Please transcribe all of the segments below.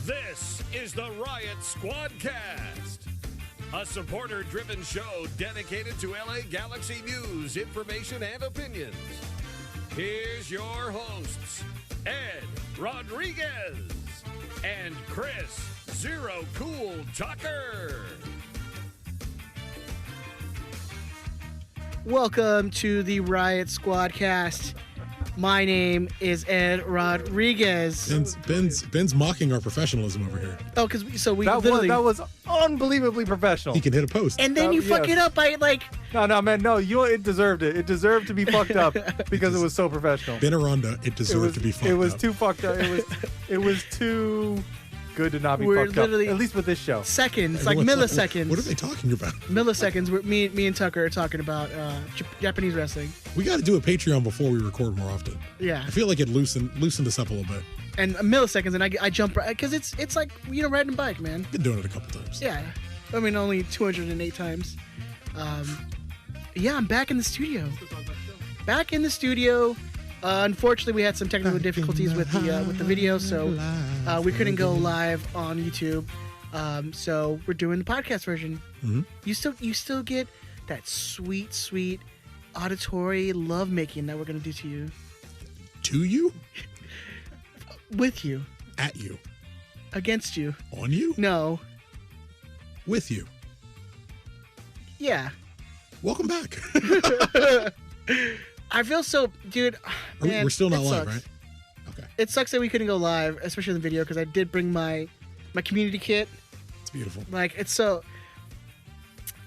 This is the Riot Squadcast, a supporter-driven show dedicated to LA Galaxy news, information, and opinions. Here's your hosts, Ed Rodriguez and Chris Zero Cool Tucker. Welcome to the Riot Squadcast. My name is Ed Rodriguez. Ben's mocking our professionalism over here. Oh, because we that literally... was unbelievably professional. He can hit a post. And then you fuck it up by like... No, man, no. It deserved it. It deserved to be fucked up because it was so professional. Ben Aranda, it deserved to be fucked up. It was too fucked up. It was too good to not be fucked up. At least with this show. Seconds, like milliseconds. What are they talking about? Milliseconds. Me and Tucker are talking about Japanese wrestling. We got to do a Patreon before we record more often. Yeah. I feel like it loosened us up a little bit. And milliseconds, and I jump right because it's like riding a bike, man. Been doing it a couple times. Yeah, I mean only 208 times. Yeah, I'm back in the studio. Unfortunately, we had some technical difficulties with the video, so we couldn't go live on YouTube. So we're doing the podcast version. Mm-hmm. You still get that sweet auditory lovemaking that we're gonna do to you. To you? With you. At you. Against you. On you? No. With you. Yeah. Welcome back. I feel so, dude. Man, we're still not live, sucks. right? Okay. It sucks that we couldn't go live, especially in the video, because I did bring my community kit. It's beautiful. Like, it's so...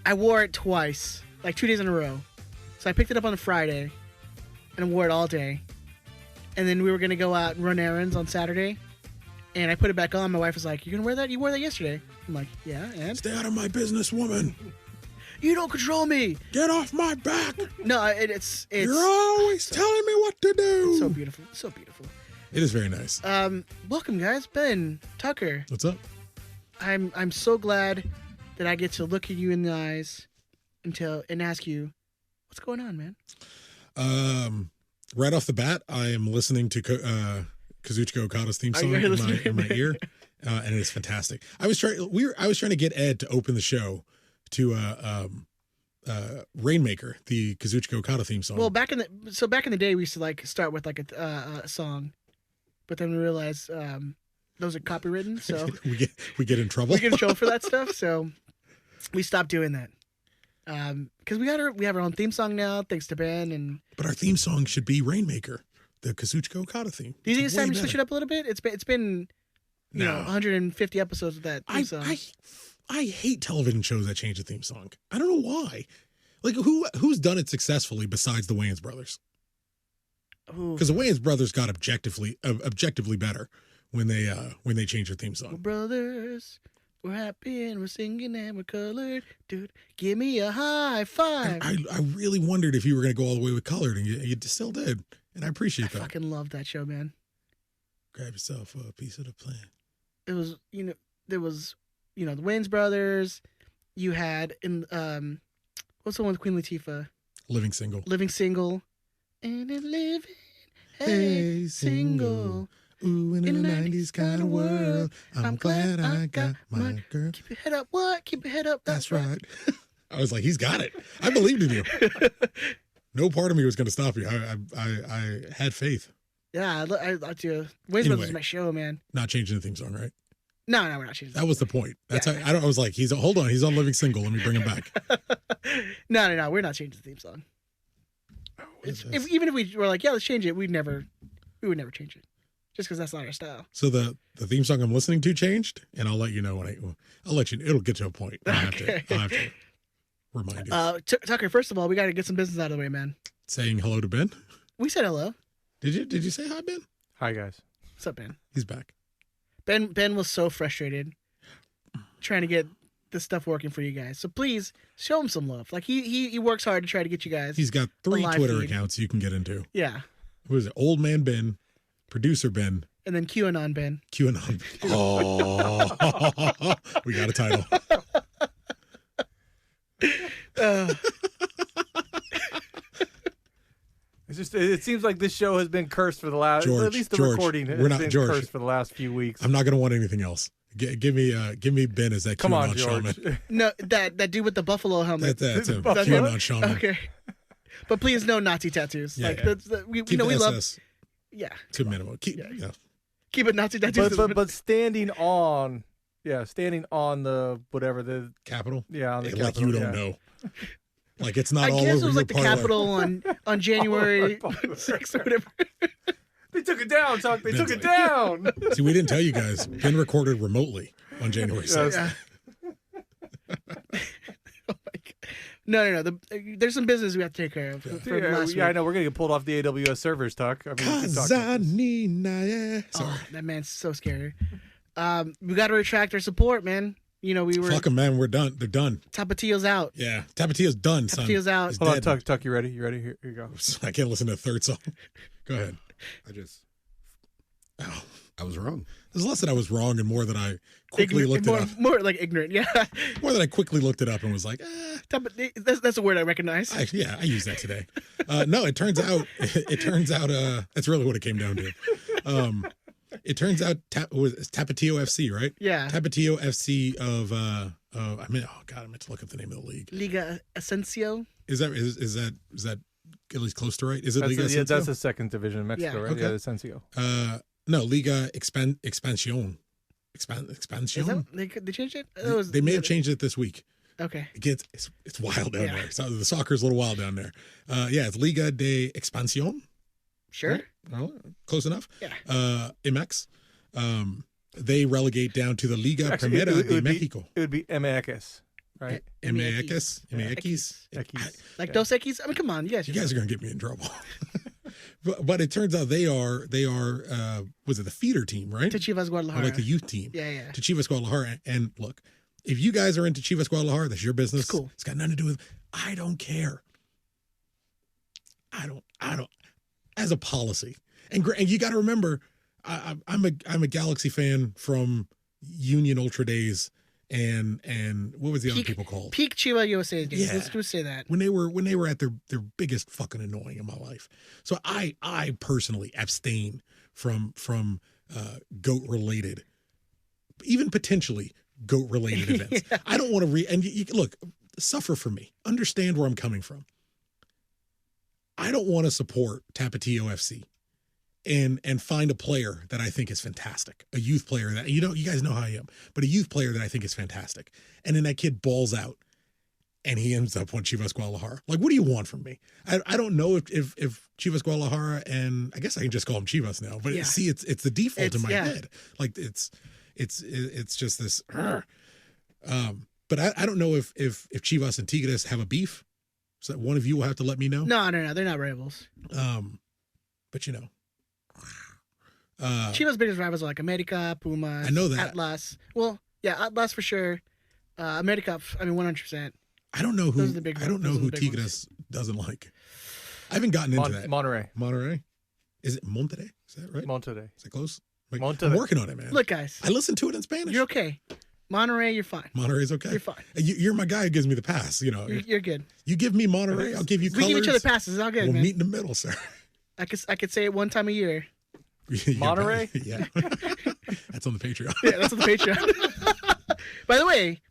I wore it twice, like 2 days in a row. So I picked it up on a Friday, and I wore it all day. And then we were going to go out and run errands on Saturday, and I put it back on. My wife was like, "You gonna wear that? You wore that yesterday." I'm like, "Yeah, and?" Stay out of my business, woman. You don't control me. Get off my back. No, it's You're always telling me what to do. It's so beautiful. So beautiful. It is very nice. Welcome, guys. Ben, Tucker. What's up? I'm so glad that I get to look at you in the eyes and ask you, what's going on, man? Right off the bat, I am listening to Kazuchika Okada's theme song in my ear, and it's fantastic. I was trying to get Ed to open the show to Rainmaker, the Kazuchika Okada theme song. Well, back in the day, we used to like start with like a song, but then we realized those are copywritten, so we get in trouble. We get in trouble for that stuff, so we stopped doing that. Because we have our own theme song now, thanks to Ben. But our theme song should be Rainmaker, the Kazuchika Okada theme. Do you think it's time to switch it up a little bit? It's been 150 episodes of that theme song. I hate television shows that change the theme song. I don't know why. Like who's done it successfully besides the Wayans brothers? Because the Wayans brothers got objectively better when they changed their theme song. We're brothers. We're happy and we're singing and we're colored. Dude, give me a high five. I really wondered if you were going to go all the way with colored, and you still did. And I appreciate that. I fucking love that show, man. Grab yourself a piece of the plan. It was, there was, the Wayans brothers. You had, what's the one with Queen Latifah? Living Single. And in living, hey, single. Ooh, in a 90s kind of world, I'm glad I got my girl. Keep your head up. What? Keep your head up. That's right. I was like, he's got it. I believed in you. No part of me was going to stop you. I had faith. Yeah, I do. Wayans Brothers is my show, man. Not changing the theme song, right? No, we're not changing. That was the point. That's how I was like, hold on, he's on Living Single. Let me bring him back. No, we're not changing the theme song. Even if we were like, yeah, let's change it, we would never change it. Just because that's not our style. So the theme song I'm listening to changed, and I'll let you know I'll let you. It'll get to a point. I'll have to remind you. Tucker, first of all, we got to get some business out of the way, man. Saying hello to Ben. We said hello. Did you say hi, Ben? Hi, guys. What's up, Ben? He's back. Ben was so frustrated trying to get this stuff working for you guys. So please show him some love. Like he works hard to try to get you guys. He's got 3 Twitter accounts you can get into. Yeah. Who is it? Old Man Ben. Producer Ben. And then Qanon Ben. Qanon. Oh, we got a title. It's it seems like this show has been cursed for the last. At least the recording has been cursed for the last few weeks. I'm not going to want anything else. Give me Ben as that QAnon shaman. No, that dude with the buffalo helmet. That's him. QAnon shaman. Okay, but please no Nazi tattoos. Yeah, we keep know we love. Yeah, to minimum. Keep it Nazi tattoos. But standing on the whatever the Capitol. Yeah, on the like Capitol, you don't know. Like it's not all over. I guess it was like the Capitol on January 6th or whatever. They took it down, Chuck. They took it down. See, we didn't tell you guys. Ben recorded remotely on January 6th. Yeah. Oh my God. No. There's some business we have to take care of. I know. We're going to get pulled off the AWS servers, Tuck. I mean, Sorry. That man's so scary. We got to retract our support, man. We were. Fuck them, man. We're done. They're done. Tapatillo's out. Yeah. Tapatillo's done, son. Tapatillo's out. Hold on, Tuck. You ready? Here you go. I can't listen to a third song. Go ahead. I was wrong. There's less that I was wrong and more that I quickly looked it up. More like ignorant, yeah. More that I quickly looked it up and was like, That's a word I recognize. I used that today. No, it turns out that's really what it came down to. It turns out was Tapatio FC, right? Yeah. Tapatio FC of I meant to look up the name of the league. Liga Ascencio. Is that at least close to right? Is it Liga Ascencio? Yeah, that's the second division in Mexico, right? Okay. Yeah, Ascencio. No, Liga Expansión. Expansión? They changed it? They may have changed it this week. Okay. It's wild down there. So the soccer's a little wild down there. It's Liga de Expansión. Sure. Right? Well, close enough. Yeah. MX. They relegate down to the Liga Primera de Mexico. It would be MX, right? MX. Like Dos Equis? I mean, come on. You guys are going to get me in trouble. But it turns out they are was it the feeder team, right? To Chivas Guadalajara. Or like the youth team. Yeah. To Chivas Guadalajara. And look, if you guys are into Chivas Guadalajara, that's your business. It's cool. It's got nothing to do with, I don't care. I don't, as a policy. And you got to remember, I'm a Galaxy fan from Union Ultra days. And what was the other people called? Peak Chivas USA days. Yeah. Let's just say that. When they were at their biggest fucking annoying in my life. So I personally abstain from goat related, even potentially goat related events. Yeah. I don't want to and you look, suffer for me. Understand where I'm coming from. I don't want to support Tapatio FC and find a player that I think is fantastic. A youth player that, you guys know how I am, but a youth player that I think is fantastic. And then that kid balls out and he ends up on Chivas Guadalajara. Like, what do you want from me? I don't know if Chivas Guadalajara, and I guess I can just call him Chivas now, but yeah. See, it's the default in my head. Like it's just this, but I don't know if Chivas and Tigres have a beef. So one of you will have to let me know. No, they're not rivals. But Chivas' biggest rivals are like America, Pumas, I know that. Atlas. Well, yeah, Atlas for sure. America, 100%. I don't know who. Those are the big I don't know ones. who Tigres doesn't like. I haven't gotten into that. Monterrey. Is it Monterrey? Is that right? Monterrey. Is that close? Monterrey. I'm working on it, man. Look, guys. I listen to it in Spanish. You're okay. Monterrey, you're fine. Monterey's okay. You're fine. You're my guy who gives me the pass. You're good. You give me Monterey, I'll give you colors. We give each other passes. It's all good, We'll man. meet in the middle, sir. I could say it one time a year. Monterey? Yeah. That's on the Patreon. Yeah, that's on the Patreon. By the way,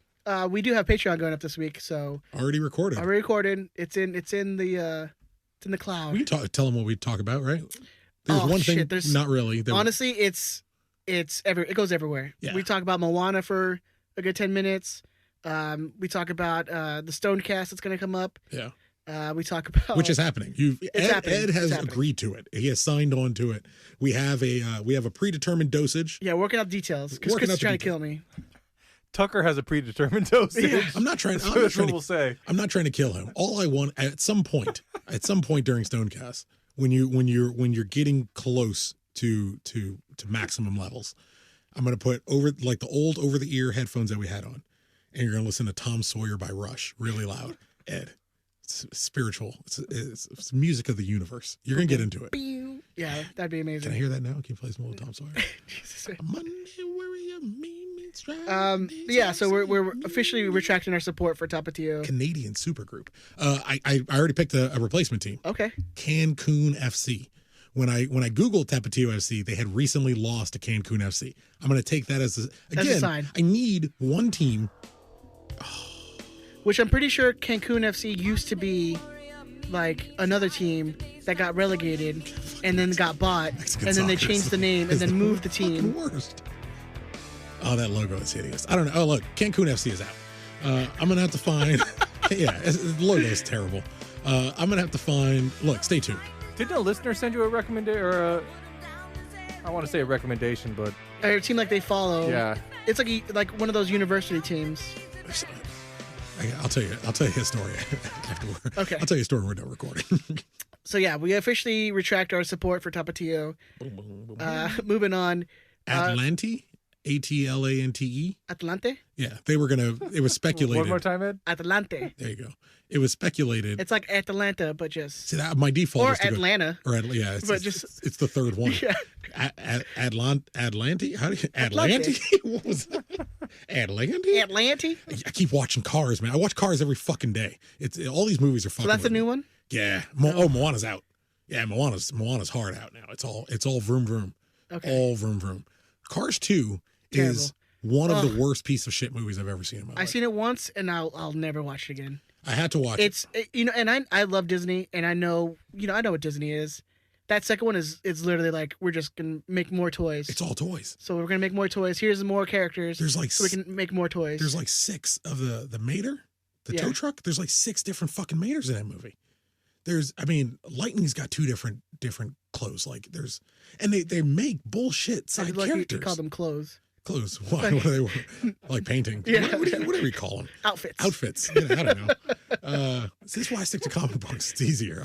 we do have Patreon going up this week, so already recorded. It's in the cloud. We can tell them what we talk about, right? There's one thing. Not really. Honestly, it goes everywhere. Yeah. We talk about Moana for a good 10 minutes. We talk about the Stonecast that's going to come up. Yeah. We talk about, which is happening. Ed has agreed to it. He has signed on to it. We have a predetermined dosage. Yeah, working out details because Chris is trying to kill me. Tucker has a predetermined dosage. Yeah. I'm not trying. That's what we'll say. I'm not trying to kill him. All I want at some point during Stonecast, when you're getting close to maximum levels, I'm going to put over like the old over the ear headphones that we had on, and you're going to listen to Tom Sawyer by Rush really loud. Ed, it's spiritual. It's music of the universe. You're going to get into it. Yeah, that'd be amazing. Can I hear that now? Can you play some old Tom Sawyer? Jesus. Monday warrior, me means Yeah, so we're officially retracting our support for Tapatio. Canadian supergroup. I already picked a replacement team. Okay. Cancun FC. When I Googled Tapatio FC, they had recently lost to Cancun FC. I'm going to take that as a sign. I need one team. Which I'm pretty sure Cancun FC used to be like another team that got relegated and then got bought, and then they changed the name and then moved the team. Worst. Oh, that logo is hideous. I don't know. Oh, look, Cancun FC is out. I'm going to have to find... yeah, the logo is terrible. I'm going to have to find... Look, stay tuned. Didn't a listener send you a recommendation, or I want to say a recommendation, but... A team like they follow. Yeah. It's like one of those university teams. I'll tell you a story afterward. Okay. I'll tell you a story when we're done recording. So yeah, we officially retract our support for Tapatio. Moving on. Atlante? Atlante? Atlante? Yeah, they were gonna. It was speculated. One more time, Ed. Atlante. There you go. It was speculated. It's like Atlanta, but just. See, that my default. Or is to Atlanta. Go, or yeah, it's the third one. Yeah. Atlante? How do you Atlante? What was that? Atlante? Atlante? I keep watching Cars, man. I watch Cars every fucking day. It's all these movies are fucking. So that's a new one. Yeah. Moana's out. Yeah, Moana's hard out now. It's all vroom vroom. Okay. All vroom vroom. Cars 2 is one of the worst piece of shit movies I've ever seen in my life. I've seen it once, and I'll never watch it again. I had to watch it. And I love Disney, and I know what Disney is. That second one is literally like, we're just gonna make more toys. It's all toys. So we're gonna make more toys. Here's more characters. There's like so we can make more toys. There's like 6 of the Mater, the tow truck. There's like 6 different fucking Maters in that movie. Lightning's got 2 different clothes. Like and they make bullshit side characters. You call them clothes. Clothes. Why? What are they like painting? Yeah. Whatever you call them. Outfits. Yeah, I don't know. This is why I stick to comic books. It's easier.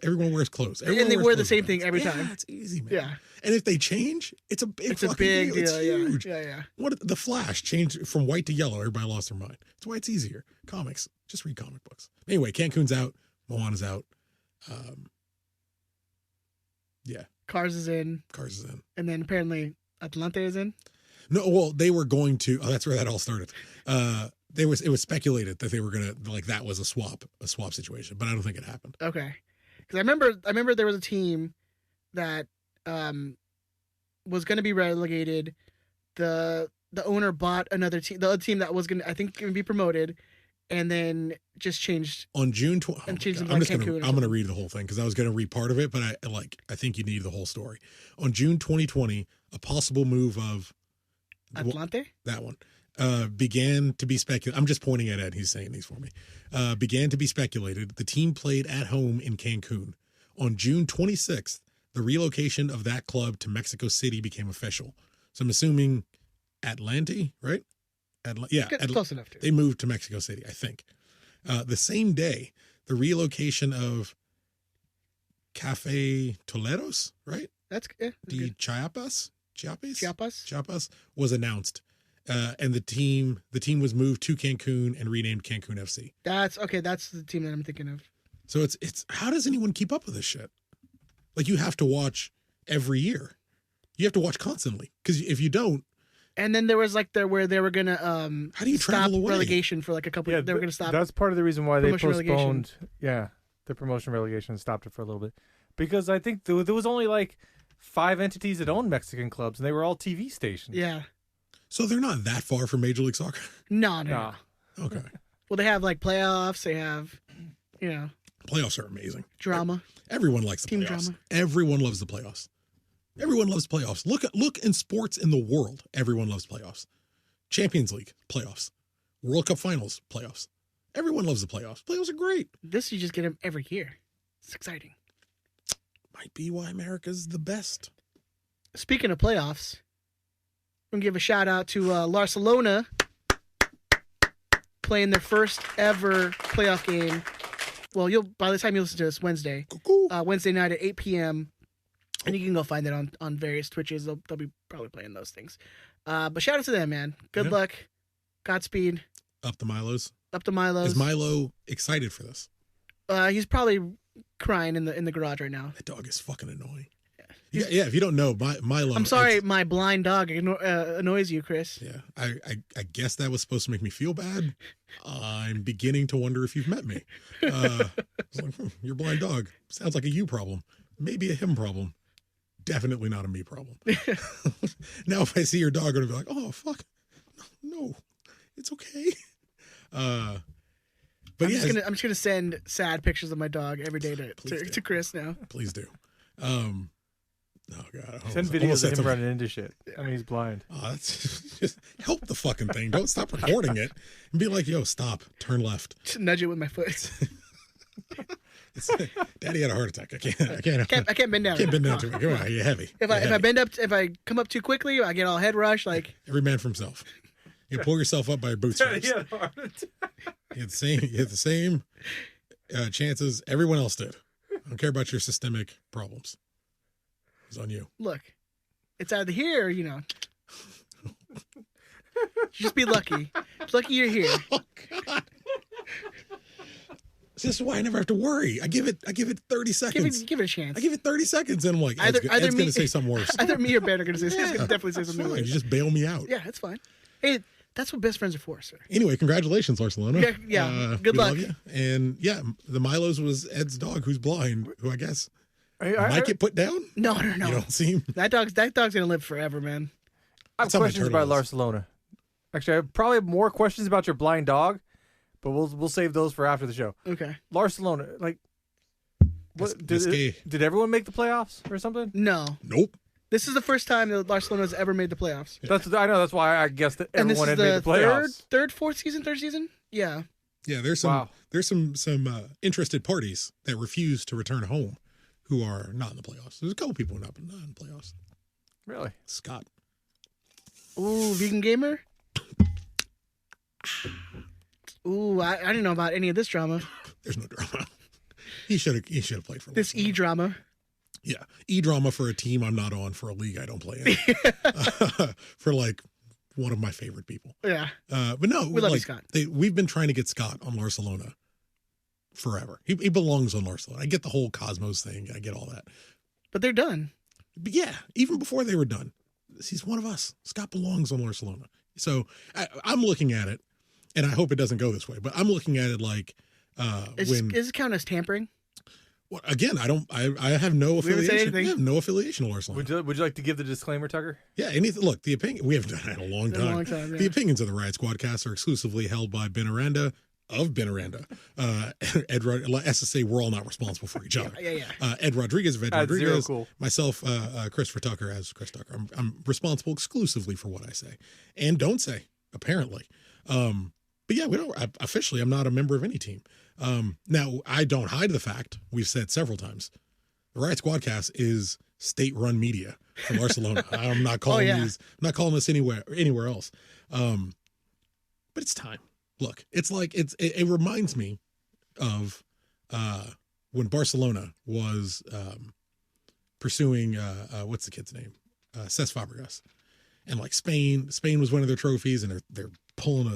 Everyone wears clothes. And they wear the same thing every time. It's easy, man. Yeah. And if they change, it's a big fucking deal. It's huge. Yeah. The Flash changed from white to yellow. Everybody lost their mind. That's why it's easier. Comics. Just read comic books. Anyway, Cancun's out. Moana's out. Yeah. Cars is in. And then apparently Atlante is in. No, well, they were going to. Oh, that's where that all started. It was speculated that they were gonna that was a swap situation, but I don't think it happened. Okay, because I remember there was a team that was going to be relegated. The owner bought another team, the other team that was going to be promoted, and then just changed on June 12th. I'm gonna read the whole thing because I was gonna read part of it, but I think you need the whole story. On June 2020, a possible move of Atlante? That one. Began to be speculated. I'm just pointing at Ed. He's saying these for me. Began to be speculated. The team played at home in Cancun. On June 26th, the relocation of that club to Mexico City became official. So I'm assuming Atlante, right? Close enough to. They moved to Mexico City, I think. The same day, the relocation of Cafe Toledos, right? That's Chiapas was announced, and the team was moved to Cancun and renamed Cancun FC. That's the team that I'm thinking of. So it's how does anyone keep up with this shit? Like, you have to watch every year. You have to watch constantly, because if you don't. And then there was where they were gonna how do you stop travel away? Relegation for like a couple. They were gonna stop. That's part of the reason why they postponed. Relegation. Yeah, the promotion relegation stopped it for a little bit, because I think there was only like 5 entities that owned Mexican clubs, and they were all TV stations. Yeah. So they're not that far from Major League Soccer? No. Okay. Well, they have like playoffs. They have, Playoffs are amazing. Drama. Everyone likes the team playoffs. Drama. Everyone loves the playoffs. Everyone loves playoffs. Look in sports in the world. Everyone loves playoffs. Champions League, playoffs. World Cup Finals, playoffs. Everyone loves the playoffs. Playoffs are great. This, you just get them every year. It's exciting. Might be why America's the best. Speaking of playoffs, I'm going to give a shout out to Barcelona playing their first ever playoff game. Well, by the time you listen to this, Wednesday. Wednesday night at 8 p.m. And you can go find it on various Twitches. They'll be probably playing those things. But shout out to them, man. Good luck. Godspeed. Up the Milos. Is Milo excited for this? He's probably crying in the garage right now. That dog is fucking annoying. Yeah. Yeah, if you don't know, Milo. I'm sorry, my blind dog annoys you, Chris. Yeah, I guess that was supposed to make me feel bad. I'm beginning to wonder if you've met me. It's like, your blind dog sounds like a you problem, maybe a him problem. Definitely not a me problem. Now, if I see your dog, I'm gonna be like, oh fuck, no, it's okay. But I'm just gonna send sad pictures of my dog every day to Chris now. Please do. Oh god! Send videos of him running into shit. I mean, he's blind. Oh, that's just help the fucking thing. Don't stop recording it and be like, "Yo, stop, turn left." Just nudge it with my foot. Daddy had a heart attack. I can't bend down. Can't bend down too much. Come on, you're heavy. If I come up too quickly, I get all head rush. Like every man for himself. You pull yourself up by your bootstraps. He had a heart attack. You had the same chances everyone else did. I don't care about your systemic problems. It's on you. Look, it's either here or, just be lucky. It's lucky you're here. Oh God. This is why I never have to worry. I give it 30 seconds. Give it a chance. I give it 30 seconds and I'm like, Ed's going to say something worse. Either me or Ben are going to say something. He's going to definitely say something worse. You just bail me out. Yeah, that's fine. Hey, that's what best friends are for, sir. Anyway, congratulations, Barcelona. Yeah. Good luck. Love you. And yeah, the Milo's was Ed's dog who's blind, who I guess might get put down. No. You don't seem. That dog's gonna live forever, man. I have questions about Barcelona. Actually, I probably have more questions about your blind dog, but we'll save those for after the show. Okay. Barcelona, like, what did everyone make the playoffs or something? No. Nope. This is the first time that Barcelona has ever made the playoffs. I know. That's why I guess that everyone had made the playoffs. Third season? Yeah. Yeah, there's some interested parties that refuse to return home who are not in the playoffs. There's a couple people who are not in the playoffs. Really? Scott. Ooh, vegan gamer? Ooh, I didn't know about any of this drama. There's no drama. He should have played for this e-drama. Yeah, e-drama for a team I'm not on, for a league I don't play in. For like one of my favorite people. Yeah. But no, we love you, Scott. We've been trying to get Scott on Barcelona forever. He belongs on Barcelona. I get the whole Cosmos thing. I get all that. But they're done. But yeah, even before they were done, he's one of us. Scott belongs on Barcelona. So I'm looking at it, and I hope it doesn't go this way, but I'm looking at it like Does it count as tampering? Well, again, I have no affiliation. I have no affiliation with Barcelona. Would you like to give the disclaimer, Tucker? Yeah, look, the opinion, we haven't done that in a long time. Yeah. The opinions of the Riot Squadcast are exclusively held by Ben Aranda of Ben Aranda. SSA, we're all not responsible for each other. Yeah. Ed Rodriguez of Ed Rodriguez. Zero cool. Myself, Christopher Tucker as Chris Tucker. I'm responsible exclusively for what I say and don't say, apparently. But yeah, I'm not a member of any team. Now, I don't hide the fact, we've said several times, the Riot Squadcast is state-run media from Barcelona. I'm not calling this anywhere else. But it's time. Look, it's like it reminds me of when Barcelona was pursuing what's the kid's name? Cesc Fabregas. And like Spain was one of their trophies, and they're pulling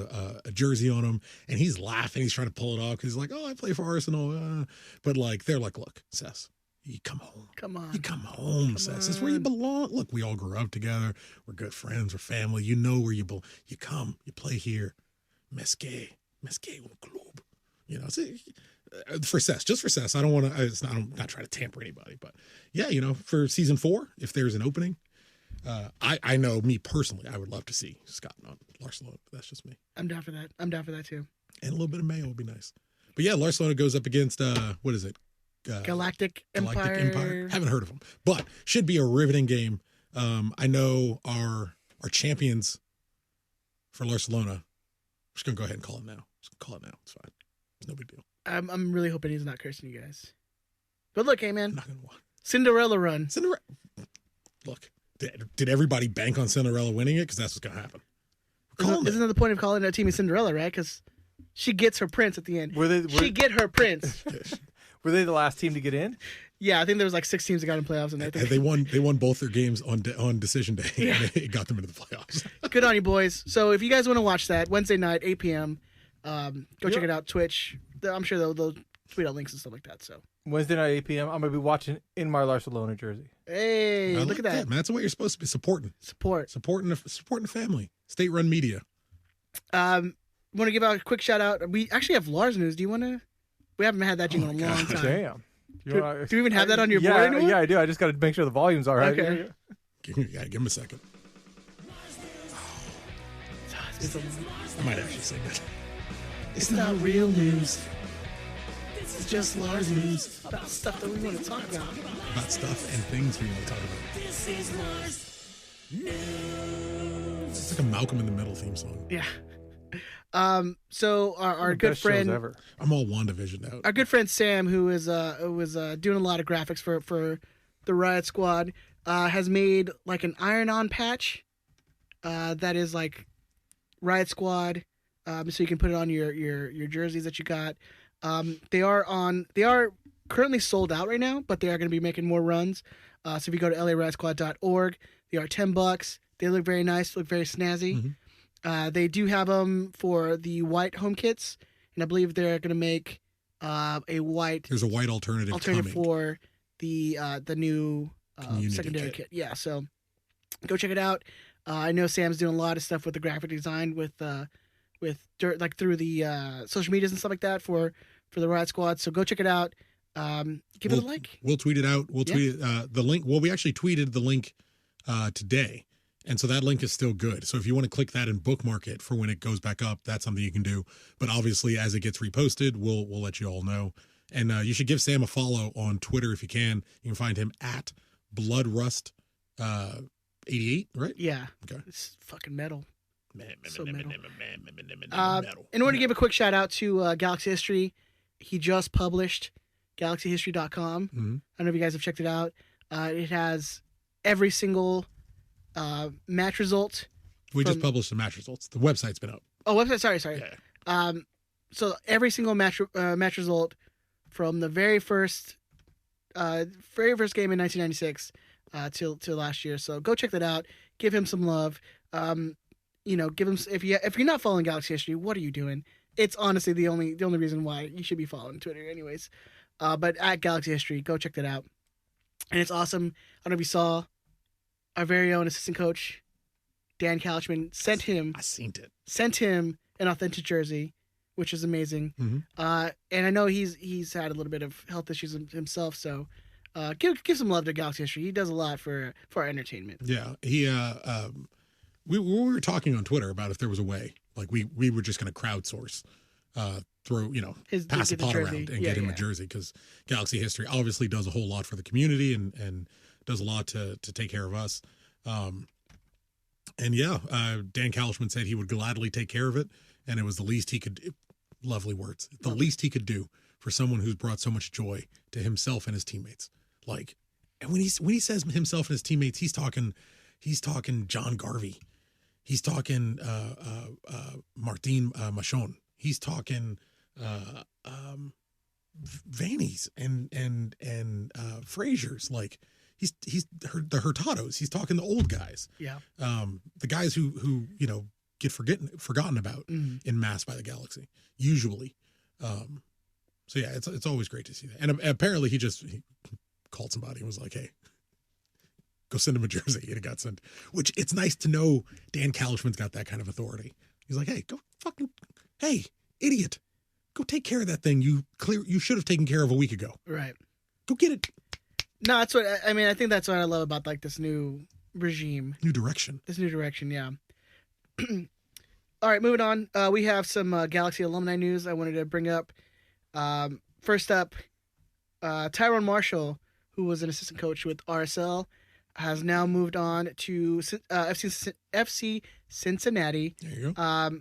a jersey on him, and he's laughing. He's trying to pull it off because he's like, "Oh, I play for Arsenal." But like, they're like, "Look, Cesc, you come home. Come on. You come home, Cesc. It's where you belong. Look, we all grew up together. We're good friends. We're family. You know where you belong. You come. You play here. Mesquite un club. You know, for Cesc, just for Cesc. I don't want to. I'm not trying to tamper anybody, but yeah, for season 4, if there's an opening. I know, me personally, I would love to see Scott on Barcelona, but that's just me. I'm down for that. I'm down for that too. And a little bit of mayo would be nice. But yeah, Barcelona goes up against what is it? Galactic Empire. Haven't heard of them, but should be a riveting game. I know our champions for Barcelona. I'm just gonna go ahead and call it now. It's fine. It's no big deal. I'm really hoping he's not cursing you guys. But look, hey man, I'm not gonna want Cinderella run. Look. Did everybody bank on Cinderella winning it? Because that's what's going to happen. Isn't that the point of calling that team Cinderella, right? Because she gets her prince at the end. She get her prince. Were they the last team to get in? Yeah, I think there was like 6 teams that got in playoffs, and they won both their games on decision day. Yeah. And it got them into the playoffs. Good on you, boys. So if you guys want to watch that Wednesday night, 8 p.m., go check it out. Twitch. I'm sure they'll tweet out links and stuff like that. So Wednesday night 8 p.m. I'm gonna be watching in my Barcelona jersey. hey, I look like at that. man. That's what you're supposed to be supporting. Supporting the family. State-run media. Want to give out a quick shout out. We actually have Lars news. Do you want to? We haven't had that jingle in a long time. Damn. Do you even have that on your board anymore? Yeah, I do. I just got to make sure the volume's all right. Okay. Give him a second. I might actually say that. It's not real news. This is just Lars news about stuff that we want to talk about. About stuff and things we want to talk about. This is Lars news. It's like a Malcolm in the Middle theme song. Yeah. So our good Best shows friend, ever. I'm all WandaVision out. our good friend Sam, who was doing a lot of graphics for the Riot Squad, has made like an iron-on patch that is like Riot Squad, so you can put it on your jerseys that you got. They are currently sold out right now, but they are going to be making more runs. So if you go to rwzBR.org, they are $10. They look very nice, look very snazzy. Mm-hmm. They do have them for the white home kits, and I believe they're going to make a white There's a white alternative coming. for the new Community secondary kit. kit. Yeah, so go check it out. I know Sam's doing a lot of stuff with the graphic design with like through the social medias and stuff like that for the Riot Squad. So go check it out. Give it a like. We'll tweet it out. We'll tweet the link. Well, we actually tweeted the link today. And so that link is still good. So if you want to click that and bookmark it for when it goes back up, that's something you can do. But obviously, as it gets reposted, we'll let you all know. And you should give Sam a follow on Twitter if you can. You can find him at BloodRust88, right? Yeah. Okay. It's fucking metal. So metal. Metal. And I want to give a quick shout out to Galaxy History. He just published galaxyhistory.com. Mm-hmm. I don't know if you guys have checked it out. It has every single match result. We just published the match results. The website's been up. Oh, website. Sorry. Yeah. So every single match result from the very first game in 1996 till last year. So go check that out. Give him some love. Give him if you're not following Galaxy History, what are you doing? It's honestly the only reason why you should be following Twitter, anyways. But at Galaxy History, go check that out. And it's awesome. I don't know if you saw our very own assistant coach, Dan Couchman, sent him an authentic jersey, which is amazing. Mm-hmm. And I know he's had a little bit of health issues himself, so give some love to Galaxy History. He does a lot for our entertainment. Yeah, he we were talking on Twitter about if there was a way, like we were just going to crowdsource, pass the pot around and get him a jersey, because Galaxy History obviously does a whole lot for the community and does a lot to take care of us. Dan Kalishman said he would gladly take care of it, and it was the least he could. Lovely words. The least he could do for someone who's brought so much joy to himself and his teammates. Like, and when he says himself and his teammates, he's talking John Garvey. He's talking Martin Machon. He's talking Vannies and Frazier's. Like, he's the Hurtados. He's talking the old guys. Yeah. The guys who get forgotten about in mass by the Galaxy usually. So yeah, it's always great to see that. And apparently he called somebody and was like, "Hey, go send him a jersey," and it got sent. Which, it's nice to know Dan Kalishman's got that kind of authority. He's like, "Hey, hey, idiot, go take care of that thing you should have taken care of a week ago. Right. Go get it." No, that's what I mean. I think that's what I love about like this new regime. New direction. Yeah. All right, moving on. We have some Galaxy alumni news I wanted to bring up. First up, Tyrone Marshall, who was an assistant coach with RSL, has now moved on to FC Cincinnati. There you go.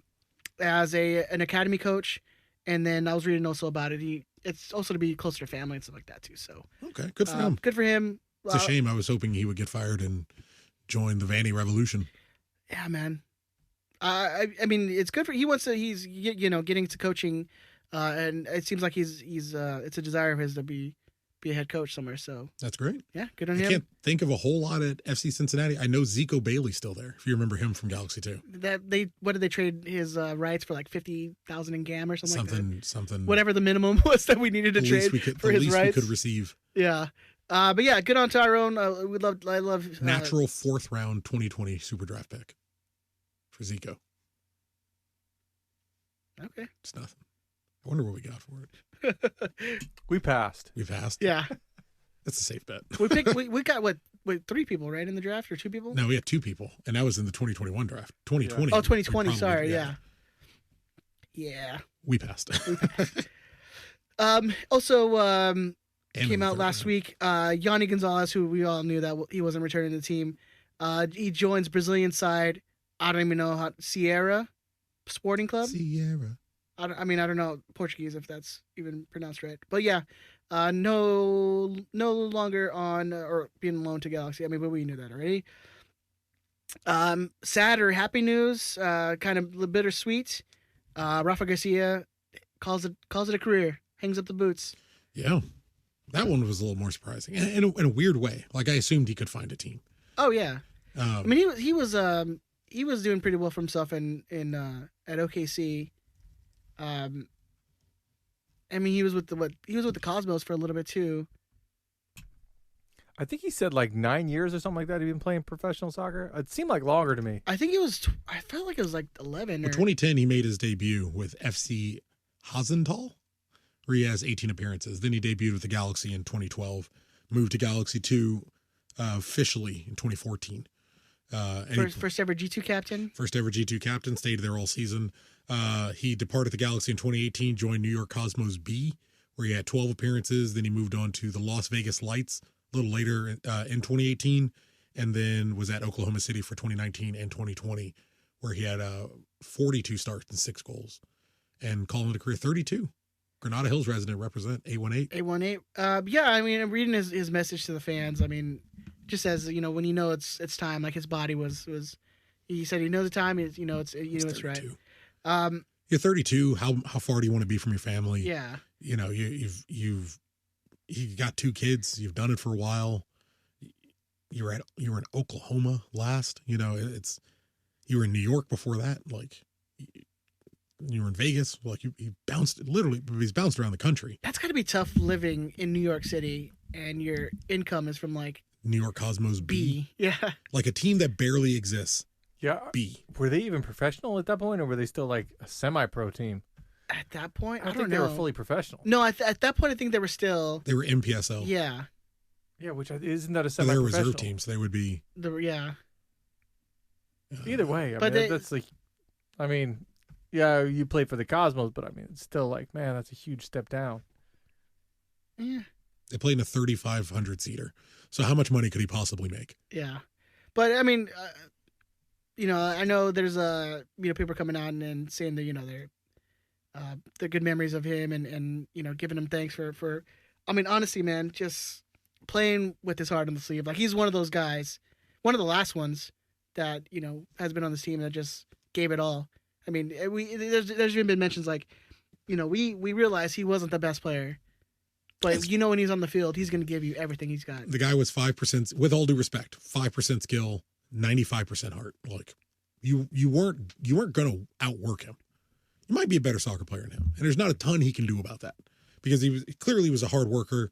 As an academy coach, and then I was reading also about it. It's also to be closer to family and stuff like that too. So okay, good for him. Good for him. It's a shame. I was hoping he would get fired and join the Vanny Revolution. Yeah, man. I mean, it's good for he's getting to coaching, and it seems like it's a desire of his to be be a head coach somewhere. So That's great. yeah, good on I him. can't think of a whole lot at FC Cincinnati. I know Zico Bailey's still there, if you remember him from Galaxy 2. What did they trade his rights for, like 50,000 in GAM or something like that? Something. Whatever the minimum was that we needed to trade for his rights. We could receive. Yeah. But yeah, good on Tyrone. I love Natural 4th round 2020 super draft pick for Zico. Okay. It's nothing. I wonder what we got for it. We passed. We passed. Yeah. That's a safe bet. We got what 3 people, right, in the draft, or 2 people? No, we had 2 people, and that was in the 2021 draft. 2020. Oh, 2020. Sorry. Yeah. Yeah. We passed. Also, And came the out third last round. week. Yanni Gonzalez, who we all knew that he wasn't returning to the team. He joins Brazilian side. I don't even know how Sierra Sporting Club. Sierra. I don't know Portuguese if that's even pronounced right. But yeah, no longer on or being loaned to Galaxy. I mean, but we knew that already. Sad or happy news, kind of bittersweet. Rafa Garcia calls it a career. Hangs up the boots. Yeah. That one was a little more surprising in a weird way. Like, I assumed he could find a team. Oh yeah. I mean, he was doing pretty well for himself in at OKC. I mean, he was with the Cosmos for a little bit too. I think he said like 9 years or something like that. He'd been playing professional soccer. It seemed like longer to me. I think I felt like it was like 11. In 2010, he made his debut with FC Hasenthal, where he has 18 appearances. Then he debuted with the Galaxy in 2012, moved to Galaxy 2 officially in 2014. First ever G2 captain. First ever G2 captain, stayed there all season. He departed the Galaxy in 2018, joined New York Cosmos B, where he had 12 appearances. Then he moved on to the Las Vegas Lights a little later in 2018, and then was at Oklahoma City for 2019 and 2020, where he had 42 starts and 6 goals. And calling it a career 32. Granada Hills resident, represent A18. A18. Yeah, I mean, I'm reading his message to the fans. I mean, just says, when it's time, like his body was he said he knows the time, it's it's right. You're 32. How far do you want to be from your family? Yeah. You got 2 kids. You've done it for a while. You were in Oklahoma last. You were in New York before that. Like, you were in Vegas. Like, he's bounced around the country. That's got to be tough living in New York City and your income is from like New York Cosmos B. Yeah. Like a team that barely exists. Yeah. B. Were they even professional at that point, or were they still like a semi-pro team? At that point, I don't think know. they were fully professional. No, at that point, I think they were still. They were MPSL. Yeah. Yeah, which isn't that a So they were semi-professional? reserve teams. They would be. Yeah. Either way, But that's like, I mean, yeah, you play for the Cosmos, but I mean, it's still like, man, that's a huge step down. Yeah. They played in a 3,500 seater. So how much money could he possibly make? Yeah. But I mean, I know there's people coming out and saying that they're good memories of him and giving him thanks for I mean, honestly, man, just playing with his heart on the sleeve. Like, he's one of those guys, one of the last ones that has been on this team that just gave it all. I mean, there's even been mentions like, we realized he wasn't the best player, but when he's on the field, he's going to give you everything he's got. The guy was 5%, with all due respect, 5% skill, 95% heart. Like, you weren't going to outwork him. You might be a better soccer player than him, and there's not a ton he can do about that because he was a hard worker.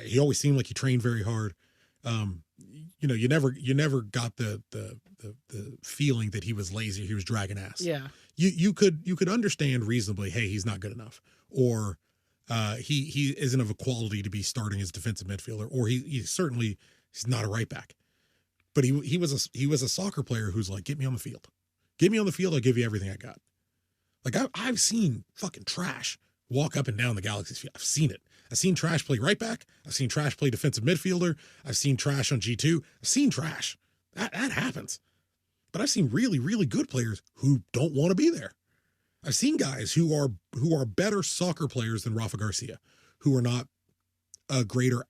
He always seemed like he trained very hard. You never got the feeling that he was lazy. He was dragging ass. Yeah. You could understand reasonably, hey, he's not good enough, or he isn't of a quality to be starting as defensive midfielder, or he's not a right back. But he was a soccer player who's like, get me on the field, I'll give you everything I got. Like, I've seen fucking trash walk up and down the Galaxy's field. I've seen it. I've seen trash play right back. I've seen trash play defensive midfielder. I've seen trash on G2. I've seen trash. That happens. But I've seen really, really good players who don't want to be there. I've seen guys who are better soccer players than Rafa Garcia, who are not a greater,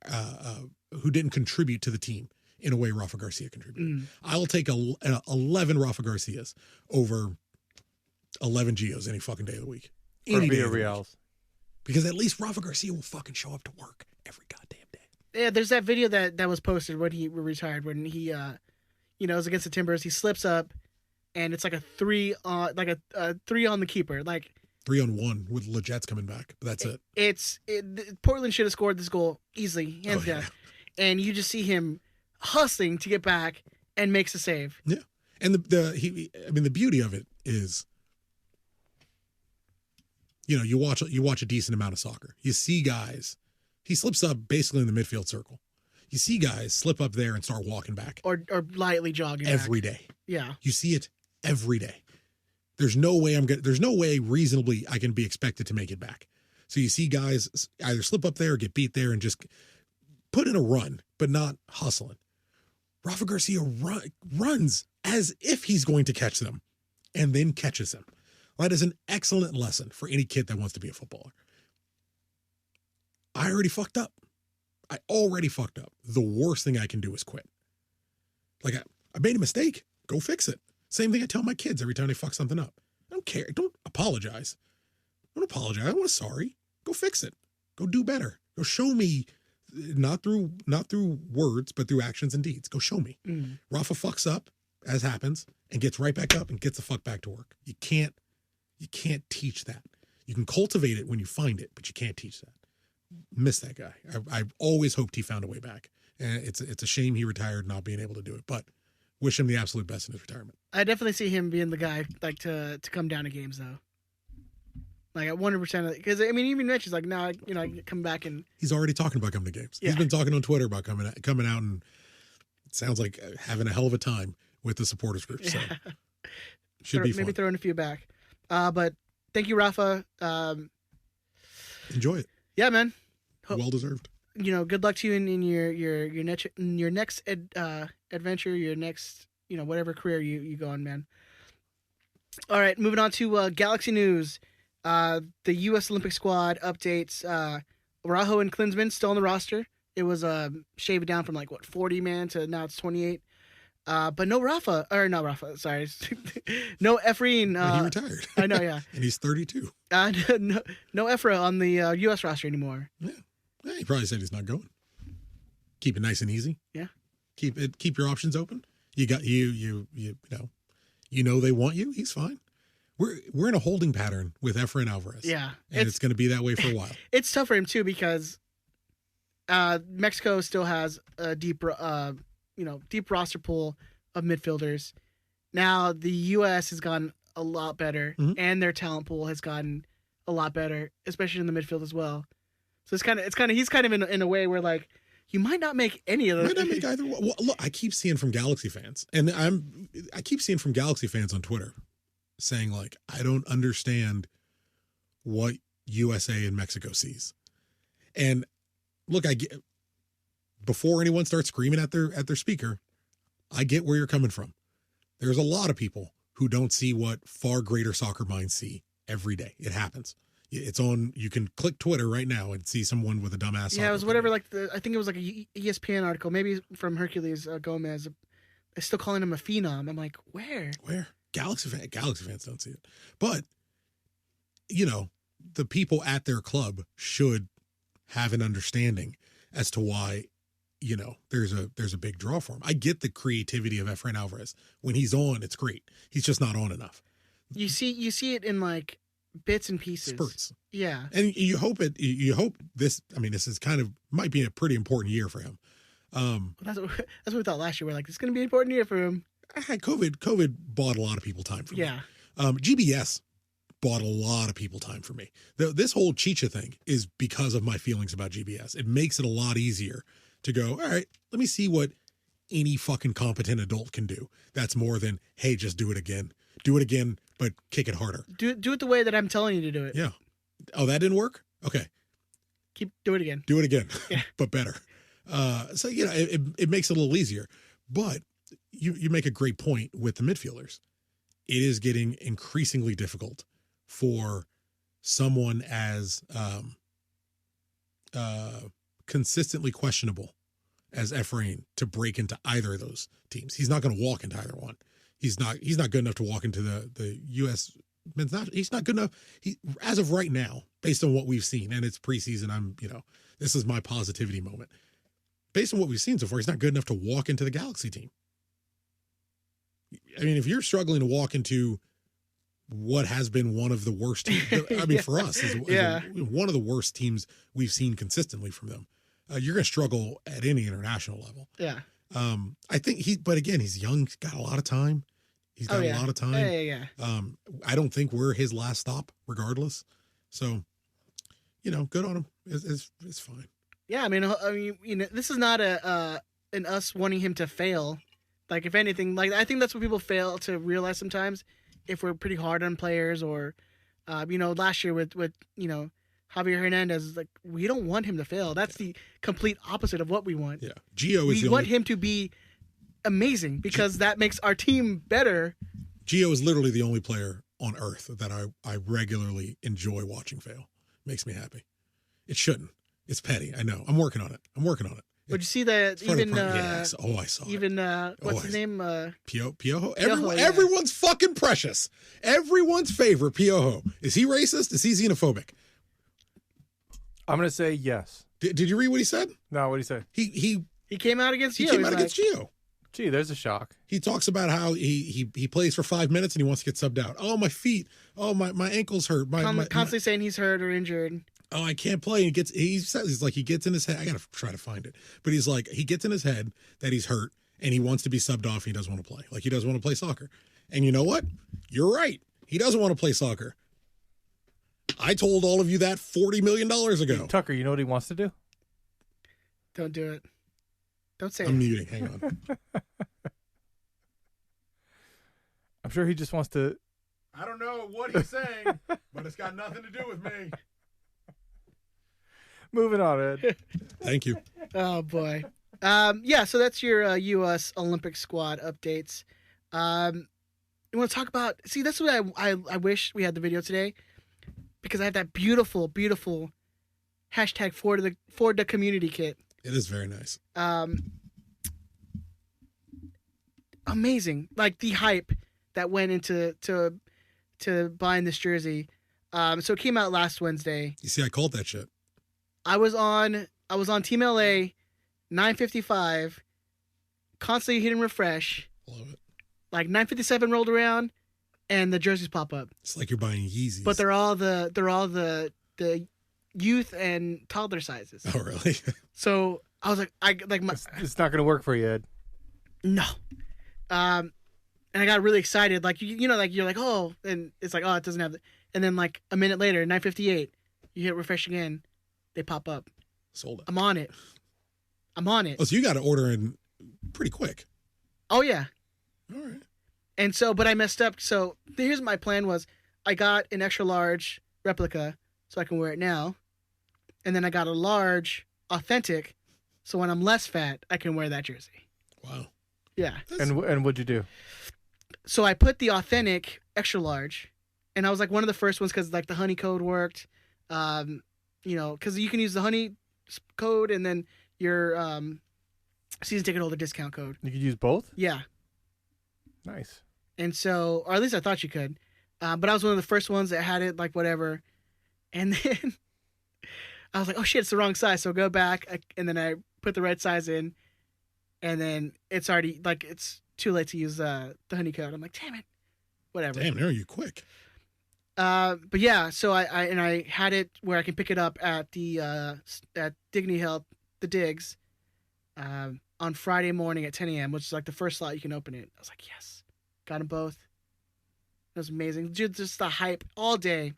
who didn't contribute to the team in a way Rafa Garcia contributed. I'll take 11 Rafa Garcias over 11 Gios any fucking day of the week. Or Villarreal's. Because at least Rafa Garcia will fucking show up to work every goddamn day. Yeah, there's that video that was posted when he retired, when he, it was against the Timbers. He slips up, and it's like a 3 on, like a 3 on the keeper, like 3-on-1 with Leget's coming back. But that's it. Portland should have scored this goal easily, hands down, and you just see him hustling to get back and makes a save. Yeah, and the beauty of it is, you watch a decent amount of soccer. You see guys. He slips up basically in the midfield circle. You see guys slip up there and start walking back. Or lightly jogging every back. day. Yeah. You see it every day. There's no way reasonably I can be expected to make it back. So you see guys either slip up there or get beat there and just put in a run, but not hustling. Rafa Garcia runs as if he's going to catch them and then catches them. That is an excellent lesson for any kid that wants to be a footballer. I already fucked up. The worst thing I can do is quit. Like, I made a mistake. Go fix it. Same thing I tell my kids every time they fuck something up. I don't care. Don't apologize. Don't apologize. I want sorry. Go fix it. Go do better. Go show me, not through words, but through actions and deeds. Go show me. Rafa fucks up, as happens, and gets right back up and gets the fuck back to work. You can't teach that. You can cultivate it when you find it, but you can't teach that. Miss that guy. I've always hoped he found a way back, and it's a shame he retired not being able to do it. But wish him the absolute best in his retirement. I definitely see him being the guy like to come down to games though. Like at 100%, because I mean, even mentions like now, I come back and he's already talking about coming to games. Yeah. He's been talking on Twitter about coming out, and it sounds like having a hell of a time with the supporters group. So should be fun. Maybe throwing a few back. But thank you, Rafa. Enjoy it. Yeah, man. Well deserved. Good luck to you in your next adventure, your next whatever career you go on, man. All right, moving on to Galaxy news. The U.S. Olympic squad updates. Araujo and Klinsmann still on the roster. It was shaved down from 40 man to now it's 28. But no Rafa, sorry. No Efrain. He retired. I know, yeah. And he's 32. No Efra on the U.S. roster anymore. Yeah. He probably said he's not going. Keep it nice and easy. Yeah. Keep your options open. You got they want you. He's fine. We're in a holding pattern with Efrain Alvarez. Yeah. And it's going to be that way for a while. It's tough for him too because Mexico still has a deep roster pool of midfielders. Now the U.S. has gotten a lot better, and their talent pool has gotten a lot better, especially in the midfield as well. So he's kind of in a way where you might not make any of those. Might not make either. Well, look, I keep seeing from Galaxy fans, and I keep seeing from Galaxy fans on Twitter saying I don't understand what USA and Mexico sees. And look, I get, before anyone starts screaming at their speaker, I get where you're coming from. There's a lot of people who don't see what far greater soccer minds see every day. It happens. It's on. You can click Twitter right now and see someone with a dumbass. Yeah, it was whatever. I think it was a ESPN article, maybe from Hercules Gomez. They're still calling him a phenom. I'm like, where? Galaxy fans don't see it, but the people at their club should have an understanding as to why there's a big draw for him. I get the creativity of Efrain Alvarez. When he's on, it's great. He's just not on enough. You see it in bits and pieces. Spurts. Yeah. And you hope this is kind of might be a pretty important year for him. That's what we thought last year. We're it's going to be an important year for him. COVID bought a lot of people time for me. Yeah. GBS bought a lot of people time for me. This whole Chicha thing is because of my feelings about GBS. It makes it a lot easier to go, all right, let me see what any fucking competent adult can do. That's more than, hey, just do it again. Do it again, but kick it harder. Do it the way that I'm telling you to do it. Yeah. Oh, that didn't work? Okay. Do it again. Do it again, yeah. But better. So, it makes it a little easier. But you make a great point with the midfielders. It is getting increasingly difficult for someone as consistently questionable as Efrain to break into either of those teams. He's not going to walk into either one. He's not good enough to walk into the U.S. men's national. He's not good enough. As of right now, based on what we've seen, and it's preseason, this is my positivity moment. based on what we've seen so far, he's not good enough to walk into the Galaxy team. I mean, if you're struggling to walk into what has been one of the worst teams, I mean, for us, is one of the worst teams we've seen consistently from them, you're going to struggle at any international level. Yeah. I think but again, he's young. He's got a lot of time. He's got a lot of time. Yeah. I don't think we're his last stop, regardless. So, good on him. It's fine. Yeah, I mean, this is not an us wanting him to fail. Like, if anything, like I think that's what people fail to realize sometimes. If we're pretty hard on players, or, last year with Javier Hernandez, like, we don't want him to fail. That's the complete opposite of what we want. Yeah, Gio is. We want him to be amazing because that makes our team better. Gio is literally the only player on earth that I regularly enjoy watching fail. Makes me happy. It shouldn't. It's petty. I know. I'm working on it. Would you see that even? Yes. Oh, I saw even, it. what's his name? Piojo. Yeah. Everyone's fucking precious. Everyone's favorite Piojo. Is he racist? Is he xenophobic? I'm gonna say yes. Did you read what he said? No, what did he say? He came out against Gio. He came out against Gio. Gee, there's a shock. He talks about how he plays for 5 minutes and he wants to get subbed out. Oh, my feet. Oh, my ankles hurt. Constantly saying he's hurt or injured. Oh, I can't play. He gets in his head. I gotta try to find it, but he's like, he gets in his head that he's hurt and he wants to be subbed off. And he doesn't want to play. Like, he doesn't want to play soccer. And you know what? You're right. He doesn't want to play soccer. I told all of you that $40 million ago. Tucker, you know what he wants to do? Don't do it. Don't say I'm it. muting. Hang on. I'm sure he just wants to. I don't know what he's saying, but it's got nothing to do with me. Moving on, Ed. Thank you. Oh boy. Yeah. So that's your U.S. Olympic squad updates. You want to talk about? See, that's what I wish we had the video today, because I have that beautiful hashtag for the community kit. It is very nice. Amazing. Like the hype that went into buying this jersey. So it came out last Wednesday. You see, I called that shit. I was on Team LA, 9:55, constantly hitting refresh. Love it. Like 9:57 rolled around, and the jerseys pop up. It's like you're buying Yeezys. But they're all the youth and toddler sizes. Oh, really? So I was like, it's not going to work for you, Ed. No. And I got really excited. Like, like you're like, oh, and it's like, oh, it doesn't have the, and then like a minute later, 9:58, you hit refresh again, they pop up. Sold it. I'm on it. Oh, so you got to order in pretty quick. Oh yeah. All right. And so, but I messed up. So here's my plan was, I got an extra large replica so I can wear it now. And then I got a large authentic, so when I'm less fat, I can wear that jersey. Wow. Yeah. And what'd you do? So I put the authentic extra large, and I was like one of the first ones because like the honey code worked. Because you can use the honey code and then your season ticket holder discount code. You could use both? Yeah. Nice. And so, or at least I thought you could. But I was one of the first ones that had it, like whatever. And then I was like, oh shit, it's the wrong size. So go back, and then I put the right size in, and then it's already, like, it's too late to use the honey code. I'm like, damn it. Whatever. Damn, now you quick. But yeah, so I had it where I can pick it up at the at Dignity Health, the Digs, on Friday morning at 10 a.m., which is like the first slot you can open it. I was like, yes, got them both. It was amazing. Just the hype all day,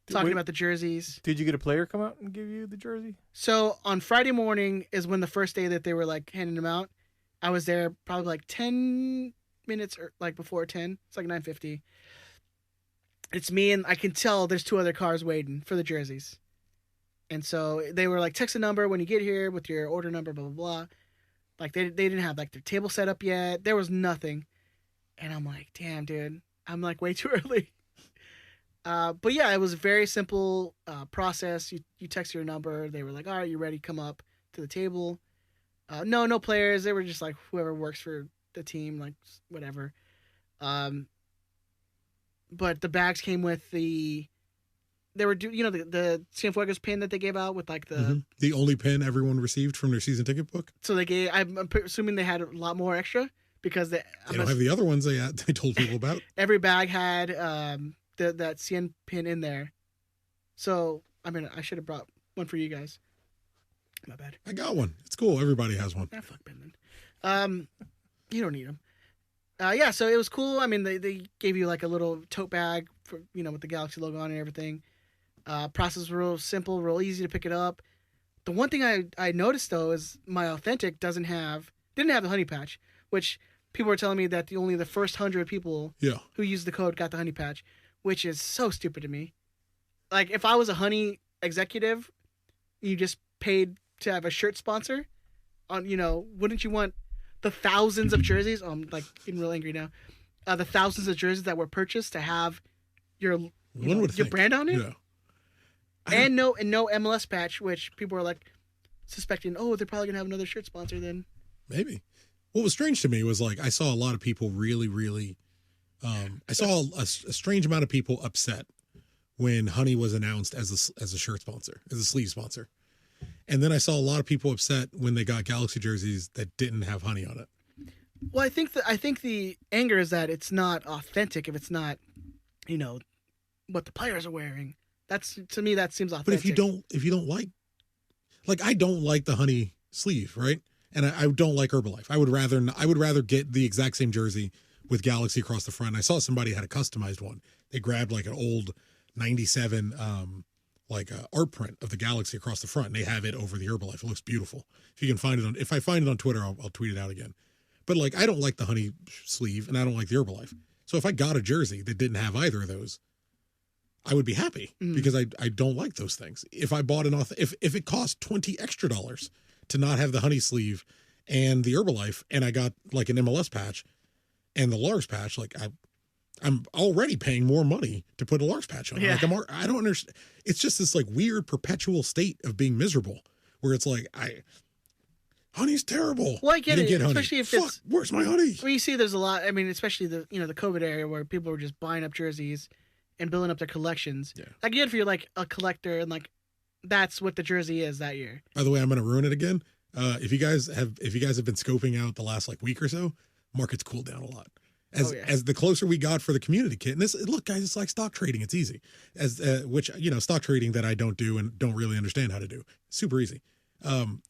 talking about the jerseys. Did you get a player come out and give you the jersey? So on Friday morning is when the first day that they were like handing them out. I was there probably like 10 minutes or like before 10. It's like 9:50. It's me, and I can tell there's two other cars waiting for the jerseys. And so they were like, text a number when you get here with your order number, blah, blah, blah. Like they didn't have like their table set up yet. There was nothing. And I'm like, damn, dude, I'm like way too early. But yeah, it was a very simple process. You text your number. They were like, all right, you ready? Come up to the table. No players. They were just like whoever works for the team, like whatever. But the bags came with the they were the Cienfuegos pin that they gave out with like the only pin everyone received from their season ticket book. So they gave. I'm assuming they had a lot more extra because they don't have the other ones they told people about. Every bag had that Cien pin in there. So I mean, I should have brought one for you guys. My bad. I got one. It's cool. Everybody has one. Ah, fuck Ben then. You don't need them. Yeah, so it was cool. I mean, they gave you like a little tote bag for with the Galaxy logo on and everything. Process was real simple, real easy to pick it up. The one thing I noticed though is my Authentic didn't have the honey patch, which people were telling me that only the first 100 people who used the code got the honey patch, which is so stupid to me. Like if I was a honey executive, you just paid to have a shirt sponsor on, wouldn't you want the thousands of jerseys? Oh, I'm like getting real angry now. The thousands of jerseys that were purchased to have your brand on it. Yeah. And no MLS patch, which people were like suspecting, they're probably gonna have another shirt sponsor then. Maybe. What was strange to me was like I saw a lot of people really, really I saw a strange amount of people upset when Honey was announced as a shirt sponsor, as a sleeve sponsor. And then I saw a lot of people upset when they got Galaxy jerseys that didn't have Honey on it. Well, I think the anger is that it's not authentic if it's not, what the players are wearing. That's, to me, that seems authentic. But if you don't like I don't like the Honey sleeve, right? And I don't like Herbalife. I would rather get the exact same jersey with Galaxy across the front. I saw somebody had a customized one. They grabbed like an old 97 art print of the Galaxy across the front, and they have it over the Herbalife. It looks beautiful. If I find it on Twitter, I'll tweet it out again. But like, I don't like the Honey sleeve, and I don't like the Herbalife. So if I got a jersey that didn't have either of those, I would be happy because I don't like those things. If I bought if it cost $20 extra to not have the Honey sleeve and the Herbalife, and I got like an MLS patch and the Lars patch, like I'm already paying more money to put a Lars patch on. Yeah. Like I don't understand. It's just this like weird perpetual state of being miserable where it's like Honey's terrible. Well, I get it, especially if it's where's my Honey? Well, you see, there's a lot. I mean, especially the COVID area where people were just buying up jerseys and building up their collections. Yeah. I get it if you're like a collector and like that's what the jersey is that year. By the way, I'm going to ruin it again. If you guys have been scoping out the last like week or so, market's cooled down a lot. As the closer we got for the community kit, and look, guys, it's like stock trading. It's easy. Which stock trading that I don't do and don't really understand how to do. Super easy.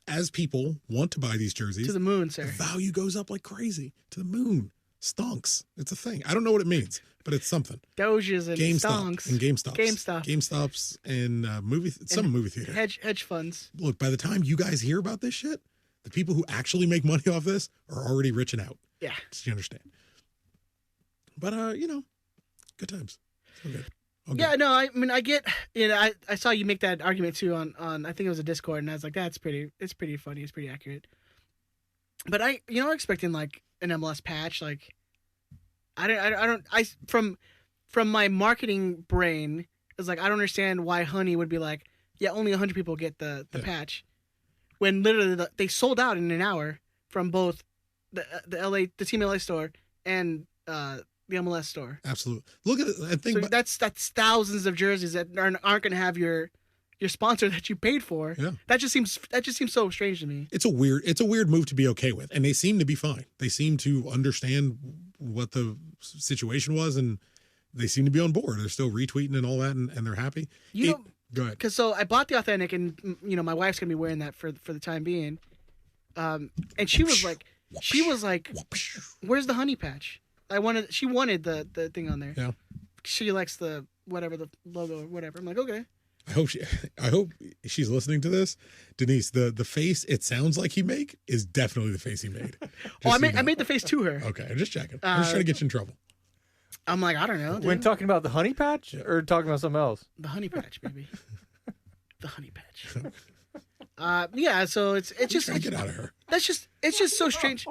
As people want to buy these jerseys to the moon, sir, the value goes up like crazy. To the moon, stonks. It's a thing. I don't know what it means, but it's something. Doges and stonks and GameStops and movie theater hedge funds. Look, by the time you guys hear about this shit, the people who actually make money off this are already rich and out. Yeah, so you understand. But good times. So good. Yeah, no, I mean, I get, I saw you make that argument too on I think it was a Discord, and I was like, it's pretty funny, it's pretty accurate. But I'm expecting like an MLS patch, like, from my marketing brain, it's like, I don't understand why Honey would be like, yeah, only 100 people get the patch, when literally they sold out in an hour from both the Team LA store and the MLS store. Absolutely. Look at it. I think so that's thousands of jerseys that aren't going to have your sponsor that you paid for. Yeah. That just seems so strange to me. It's a weird move to be okay with, and they seem to be fine. They seem to understand what the situation was, and they seem to be on board. They're still retweeting and all that, and they're happy. Go ahead. Because I bought the Authentic, and my wife's gonna be wearing that for the time being. And she was like, "Where's the Honey patch?" She wanted the thing on there. Yeah. She likes the logo or whatever. I'm like, okay. I hope she's listening to this. Denise, the face it sounds like he make is definitely the face he made. I made the face to her. Okay, I'm just checking. I'm just trying to get you in trouble. I'm like, I don't know. Dude. When talking about the Honey patch or talking about something else? The Honey patch, baby. The Honey patch. Yeah, so it's just get out of her. It's just so strange.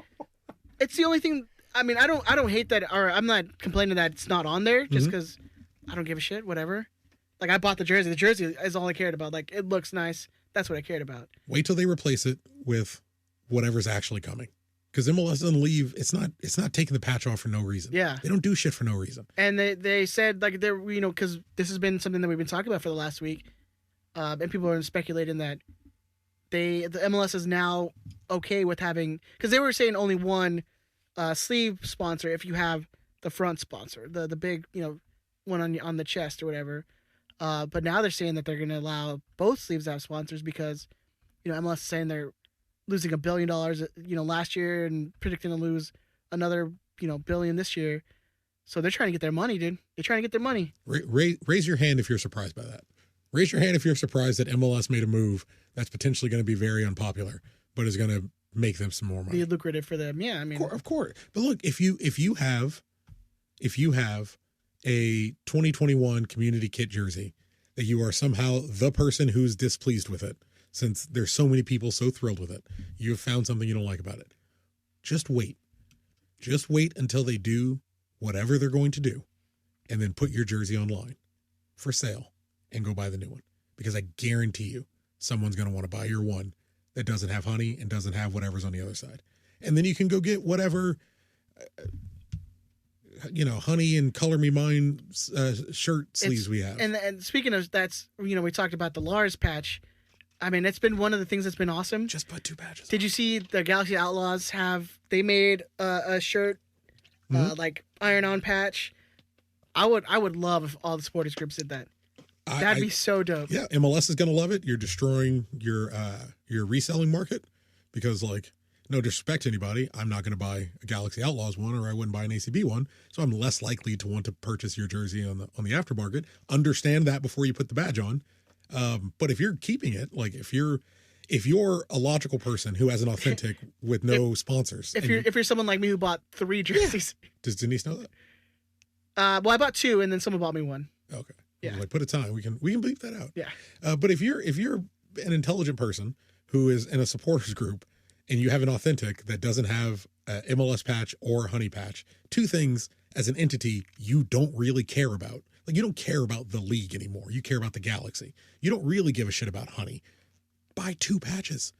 It's the only thing. I mean, I don't hate that, or I'm not complaining that it's not on there just because I don't give a shit. Whatever. Like, I bought the jersey. The jersey is all I cared about. Like, it looks nice. That's what I cared about. Wait till they replace it with whatever's actually coming, Because MLS doesn't leave. It's not taking the patch off for no reason. Yeah. They don't do shit for no reason. And they said, like, they're, because this has been something that we've been talking about for the last week, and people are speculating that the MLS is now okay with having, because they were saying only one sleeve sponsor if you have the front sponsor, the big, one on the chest or whatever. But now they're saying that they're going to allow both sleeves to have sponsors because, MLS is saying they're losing $1 billion, last year and predicting to lose another, billion this year. So they're trying to get their money, dude. They're trying to get their money. Raise your hand if you're surprised by that. Raise your hand if you're surprised that MLS made a move that's potentially going to be very unpopular, but is going to make them some more money. Be lucrative for them. Yeah, I mean, of course. But look, if you have a 2021 community kit jersey that you are somehow the person who's displeased with it, since there's so many people so thrilled with it, you have found something you don't like about it. Just wait. Just wait until they do whatever they're going to do, and then put your jersey online for sale and go buy the new one. Because I guarantee you, someone's going to want to buy your one that doesn't have honey and doesn't have whatever's on the other side. And then you can go get whatever, honey and color me mine shirt sleeves we have. And speaking of that's, we talked about the Lars patch. I mean, it's been one of the things that's been awesome. Just put 2 patches. Did you see the Galaxy Outlaws they made a shirt, like iron-on patch? I would love if all the supporters groups did that. That'd be so dope. Yeah, MLS is going to love it. You're destroying your reselling market because, like, no disrespect to anybody, I'm not going to buy a Galaxy Outlaws one, or I wouldn't buy an ACB one, so I'm less likely to want to purchase your jersey on the aftermarket. Understand that before you put the badge on. But if you're keeping it, like if you're a logical person who has an authentic with no sponsors, if you're someone like me who bought 3 jerseys, does Denise know that? Well, I bought 2, and then someone bought me 1. Okay. Yeah. Like, put a time. We can bleep that out. Yeah. But if you're an intelligent person who is in a supporters group and you have an authentic that doesn't have a MLS patch or honey patch, 2 things as an entity you don't really care about. Like, you don't care about the league anymore. You care about the Galaxy. You don't really give a shit about honey. Buy 2 patches.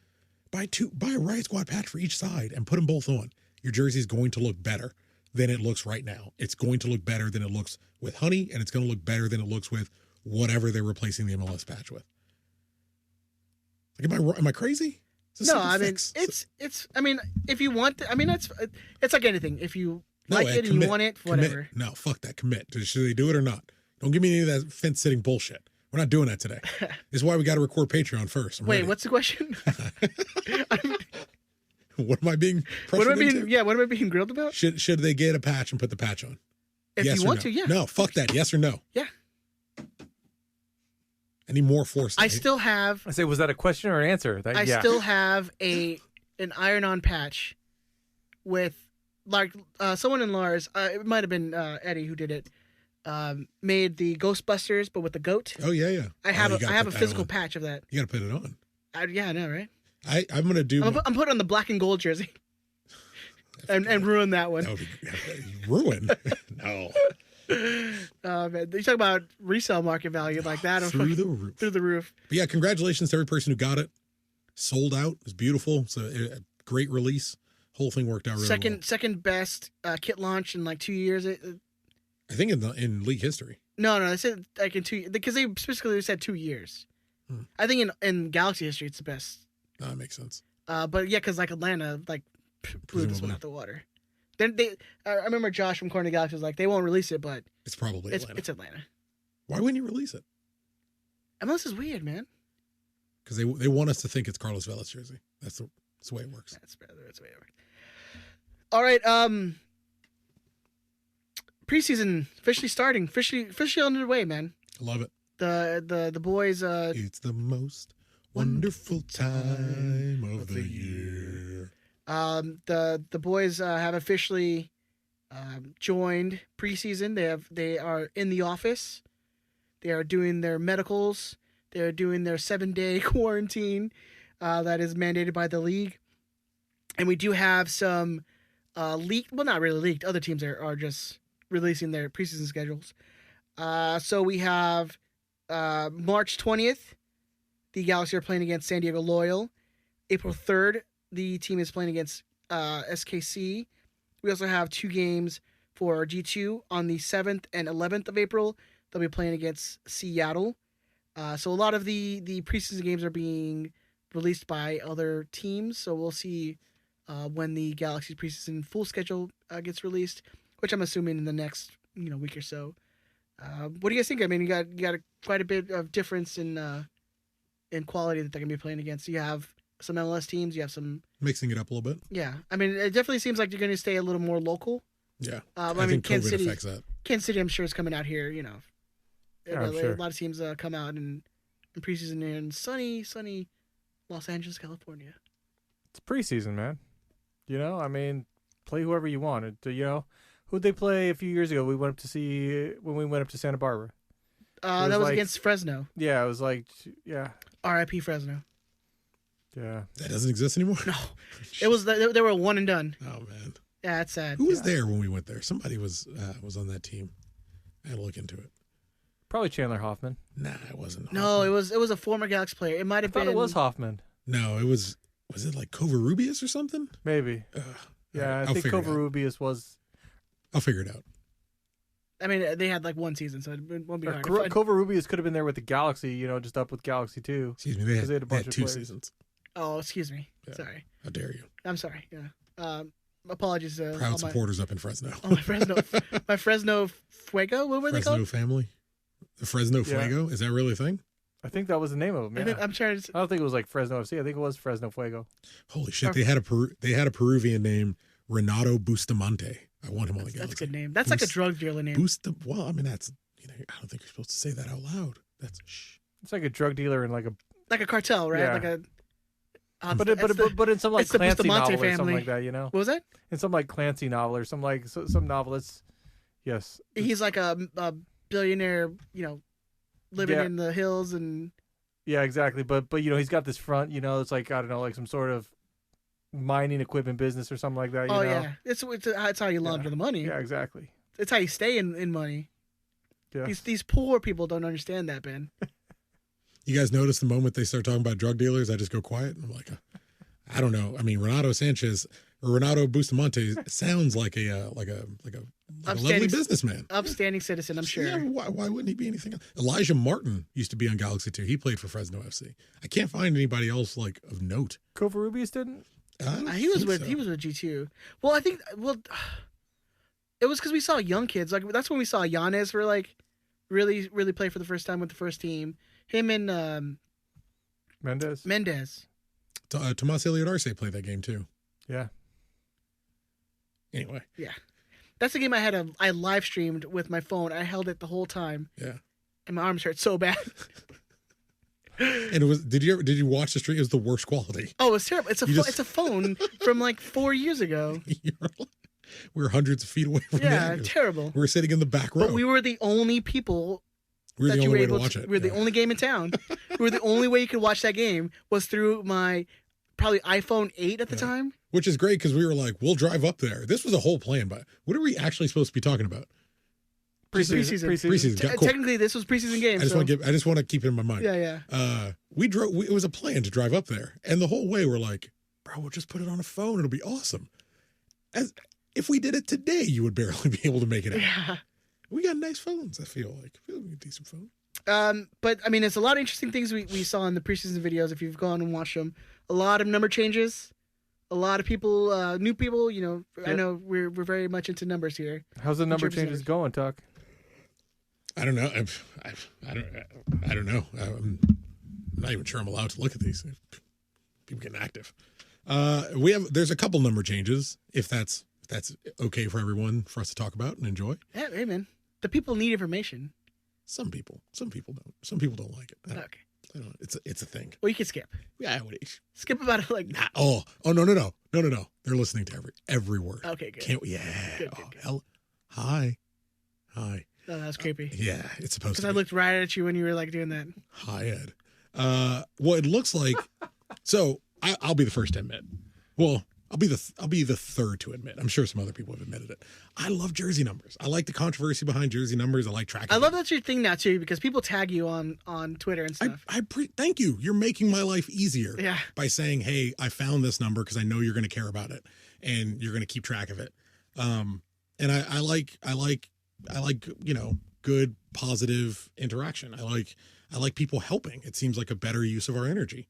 Buy a Riot Squad patch for each side and put them both on. Your jersey is going to look better than it looks right now. It's going to look better than it looks with honey, and it's going to look better than it looks with whatever they're replacing the MLS patch with. Like, am I crazy? No, I mean, it's. I mean, if you want, it's like anything. If you like it and you want it, whatever. No, fuck that. Commit. Should they do it or not? Don't give me any of that fence sitting bullshit. We're not doing that today. This is why we got to record Patreon first. Wait, what's the question? What am I being pressured into? Yeah, what am I being grilled about? Should they get a patch and put the patch on? If yes you want to, yeah. No, fuck that. Yes or no? Yeah. Any more force? I still have. I say, was that a question or an answer? I still have an iron-on patch with, like, someone in Lars. It might have been Eddie who did it. Made the Ghostbusters, but with the goat. Oh yeah. I have a physical patch of that. You got to put it on. Yeah, I know, right? I'm gonna do. I'm putting on the black and gold jersey, and ruin that one. That would be ruin. No. Man, you talk about resale market value like that through the roof. But yeah, congratulations to every person who got it. Sold out. It was beautiful. It's a great release. Whole thing worked out really well. Second best kit launch in like 2 years. I think in league history. No, they said like in 2 because they specifically said 2 years. I think in Galaxy history it's the best. No, that makes sense. But yeah, because like Atlanta blew this one out the water. Then I remember Josh from Corner Galaxy was like, they won't release it, but it's probably Atlanta. It's Atlanta. Why wouldn't you release it? MLS is weird, man. Because they want us to think it's Carlos Vela's jersey. That's the way it works. That's the way it works. All right, preseason officially starting, officially underway, man. I love it. The boys. It's the most wonderful time of the year. The boys have officially joined preseason. They are in the office. They are doing their medicals. They are doing their 7-day quarantine that is mandated by the league. And we do have some leaked, well, not really leaked. Other teams are just releasing their preseason schedules. So we have March 20th, the Galaxy are playing against San Diego Loyal. April 3rd, the team is playing against SKC. We also have 2 games for G2 on the 7th and 11th of April. They'll be playing against Seattle. So a lot of the preseason games are being released by other teams. So we'll see when the Galaxy's preseason full schedule gets released, which I'm assuming in the next week or so. What do you guys think? I mean, you got quite a bit of difference in quality that they're gonna be playing against. You have some MLS teams. You have some mixing it up a little bit. Yeah, I mean, it definitely seems like you're going to stay a little more local. Yeah, I mean, mean, COVID affects that. Kansas City, I'm sure, is coming out here. Yeah, I'm sure. A lot of teams come out in preseason in sunny Los Angeles, California. It's preseason, man. I mean, play whoever you want. Who'd they play a few years ago? We went up to see when we went up to Santa Barbara. That was against Fresno. Yeah, it was like, yeah. R.I.P. Fresno. Yeah. That doesn't exist anymore? No. It was they were one and done. Oh, man. Yeah, it's sad. Who was there when we went there? Somebody was on that team. I had to look into it. Probably Chandler Hoffman. Nah, it wasn't Hoffman. No, it was a former Galaxy player. It might have been. It was Hoffman. No, it was it like Covarrubias or something? Maybe. Yeah, I think Covarrubias was. I'll figure it out. I mean, they had like one season, so it won't be hard. Covarrubias could have been there with the Galaxy, just up with Galaxy 2. Excuse me, they had a bunch of 2 players. Seasons. Oh, excuse me. Yeah. Sorry. How dare you? I'm sorry. Yeah. Apologies. Proud supporters up in Fresno. Oh, my Fresno Fuego. What were they called? Fresno family. The Fresno Fuego. Is that really a thing? I think that was the name of them. Yeah. I'm trying to. I don't think it was like Fresno FC. I think it was Fresno Fuego. Holy shit! They had a Peruvian named Renato Bustamante. I want him on the Galaxy. That's a good name. That's like a drug dealer name. Well, I mean, that's I don't think you're supposed to say that out loud. That's shh. It's like a drug dealer and like a cartel, right? Yeah. Like a. But in some like Clancy novel or family. something like that, What was that? In some like Clancy novel or some novelists. Yes. He's like a billionaire, living in the hills and. Yeah, exactly. But he's got this front. It's like I don't know, like some sort of mining equipment business or something like that. Yeah, it's how you launder the money. Yeah, exactly. It's how you stay in money. Yeah. These poor people don't understand that, Ben. You guys notice the moment they start talking about drug dealers, I just go quiet. I'm like, I don't know. I mean, Renato Bustamante sounds like a lovely businessman, upstanding citizen. I'm sure. Yeah, why wouldn't he be anything else? Elijah Martin used to be on Galaxy 2. He played for Fresno FC. I can't find anybody else like of note. Covarrubias didn't. He was with G2. Well, I think it was because we saw young kids. Like that's when we saw Giannis for like really play for the first time with the first team. Him and Mendez. Tomas Iliad-Arce played that game too. Yeah. Anyway. Yeah. That's the game I live streamed with my phone. I held it the whole time. Yeah. And my arms hurt so bad. And it was. Did you watch the stream? It was the worst quality. Oh, it's terrible. It's a phone from like 4 years ago. We were hundreds of feet away from that. Yeah, terrible. We were sitting in the back row. But we were the only people. We were the only way to watch it. We were the only game in town. We were the only way you could watch that game was through my probably iPhone 8 at the time. Which is great because we were like, we'll drive up there. This was a whole plan, but what are we actually supposed to be talking about? Preseason. Cool. Technically, this was preseason games. I just want to keep it in my mind. Yeah. We drove. It was a plan to drive up there, and the whole way we're like, bro, we'll just put it on a phone. It'll be awesome. As if we did it today, you would barely be able to make it out. Yeah. We got nice phones. I feel like a decent phone. But I mean, it's a lot of interesting things we saw in the preseason videos. If you've gone and watched them, a lot of number changes, a lot of people, new people. Yep. I know we're very much into numbers here. How's the number changes going, Tuck? I don't know. I don't know. I'm not even sure I'm allowed to look at these. People getting active. There's a couple number changes. If that's okay for everyone for us to talk about and enjoy. Yeah, hey man, the people need information. Some people don't. Some people don't like it. Okay. I don't. It's a thing. Well, you can skip. Yeah, skip about it like. Nah, oh no. They're listening to every word. Okay, good. Can't we? Yeah. Good. Hi. Oh, that's creepy. Yeah, it's supposed to. Because I looked right at you when you were like doing that. Hi, Ed. Well, it looks like. So I'll be the first to admit. Well, I'll be the third to admit. I'm sure some other people have admitted it. I love jersey numbers. I like the controversy behind jersey numbers. I like tracking. I love that's your thing now too, because people tag you on Twitter and stuff. Thank you. You're making my life easier. Yeah. By saying, hey, I found this number because I know you're going to care about it and you're going to keep track of it. And I like good positive interaction. I like people helping. It seems like a better use of our energy.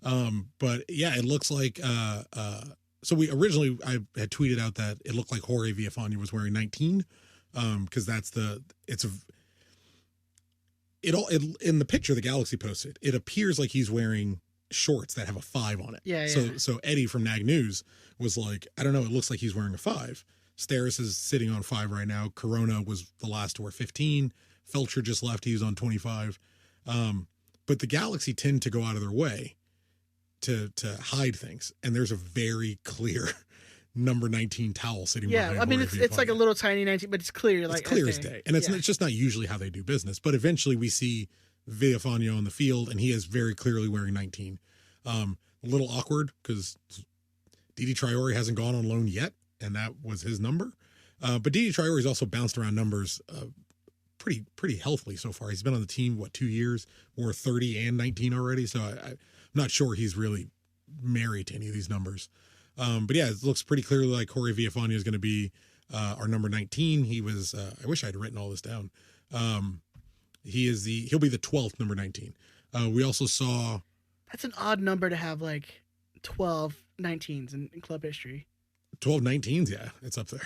But yeah, it looks like so I had tweeted out that it looked like Jorge Villafana was wearing 19, because in the picture the Galaxy posted, it appears like he's wearing shorts that have a 5 on it. Yeah. So Eddie from Nag News was like, I don't know, it looks like he's wearing a 5. Steris is sitting on 5 right now. Corona was the last to wear 15. Felcher just left. He's on 25. But the Galaxy tend to go out of their way to hide things, and there's a very clear number 19 towel sitting behind. Yeah, I mean it's like a little tiny 19, but it's clear. Like it's clear as day, and it's just not usually how they do business. But eventually, we see Villafana on the field, and he is very clearly wearing 19. A little awkward because Didi Traore hasn't gone on loan yet, and that was his number. But Didi Traore's also bounced around numbers pretty healthily so far. He's been on the team 2 years, wore 30 and 19 already. So I'm not sure he's really married to any of these numbers. But yeah, it looks pretty clearly like Jorge Villafana is going to be our number 19. He was. I wish I had written all this down. He'll be the 12th number 19. We also saw. That's an odd number to have, like 12 19s in club history. 12 19s, yeah, it's up there.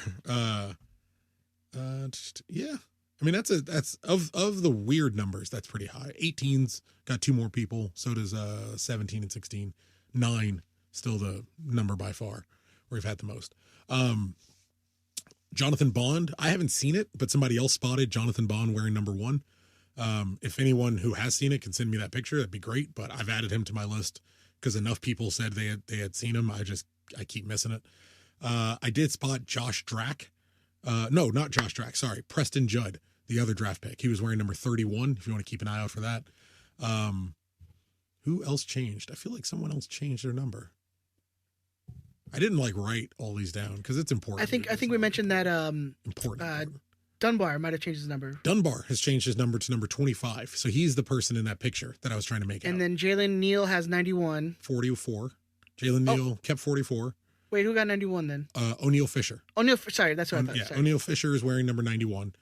Yeah. I mean, that's of the weird numbers, that's pretty high. 18's got 2 more people. So does 17 and 16. 9 still the number by far where we've had the most. Jonathan Bond, I haven't seen it, but somebody else spotted Jonathan Bond wearing number 1. If anyone who has seen it can send me that picture, that'd be great. But I've added him to my list because enough people said they had seen him. I keep missing it. I did spot Josh Drack. No, not Josh Drack. Sorry. Preston Judd, the other draft pick. He was wearing number 31, if you want to keep an eye out for that. Who else changed? I feel like someone else changed their number. I didn't write all these down because it's important. I think we mentioned that important. Dunbar might have changed his number. Dunbar has changed his number to number 25. So he's the person in that picture that I was trying to make out. And then Jalen Neal has 91. 44. Jalen Neal kept 44. Wait, who got 91 then? O'Neal Fisher. Sorry, that's what I thought. Yeah, sorry. O'Neal Fisher is wearing number 91.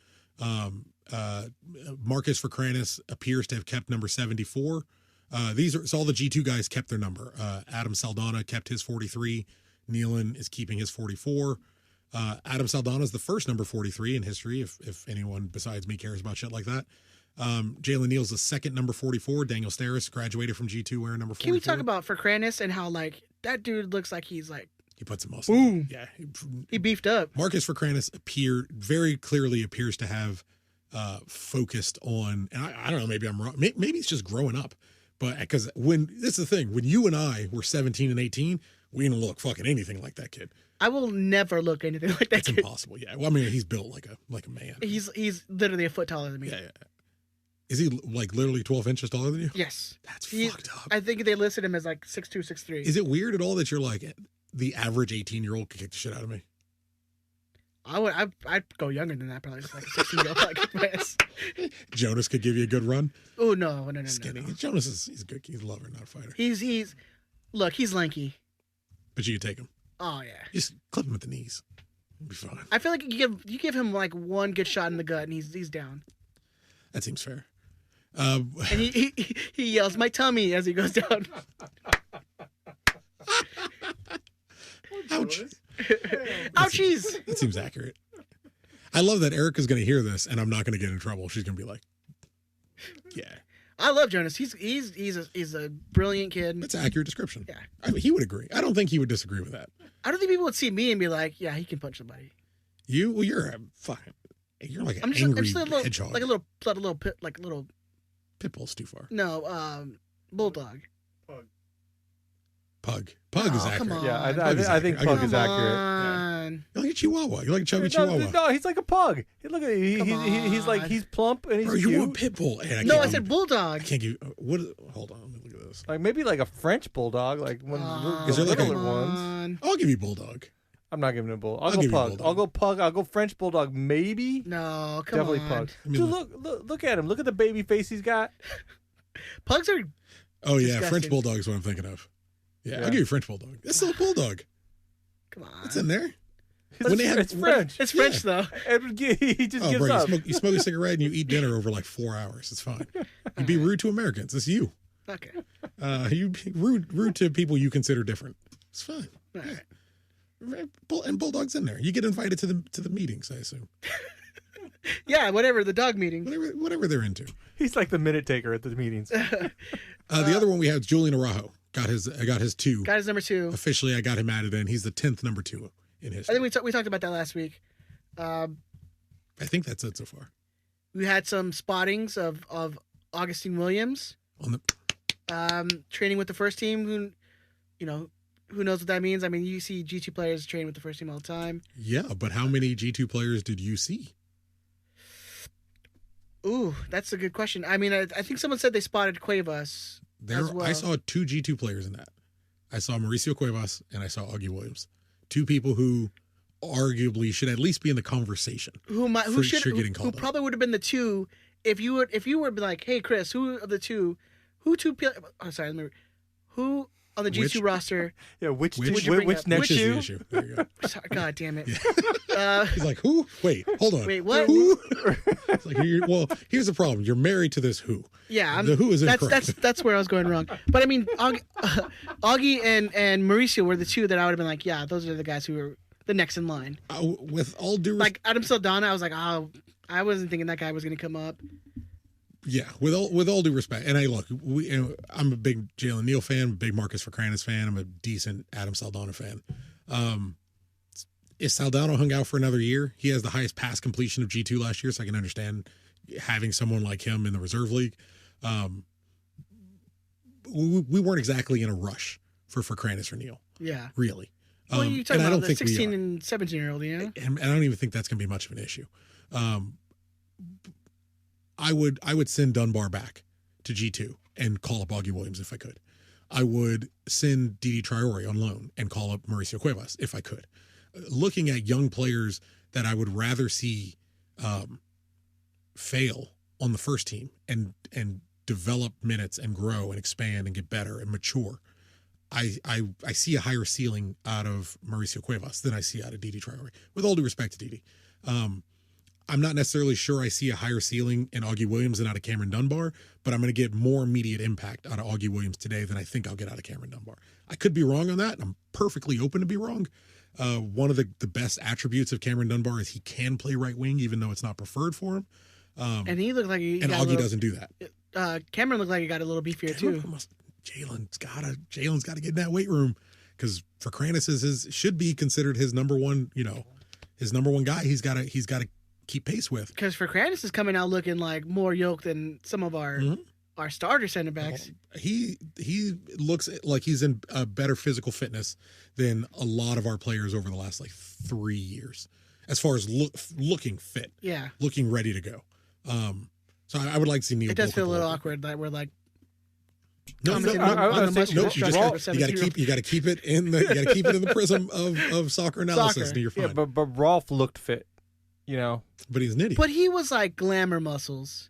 Marcus Vercranis appears to have kept number 74. So all the G2 guys kept their number. Adam Saldana kept his 43. Nealon is keeping his 44. Adam Saldana is the first number 43 in history, if anyone besides me cares about shit like that. Jalen Neal's the second number 44. Daniel Steris graduated from G2 wearing number 44. Can we talk about Vercranis and how that dude looks like he's he put some muscle. Boom. Yeah. He beefed up. Marcus Vercranis appears to have focused on, and I don't know, maybe I'm wrong. Maybe it's just growing up. But because this is the thing, when you and I were 17 and 18, we didn't look fucking anything like that kid. I will never look anything like that kid. It's impossible. Yeah. Well, I mean, he's built like a man. He's literally a foot taller than me. Yeah. Is he literally 12 inches taller than you? Yes. That's fucked up. I think they listed him as 6'2", 6'3". Is it weird at all that you're the average 18-year-old could kick the shit out of me? I'd go younger than that, probably just a 16-year-old. Jonas could give you a good run. Oh no. Skinny. Jonas he's good. He's a lover, not a fighter. He's lanky. But you could take him. Oh yeah. Just clip him at the knees. It'll be fine. I feel like you give him one good shot in the gut and he's down. That seems fair. And he yells, "My tummy," as he goes down. Ouch. Ouchies. That seems accurate. I love that Erica's going to hear this and I'm not going to get in trouble. She's going to be like, yeah. I love Jonas. He's a brilliant kid. That's an accurate description. Yeah. I mean, he would agree. I don't think he would disagree with that. I don't think people would see me and be like, yeah, he can punch somebody. You're a fucking, you're like an angry hedgehog. Like a little pit bull's too far. No, bulldog. Pug is accurate. Come on. Yeah, I think Pug is accurate. on. You like a Chihuahua. You like a chubby Chihuahua. No, he's like a pug. Look at he's like on. he's plump and he's Bro, you cute. want pit bull? Hey, No, I said bulldog. I can't give. Hold on. Let me look at this. Like maybe like a French bulldog, like one of Is the there like a- littler ones. On. I'll give you bulldog. I'm not giving him a bull. I'll I'll go give you pug. bulldog. I'll go pug. I'll go French bulldog. Maybe. No, come Definitely on. pug. I mean, Dude, look at him. Look at the baby face he's got. Pugs are. Oh yeah, Disgusting. French bulldog is what I'm thinking of. Yeah, Yeah. I'll give you French bulldog. That's still a bulldog. Come on. It's in there. It's French. It's French though. He just Oh, gives bro, up. you smoke a cigarette and you eat dinner over like 4 hours. It's fine. You be rude to Americans. It's you. Okay. You be rude to people you consider different. It's fine. All right. And bulldog's in there. You get invited to the meetings, I assume. Yeah, whatever. The dog meeting. Whatever they're into. He's like the minute taker at the meetings. The other one we have is Julian Araujo. I got his 2. Got his number 2. Officially, I got him added in. He's the 10th number 2 in I history. think we talked about that last week. I think that's it so far. We had some spottings of Augustine Williams On the training with the first team. Who knows what that means? I mean, you see G2 players train with the first team all the time. yeah, but how many G2 players did you see? Ooh, that's a good question. I mean, I think someone said they spotted Cuevas as well. I saw 2 G2 players in that. I saw Mauricio Cuevas and I saw Augie Williams. 2 people who arguably should at least be in the conversation. Who getting called up. probably would have been the 2 if you would be like, hey Chris, who of the 2, who on the G2 Which? roster? Yeah, which would you bring up? next Which is the shoe? issue. There you go. Sorry, God damn it. He's like, who? Wait, hold on. Wait, what? Who? It's like, well, here's the problem. You're married to this who. Yeah, The who is incorrect. that's where I was going wrong. But I mean, Augie and Mauricio were the 2 that I would have been like, yeah, those are the guys who were the next in line. With all due Like Adam Saldana, I was like, oh, I wasn't thinking that guy was going to come up. yeah, with all due respect, and I'm a big Jalen Neal fan, a big Marcus Furcranis fan. I'm a decent Adam Saldana fan. If Saldana hung out for another year, he has the highest pass completion of G2 last year, so I can understand having someone like him in the reserve league. We weren't exactly in a rush for Furcranis or Neal, Yeah. really. Well, you're talking and I about don't the think 16 we are. and 17-year-old, you know? And I don't even think that's going to be much of an issue. I would send Dunbar back to G2 and call up Augie Williams if I could. I would send Didi Traore on loan and call up Mauricio Cuevas if I could. Looking at young players that I would rather see fail on the first team and develop minutes and grow and expand and get better and mature. I see a higher ceiling out of Mauricio Cuevas than I see out of Didi Traore. With all due respect to Didi. I'm not necessarily sure I see a higher ceiling in Augie Williams than out of Cameron Dunbar, but I'm going to get more immediate impact out of Augie Williams today than I think I'll get out of Cameron Dunbar. I could be wrong on that. I'm perfectly open to be wrong. One of the best attributes of Cameron Dunbar is he can play right wing, even though it's not preferred for him. And he looked like he And got Augie doesn't do that. Cameron looked like he got a little beefier, too. Jalen's got to get in that weight room because Furcranis should be considered his number one, his number one guy. He's got to keep pace with. Because Furcranis is coming out looking like more yoked than some of our starter center backs. He looks like he's in a better physical fitness than a lot of our players over the last 3 years, as far as looking fit, Yeah. looking ready to go. So I would like to see Neal. It does bulk feel a up little bit. awkward that we're like, No, commenting no, on I the was mustache. Nope, you got to Let's keep be keep it in the prism of soccer analysis, Soccer. and you're fine. Yeah, but Rolf looked fit. But he's an idiot. But he was like glamour muscles.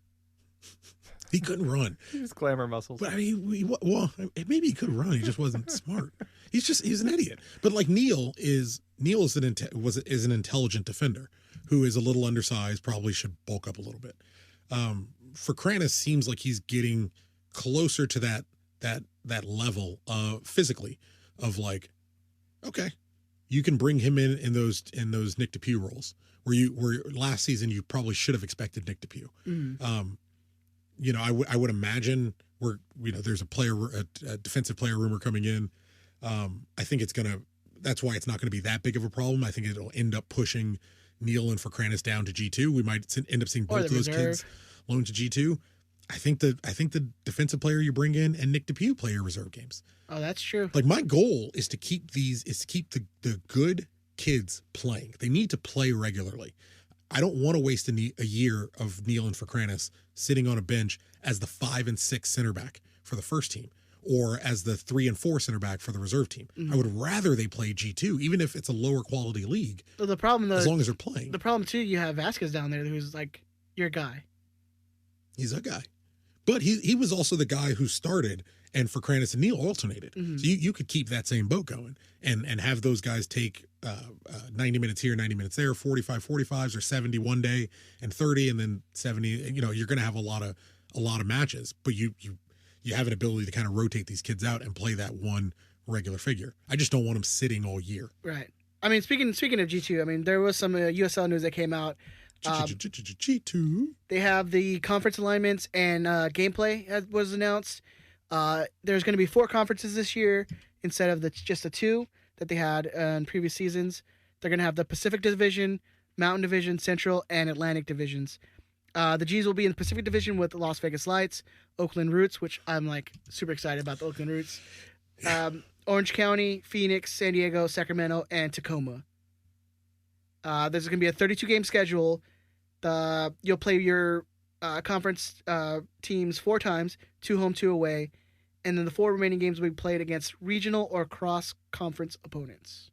He couldn't run. He was glamour muscles. But I mean, maybe he could run. He just wasn't smart. He's an idiot. But Neal is an intelligent defender who is a little undersized. Probably should bulk up a little bit. Furcranis seems like he's getting closer to that level physically of okay, you can bring him in those Nick DePuy roles where last season you probably should have expected Nick DePuy. I would imagine there's a defensive player rumor coming in. I think that's why it's not going to be that big of a problem. I think it'll end up pushing Neal and Furcranis down to G2. We might end up seeing both of those kids loaned to G2. I think the defensive player you bring in and Nick DePuy play your reserve games. Oh, that's true. My goal is to keep the good kids playing. They need to play regularly. I don't want to waste a year of Neal and Fokranis sitting on a bench as the 5 and 6 center back for the first team, or as the 3 and 4 center back for the reserve team. I would rather they play G2, even if it's a lower quality league. So the problem, though, as long as they're playing. The problem too, you have Vasquez down there, who's like your guy. He's a guy, but he was also the guy who started, and Fokranis and Neal alternated. So you could keep that same boat going and have those guys take 90 minutes here, 90 minutes there, 45-45s, or 70 one day and 30, and then 70. You know, you're going to have a lot of matches, but you have an ability to kind of rotate these kids out and play that one regular figure. I just don't want them sitting all year. Right. I mean, speaking of G2, I mean, there was some USL news that came out. G2. They have the conference alignments and gameplay was announced. There's going to be 4 conferences this year instead of just the 2 that they had in previous seasons. They're going to have the Pacific Division, Mountain Division, Central, and Atlantic Divisions. The G's will be in the Pacific Division with Las Vegas Lights, Oakland Roots, which I'm like super excited about the Oakland Roots, Orange County, Phoenix, San Diego, Sacramento, and Tacoma. There's going to be a 32-game schedule. You'll play your conference teams 4 times, 2 home, 2 away, and then the 4 remaining games will be played against regional or cross-conference opponents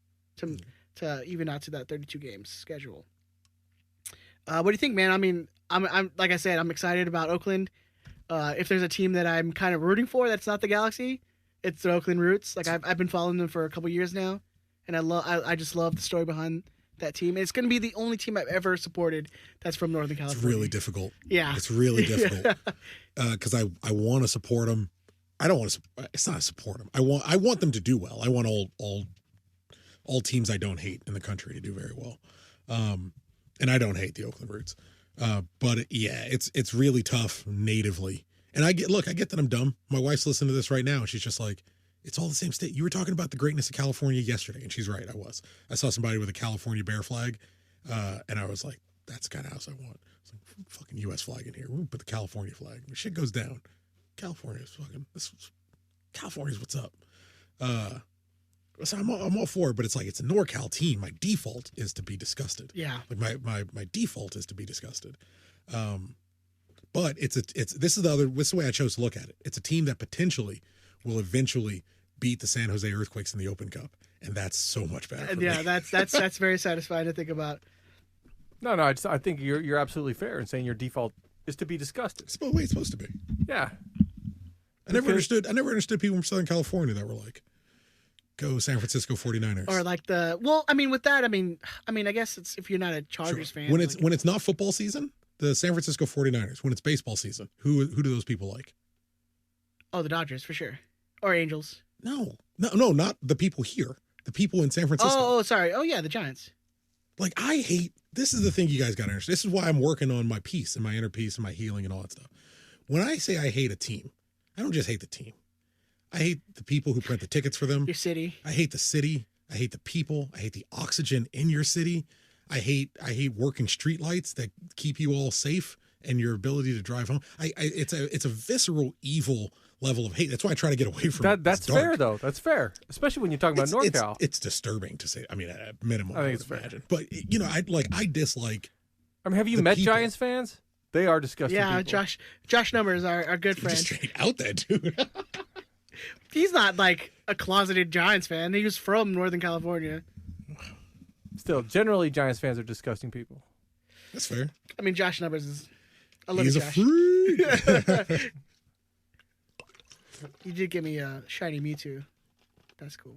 to even out to that 32 games schedule. What do you think, man? I mean, I'm like I said, I'm excited about Oakland. If there's a team that I'm kind of rooting for that's not the Galaxy, it's the Oakland Roots. Like I've been following them for a couple years now, and I just love the story behind that team. It's going to be the only team I've ever supported that's from Northern California. It's really difficult. Yeah, it's really difficult because I want to support them. I don't want to. It's not to support them. I want them to do well. I want all teams I don't hate in the country to do very well. And I don't hate the Oakland Roots. But yeah, it's really tough natively. And I get that I'm dumb. My wife's listening to this right now, and she's just like, it's all the same state. You were talking about the greatness of California yesterday, and she's right. I saw somebody with a California bear flag, and I was like, that's the kind of house I want. It's like, fucking U.S. flag in here. We'll put the California flag. When shit goes down, California's what's up. So I'm all for it, but it's like, it's a NorCal team. My default is to be disgusted. Yeah. Like my default is to be disgusted. But this is the way I chose to look at it. It's a team that potentially will eventually beat the San Jose Earthquakes in the Open Cup, and that's so much better. For yeah, me. that's very satisfying to think about. No, I think you're absolutely fair in saying your default is to be disgusted. It's the way it's supposed to be. Yeah. I never understood people from Southern California that were like, go San Francisco 49ers. Or like with that, I guess it's if you're not a Chargers fan. When it's not football season, the San Francisco 49ers. When it's baseball season, who do those people like? Oh, the Dodgers for sure. Or Angels. No, not the people here. The people in San Francisco. Oh, sorry. Oh yeah, the Giants. Like this is the thing you guys got to understand. This is why I'm working on my peace and my inner peace and my healing and all that stuff. When I say I hate a team, I don't just hate the team. I hate the people who print the tickets for them. Your city. I hate the city. I hate the people. I hate the oxygen in your city. I hate working streetlights that keep you all safe and your ability to drive home. It's a visceral evil level of hate. That's why I try to get away from it. That's fair though. That's fair, especially when you talk about NorCal. It's disturbing to say. I mean, at a minimum, I think it's fair. But I dislike. I mean, have you met people. Giants fans? They are disgusting. Yeah, people. Josh Numbers, our good friend. Just straight out that dude. He's not like a closeted Giants fan. He was from Northern California. Still, generally, Giants fans are disgusting people. That's fair. I mean, Josh Numbers is. I love He's Josh. A freak. You did give me a shiny Mewtwo. That's cool.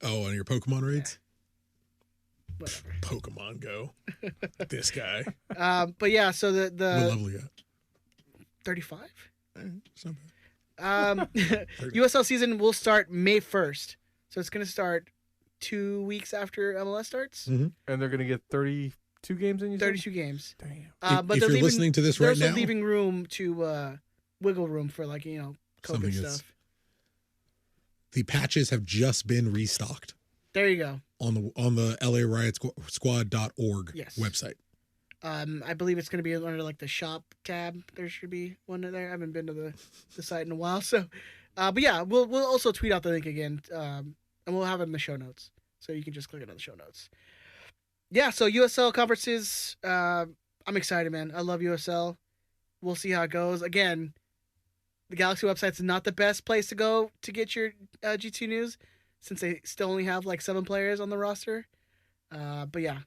Oh, on your Pokemon raids? Yeah. Whatever. Pokemon Go. This guy. But yeah, so the What level you got? 35. It's not bad. USL season will start May 1st. So it's going to start 2 weeks after MLS starts. Mm-hmm. And they're going to get 32 games in. 32 games. Damn. But if you're listening to this right now, they're also leaving room to wiggle room for COVID stuff. The patches have just been restocked. There you go. On the LA Riot Squad.org website. I believe it's going to be under like the shop tab. There should be one in there. I haven't been to the site in a while. So, but yeah, we'll also tweet out the link again. And we'll have it in the show notes. So you can just click it on the show notes. Yeah, so USL conferences, I'm excited, man. I love USL. We'll see how it goes. Again, the Galaxy website's not the best place to go to get your G2 news, since they still only have like 7 players on the roster. But yeah.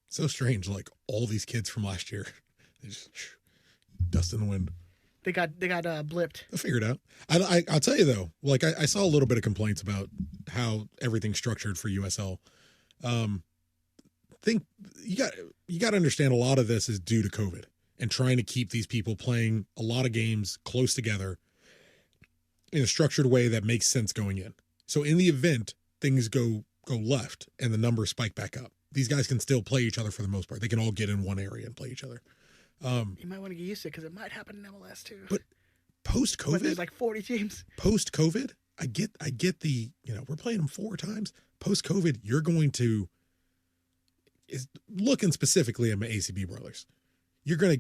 So strange, like all these kids from last year, they just dust in the wind. They got blipped. They'll figure it out. I'll tell you though, like I saw a little bit of complaints about how everything's structured for USL. Think you got to understand a lot of this is due to COVID and trying to keep these people playing a lot of games close together in a structured way that makes sense going in. So in the event things go left and the numbers spike back up, these guys can still play each other for the most part. They can all get in one area and play each other. You might want to get used to it because it might happen in MLS too. But post-COVID, when there's like 40 teams. Post-COVID, I get the, we're playing them 4 times. Post-COVID, you're going to looking specifically at my ACB brothers. You're gonna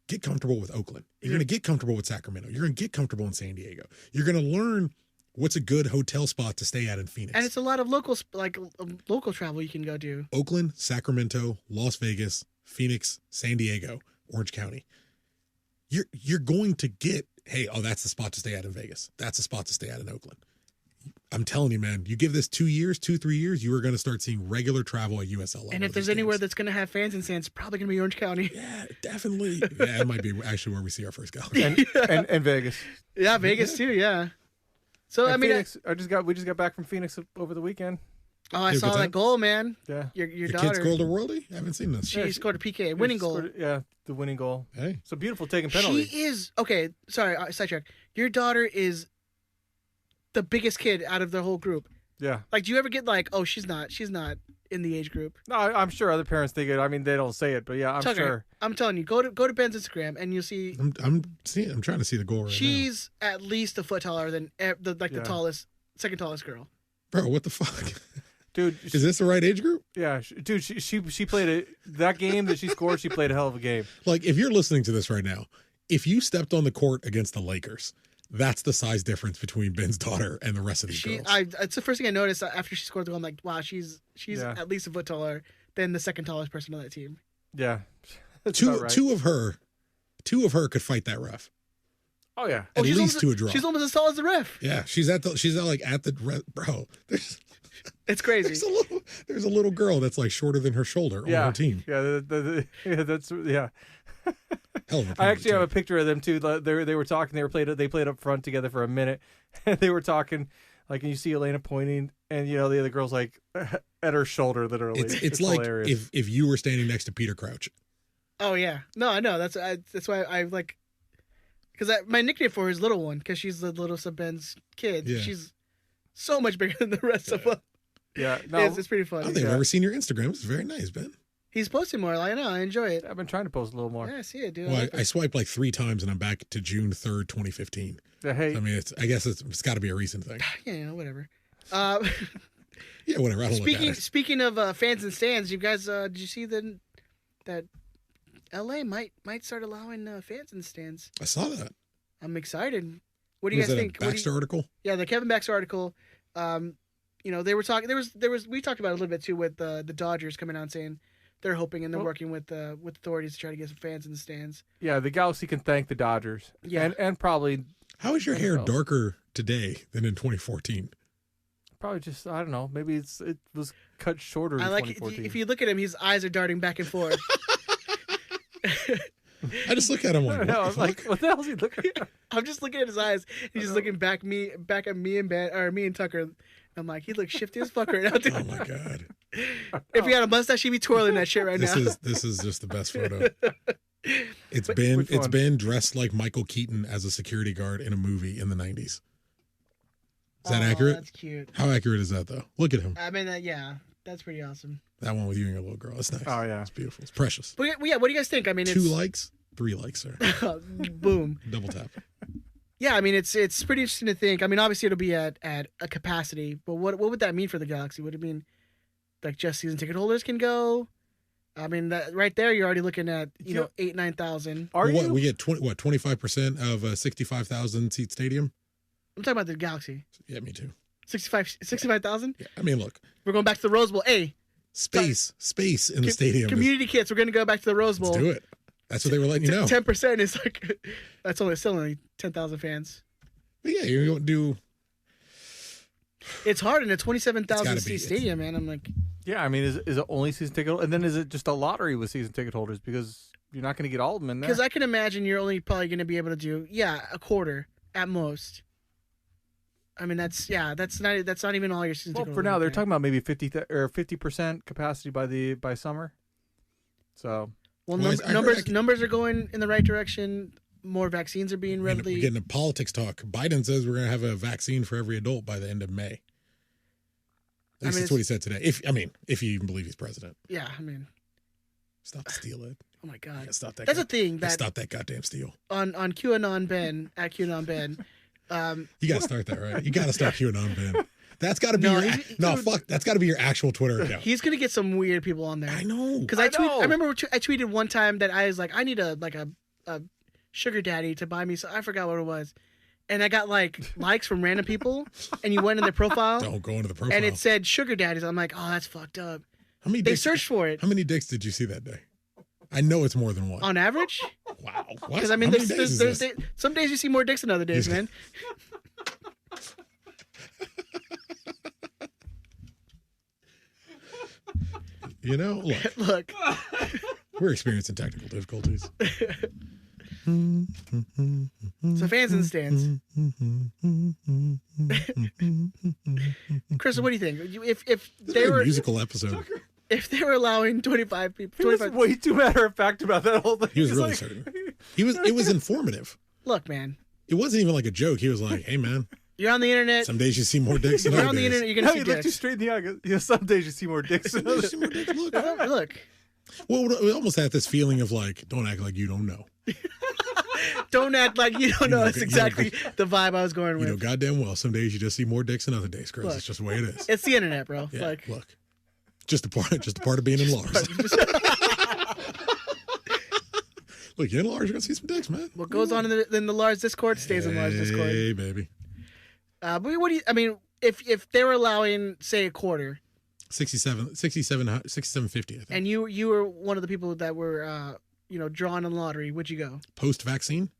get comfortable with Oakland. You're gonna get comfortable with Sacramento. You're gonna get comfortable in San Diego. You're gonna learn what's a good hotel spot to stay at in Phoenix. And it's a lot of local travel you can go do. Oakland, Sacramento, Las Vegas, Phoenix, San Diego, Orange County. You're going to get, that's the spot to stay at in Vegas. That's the spot to stay at in Oakland. I'm telling you, man, you give this 2 years, 3 years, you are going to start seeing regular travel at USL level. And if there's anywhere that's going to have fans and stands, it's probably going to be Orange County. Yeah, definitely. Yeah, it might be actually where we see our first Galaxy. and Vegas. Yeah, Vegas too. Yeah. So and I mean, Phoenix, we just got back from Phoenix over the weekend. Oh, I saw that goal, man. Yeah. Your the daughter. kid scored a worldie? I haven't seen this. She scored a PK, winning goal. The winning goal. Hey. So beautiful taking penalty. She is, okay, sorry, sidetrack. Your daughter is the biggest kid out of the whole group. Yeah. Like, do you ever get like, oh, she's not in the age group? No, I'm sure other parents think it. I mean, they don't say it, but yeah, I'm sure. I'm telling you, go to Ben's Instagram and you'll see. I'm trying to see the goal right now. She's at least a foot taller than the second tallest girl. Bro, what the fuck? Dude, is this the right age group? Yeah, dude, she played that game that she scored. She played a hell of a game. Like, if you're listening to this right now, if you stepped on the court against the Lakers, that's the size difference between Ben's daughter and the rest of these girls. It's the first thing I noticed after she scored the goal. I'm like, wow, she's at least a foot taller than the second tallest person on that team. Yeah, two of her could fight that ref. Oh yeah, at least to a draw. She's almost as tall as the ref. Yeah, she's at the ref, bro. It's crazy. There's a little girl that's like shorter than her shoulder on her team. Yeah, that's. Hell of a I actually have a picture of them too. They were talking. They played up front together for a minute, and they were talking. Like, and you see Elena pointing, and the other girl's like at her shoulder, literally. It's like hilarious. if you were standing next to Peter Crouch. Oh yeah, no, I know. That's why I like. Because my nickname for her is Little One, because she's the littlest of Ben's kids. Yeah. She's so much bigger than the rest of them. Yeah, no, it's pretty funny. I don't think I've ever seen your Instagram. It's very nice, Ben. He's posting more. I know. I enjoy it. I've been trying to post a little more. Yeah, I see it, dude. Well, I swiped like 3 times, and I'm back to June 3rd, 2015. Hey, I mean, I guess it's got to be a recent thing. Yeah, whatever. Yeah, whatever. I don't look at it. Speaking of fans and stands, you guys, did you see that LA might start allowing fans in the stands? I saw that. I'm excited. What do you guys think? Baxter article? Yeah, the Kevin Baxter article. They were talking. There was. We talked about it a little bit too with the Dodgers coming out and saying they're hoping and they're working with authorities to try to get some fans in the stands. Yeah, the Galaxy can thank the Dodgers. Yeah, and probably. How is your hair darker today than in 2014? Probably just, I don't know. Maybe it was cut shorter in 2014. If you look at him, his eyes are darting back and forth. I just look at him like, I'm like, what the hell is he looking at? I'm just looking at his eyes. He's just looking back at me and Ben, or me and Tucker. I'm like, he looks shifty as fuck right now. Dude. Oh my god! If he had a mustache, he'd be twirling that shit right now. This is just the best photo. It's been dressed like Michael Keaton as a security guard in a movie in the 90s. Is that accurate? That's cute. How accurate is that though? Look at him. I mean, yeah, that's pretty awesome. That one with you and your little girl. It's nice. Oh yeah, it's beautiful. It's precious. But yeah, what do you guys think? I mean, 2 likes, 3 likes, sir. Boom. Double tap. Yeah, I mean, it's pretty interesting to think. I mean, obviously it'll be at a capacity, but what would that mean for the Galaxy? Would it mean like just season ticket holders can go? I mean, that right there, you're already looking at 8,000-9,000. We get 25% of a 65,000 seat stadium? I'm talking about the Galaxy. Yeah, me too. 65,000? Yeah, I mean, look, We're going back to the Rose Bowl. Hey, space in the stadium. community kids, we're going to go back to the Rose Bowl. Let's do it. That's what they were letting you know. 10% is like, that's still only 10,000 fans. But yeah, you don't do. It's hard in a 27,000 It's gotta be. seat stadium, man. I'm like, Yeah, I mean, is it only season ticket? And then is it just a lottery with season ticket holders? Because you're not going to get all of them in there. because I can imagine you're only probably going to be able to do, a quarter at most. I mean, that's not even all your season Well, ticket for now, holders, they're man. talking about maybe 50% capacity by summer. So Well, Well, I heard- numbers are going in the right direction. More vaccines are being We're readily. getting into politics talk. Biden says we're going to have a vaccine for every adult by the end of May. At least that's what he said today. If you even believe he's president. Yeah, I mean, Stop the steal, Ed. oh my You God, gotta stop that. that's a thing that Stop that goddamn steal. on QAnon Ben at QAnon Ben. You got to start that, right? You got to start QAnon Ben. That's got to be No, fuck. That's got to be your actual Twitter account. He's gonna get some weird people on there. I know. Because I remember I tweeted one time that I was like, I need a sugar daddy to buy me. So I forgot what it was, and I got like likes from random people, and you went in their profile, Don't go into the profile. and it said sugar daddies. I'm like, oh, that's fucked up. How many They dicks, searched for it How many dicks did you see that day? I know it's more than one. on average. Wow. Because I mean, How many days is this? some days you see more dicks than other days, man. You know, look, Look, we're experiencing technical difficulties. so fans in the stands. Chris, what do you think? If It's a they very were musical episode. if they were allowing 25 people, he was 25. way too matter of fact about that whole thing. He was He's really like, certain. It was informative. Look, man, It wasn't even like a joke. He was like, "Hey, man, you're on the internet. some days you see more dicks than You're other on the days." internet. You're No, gonna he see looked you dicks. straight in the eye. Goes, you know, some days you see more dicks than Some days you others. see more dicks. Look, Look, well, we almost had this feeling of like, don't act like you don't know. don't act like you don't know. That's You know, exactly the vibe I was going You know, with. goddamn well, some days you just see more dicks than other days, Chris. Look. It's just the way it is. It's the internet, bro. Yeah, Like, look, just a part of being in Lars. Look, you're in Lars, you're gonna see some dicks, man. what goes on in the Lars Discord stays in Lars Discord. Hey, baby. But what do you? I mean, if they were allowing, say, a quarter, 6750, I think. and you were one of the people that were drawn in the lottery, would you go? Post-vaccine,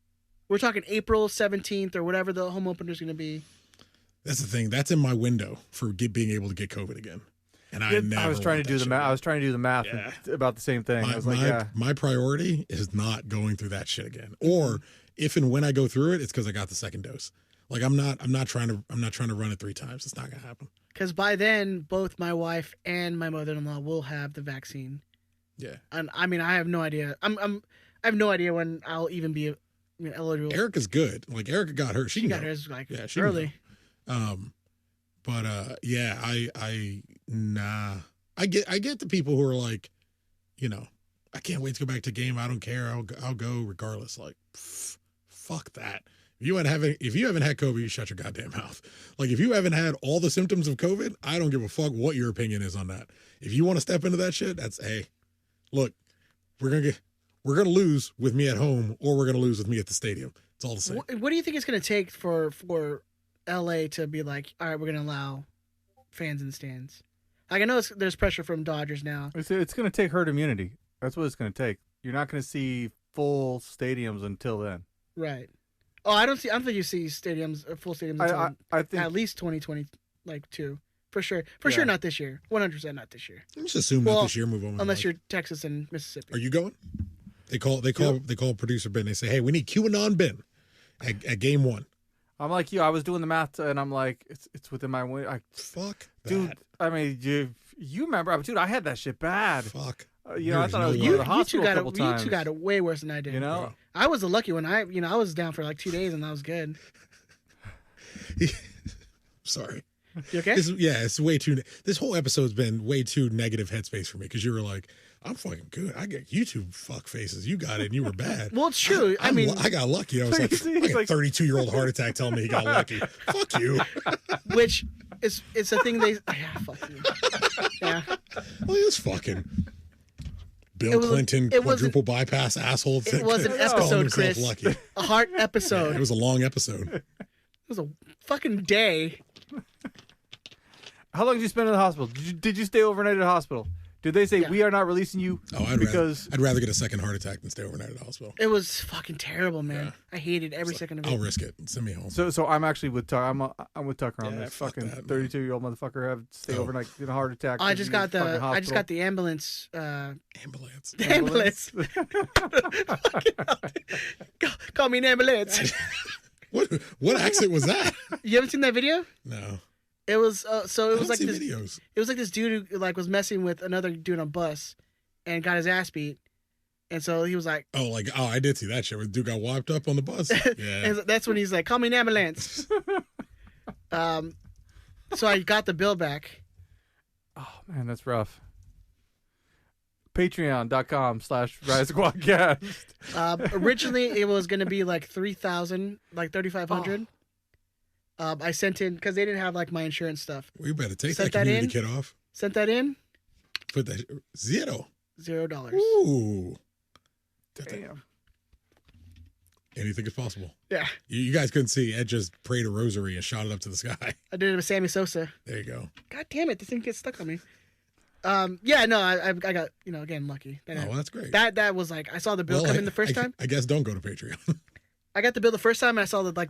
We're talking April 17th or whatever the home opener is going to be. that's the thing. That's in my window for being able to get COVID again. And I was trying to do the math. I was trying to do the math Yeah. about the same thing. I was like, yeah. My priority is not going through that shit again. Or if and when I go through it, it's because I got the second dose. Like I'm not trying to run it 3 times. It's not gonna happen. Because by then, both my wife and my mother-in-law will have the vaccine. Yeah. And I mean, I have no idea. I have no idea when I'll even be eligible. Erica's good. Like Erica got her. She She can got go. hers like Yeah, she can early. But yeah, I get the people who are like, I can't wait to go back to game. I don't care. I'll go regardless. Like, fuck that. If you haven't had COVID, you shut your goddamn mouth. Like if you haven't had all the symptoms of COVID, I don't give a fuck what your opinion is on that. If you want to step into that shit, that's look, we're gonna lose with me at home, or we're gonna lose with me at the stadium. It's all the same. What do you think it's going to take for LA to be like, all right, we're going to allow fans in the stands? Like I know there's pressure from Dodgers now. It's going to take herd immunity. That's what it's going to take. You're not going to see full stadiums until then. Right. Oh, I don't think you see stadiums, full stadiums until I think at least 2022 for sure. For sure, not this year. 100% not this year. Let's just assume not this year. Move on. Unless you're Texas and Mississippi. Are you going? They call producer Ben. They say, hey, we need QAnon Ben at game 1. I'm like you. I was doing the math, and I'm like, it's within my way. Fuck that. Dude, I mean, you remember, dude? I had that shit bad. Fuck. I There's thought I was no going to way. the hospital a couple times. You two got it way worse than I did. You know, I was the lucky one. I was down for like 2 days and that was good. Sorry. You okay? It's way too. This whole episode's been way too negative headspace for me because you were like, I'm fucking good. I get YouTube fuck faces. You got it and you were bad. Well, it's true. I mean, I got lucky. I was like, I got a 32-year-old heart attack telling me he got lucky. Fuck you. which it's a thing they. Yeah, fuck you. Yeah. Well, he was fucking Bill Clinton quadruple bypass asshole. It was an episode, Chris. Lucky. A heart episode. It was a long episode. It was a fucking day. How long did you spend in the hospital? Did you stay overnight at the hospital? Did they say, we are not releasing you? Oh, I'd rather get a second heart attack than stay overnight at the hospital. It was fucking terrible, man. Yeah. I hated every second of it. I'll risk it. Send me home. So I'm actually with Tucker. I'm with Tucker on Yeah, this. fuck Fucking that, 32-year-old motherfucker have to stay overnight in a heart attack. I just got the ambulance. Ambulance. The ambulance. Call me an ambulance. What accent was that? You haven't seen that video? No. It was so it was like this. Videos. It was like this dude who like was messing with another dude on a bus, and got his ass beat, and so he was like, I did see that shit where the dude got wiped up on the bus. Yeah. And that's when he's like, call me an ambulance. So I got the bill back. Oh man, that's rough. Patreon.com/RiotSquadcast. Originally, it was going to be like 3,000, like 3,500. I sent in because they didn't have like my insurance stuff. We better take Sent that that community in? kit off. Sent that in. Put that $0. $0. Ooh. Damn. Anything is possible. Yeah, You guys couldn't see. Ed just prayed a rosary and shot it up to the sky. I did it with Sammy Sosa. There you go. God damn it, this thing gets stuck on me. Yeah, no, I got again lucky. Well, that's great. That was like I saw the bill come in the first time. I guess don't go to Patreon. I got the bill the first time and I saw the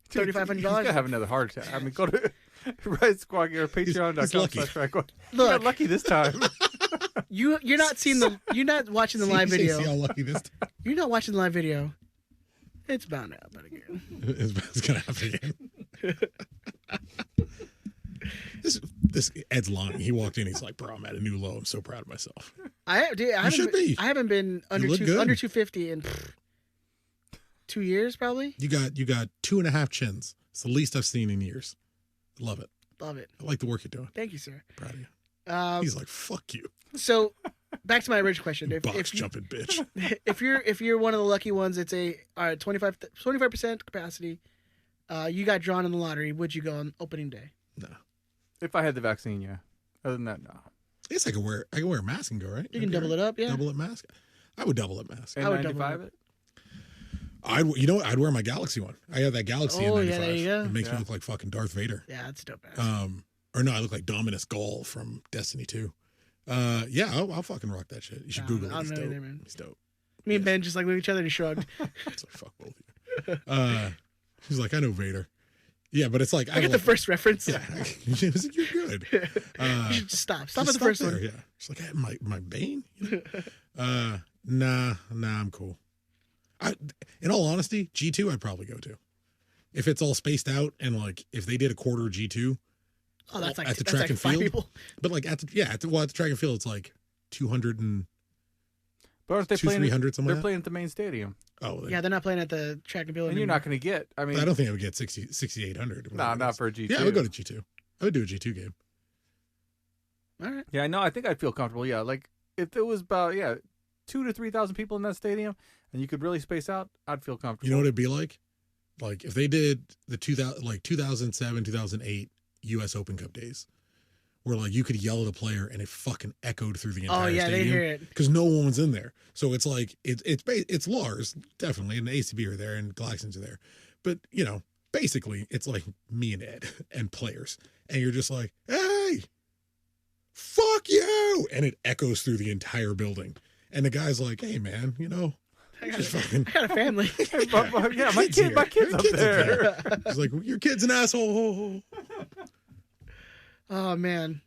$3,500. He's gonna have another heart attack. I mean, go to Riot Squad Gear, Patreon.com/Riot. Look, got lucky this time. you're not watching the live video. See how lucky this time. You're not watching the live video. It's bound to happen again. It's gonna happen again. This Ed's lying. He walked in. He's like, "Bro, I'm at a new low. I'm so proud of myself." I should be. haven't been under look good. 250 in 2 years probably. You got 2.5 chins. It's the least I've seen in years. Love it. Love it. I like the work you're doing. Thank you, sir. Proud of you. He's like, "Fuck you." So, back to my original question. Box jumping bitch. If you're one of the lucky ones, it's a 25% capacity. You got drawn in the lottery. Would you go on opening day? No. If I had the vaccine, yeah. Other than that, no. I guess I can wear a mask and go, right? You can double it up, yeah. Double it mask. I would double it mask. I would double N95 it. I'd wear my Galaxy one. I have that Galaxy N95. Yeah, there you go. It makes me look like fucking Darth Vader. Yeah, that's dope. Or no, I look like Dominus Gaul from Destiny 2. Yeah, I'll fucking rock that shit. You should Google it. I don't It's know dope. either, man. It's dope. Me and Ben just like look at each other and shrugged. It's like, fuck both of you. He's like, I know Vader. Yeah, but it's like I get the first reference. Yeah, you're good. You should just stop. Stop at the just first there, one. Yeah, it's like my Bane. You know? Nah, I'm cool. In all honesty, G2 I'd probably go to. If it's all spaced out and like if they did a quarter G2. Oh, that's like at the that's track like and 5 field. people. But like at the track and field, it's like 200 and. But aren't they 300 something. They're like playing at the main stadium. Oh, Yeah, they're not playing at the track and field. And you're not going to get. I mean, I don't think I would get 6,800. No, not for a G2. Yeah, I would go to G2. I would do a G2 game. All right. Yeah, no, I think I'd feel comfortable. Yeah, like if it was about 2,000 to 3,000 people in that stadium, and you could really space out, I'd feel comfortable. You know what it'd be like? Like if they did the 2007, 2008 U.S. Open Cup days, where like you could yell at a player and it fucking echoed through the entire stadium. they hear it because no one was in there. So it's like it's Lars definitely, and the ACB are there and Galaxians are there, but basically it's like me and Ed and players, and you're just like, hey, fuck you, and it echoes through the entire building, and the guy's like, hey man, I got a family. Yeah, my kid's up there. He's like, your kid's an asshole. Oh man,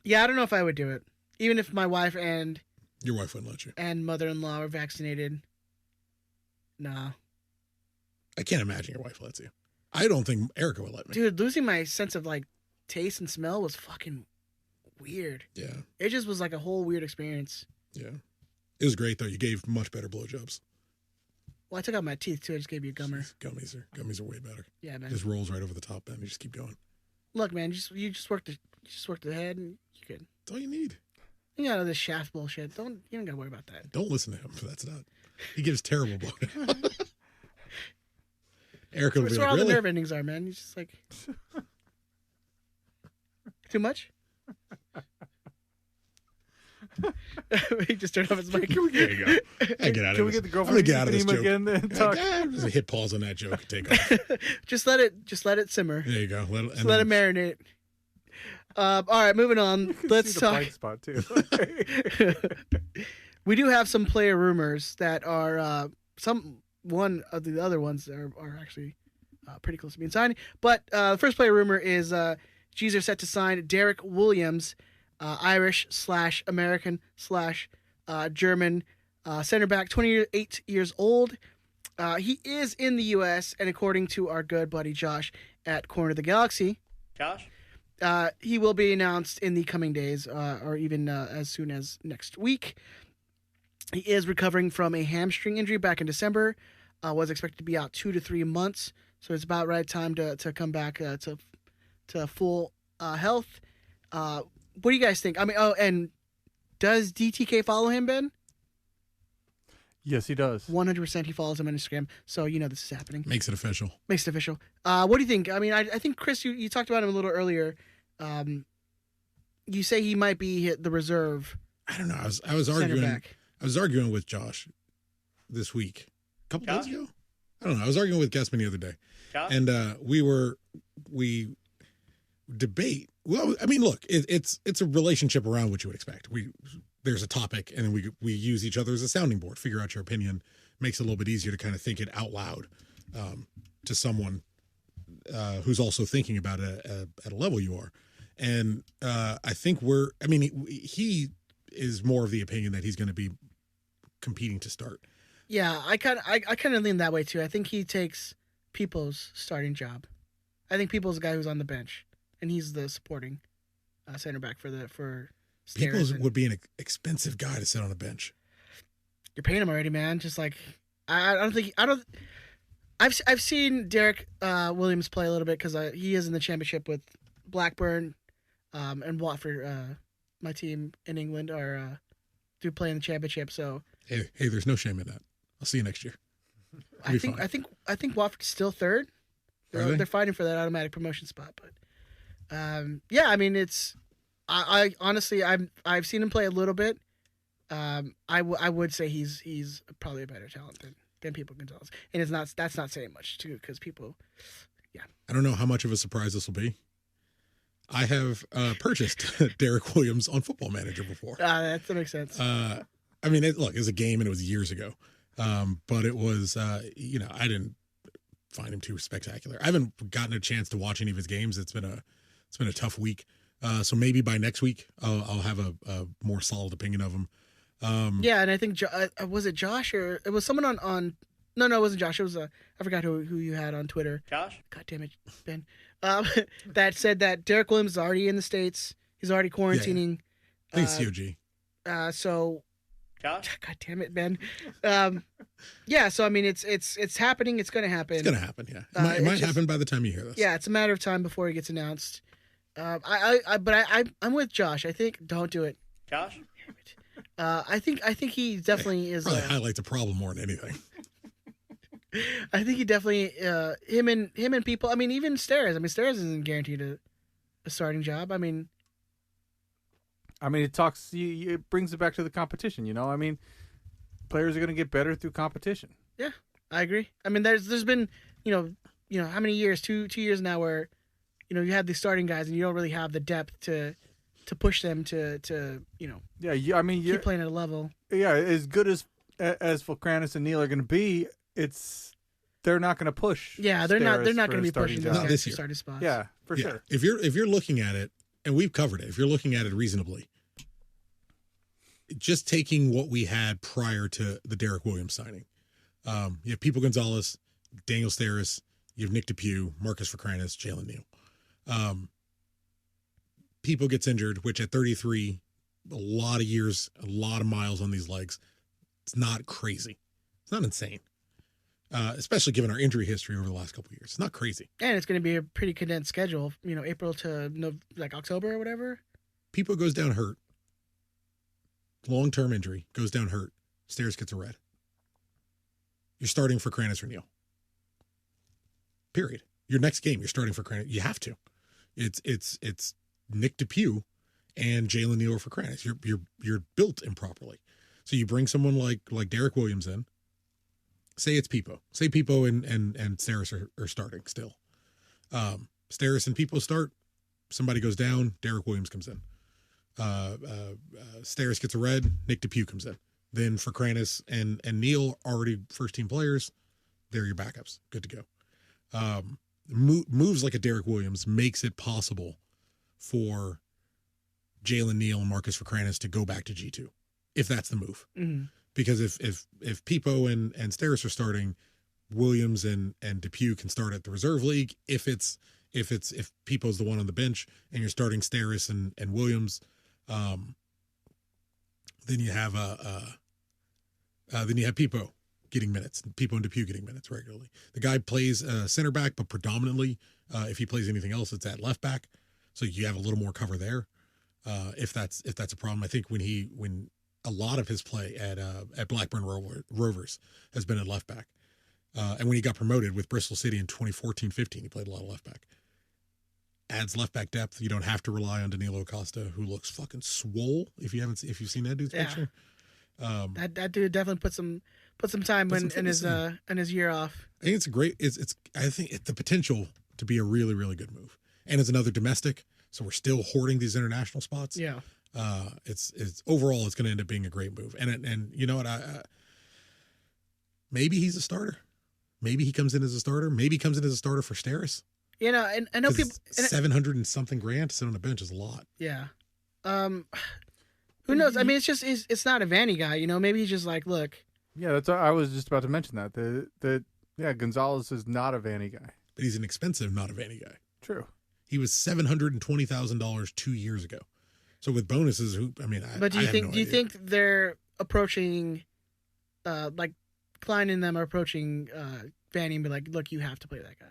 yeah, I don't know if I would do it, even if my wife and your wife wouldn't let you, and mother-in-law were vaccinated. Nah, I can't imagine your wife lets you. I don't think Erica would let me. Dude, losing my sense of like taste and smell was fucking weird. Yeah, it just was like a whole weird experience. Yeah, it was great though. You gave much better blowjobs. Well, I took out my teeth too. I just gave you a gummer. Gummies are way better. Yeah, man. Just rolls right over the top, and you just keep going. Look, man, you just work the head, and you good. That's all you need. You got all this shaft bullshit. You don't gotta worry about that. Don't listen to him. That's not. He gives terrible blowjobs. Erica will be That's like, where all really? the nerve endings are, man. He's just like too much. He just turned off his mic. There you go. I get out of Can we this. get the girlfriend get out of this joke. again? Then talk. Just hit pause on that joke and take off. Just let it simmer. There you go. Let it marinate. All right, moving on. Let's See the talk. blind spot too. We do have some player rumors that are one of the other ones are actually pretty close to being signed. But the first player rumor is G's are set to sign Derek Williams, Irish/American/German center back, 28 years old. He is in the U.S., and according to our good buddy Josh at Corner of the Galaxy, he will be announced in the coming days, or even as soon as next week. He is recovering from a hamstring injury back in December. Was expected to be out 2 to 3 months, so it's about right time to come back to full health. What do you guys think? I mean, and does DTK follow him, Ben? Yes, he does. 100% he follows him on Instagram, so you know this is happening. Makes it official. What do you think? I mean, I think, Chris, you talked about him a little earlier. You say he might be the reserve. I don't know. I was arguing. Back. I was arguing with Josh this week, a couple days ago. I don't know. I was arguing with Guessman the other day, and we debate. Well, I mean, look, it's a relationship around what you would expect. There's a topic, and then we use each other as a sounding board. Figure out your opinion. Makes it a little bit easier to kind of think it out loud to someone who's also thinking about it at a level you are. And I think he is more of the opinion that he's going to be competing to start. Yeah, I kind of lean that way too. I think he takes People's starting job. I think People's the guy who's on the bench, and he's the supporting center back for. Peoples would be an expensive guy to sit on a bench. You're paying him already, man. Just like I've seen Derek Williams play a little bit because he is in the championship with Blackburn and Watford. My team in England do play in the championship. So hey, there's no shame in that. I'll see you next year. I think Watford's still third. They're fighting for that automatic promotion spot, but yeah, I mean it's. I honestly, I've seen him play a little bit. I would say he's probably a better talent than People Gonzalez, and that's not saying much too because People, yeah. I don't know how much of a surprise this will be. I have purchased Derek Williams on Football Manager before. That makes sense. I mean, it was a game and it was years ago, but it was I didn't find him too spectacular. I haven't gotten a chance to watch any of his games. It's been a tough week. So maybe by next week, I'll have a more solid opinion of him. Yeah, and I think was it Josh or it was someone on? No, it wasn't Josh. It was I forgot who you had on Twitter. Josh. God damn it, Ben. That said that Derek Williams is already in the States. He's already quarantining. Yeah. I think it's COG. So. Josh. God damn it, Ben. Yeah. So I mean, it's happening. It's going to happen. It's going to happen. Yeah. It might happen by the time you hear this. Yeah, it's a matter of time before it gets announced. I'm with Josh. I think don't do it. Josh. I think he definitely is. Probably highlights a problem more than anything. I think he definitely him and People. I mean, even Stairs. I mean, Stairs isn't guaranteed a starting job. I mean, it brings it back to the competition. You know, I mean, players are going to get better through competition. Yeah, I agree. I mean, there's been how many years? 2 years now where. You have these starting guys, and you don't really have the depth to push them to Yeah, I mean, keep playing at a level. Yeah, as good as Fulcranis and Neal are going to be, they're not going to push. Yeah, they're not going to be pushing those not guys this to year. starting spots. Yeah, for sure. If you're looking at it, and we've covered it, if you're looking at it reasonably, just taking what we had prior to the Derek Williams signing, you have People Gonzalez, Daniel Steris, you have Nick DePuy, Marcus Fulcranis, Jalen Neal. People gets injured, which at 33, a lot of years, a lot of miles on these legs. It's not crazy. It's not insane. Especially given our injury history over the last couple of years. It's not crazy. And it's going to be a pretty condensed schedule, April to October or whatever. People goes down hurt. Long-term injury, goes down hurt. Stairs gets a red. You're starting for Kranis or Neal. Period. Your next game, you're starting for Kranis. You have to. It's Nick DePuy and Jalen Neal for Kranis. You're built improperly. So you bring someone like Derek Williams in. Say it's Pipo. Say Pipo and Steris are starting still. Steris and Pipo start. somebody goes down, Derek Williams comes in. Steris gets a red, Nick DePuy comes in. Then for Kranis and Neal, already first-team players, they're your backups. Good to go. Moves like a Derek Williams makes it possible for Jalen Neal and Marcus Ferkranis to go back to G2, if that's the move. Mm-hmm. Because if Pipo and Steris are starting, Williams and DePuy can start at the reserve league. If Pipo's the one on the bench and you're starting Steris and Williams, then you have Pipo getting minutes. Pipo and DePuy getting minutes regularly. The guy plays center back, but predominantly, if he plays anything else, it's at left back. So you have a little more cover there. If that's a problem, I think when a lot of his play at Blackburn Rovers has been at left back, and when he got promoted with Bristol City in 2014-15, he played a lot of left back. Adds left back depth. You don't have to rely on Danilo Costa, who looks fucking swole. If you've seen that dude's picture, that dude definitely put some time in his year off. I think it's a great. I think it's the potential to be a really, really good move, and it's another domestic. So we're still hoarding these international spots. Yeah. It's overall it's going to end up being a great move, and you know what? Maybe he's a starter. Maybe he comes in as a starter. Maybe he comes in as a starter for Steris. You know, and I know people. $700 and something grand to sit on a bench is a lot. Yeah. Who knows? I mean, it's not a Vanny guy. You know, maybe he's just like, look. Yeah, I was just about to mention that. Gonzalez is not a Vanny guy. But he's an expensive, not a Vanny guy. True. He was $720,000 2 years ago. So with bonuses, But do you think they're approaching, like Klein and them are approaching Vanny and be like, look, you have to play that guy?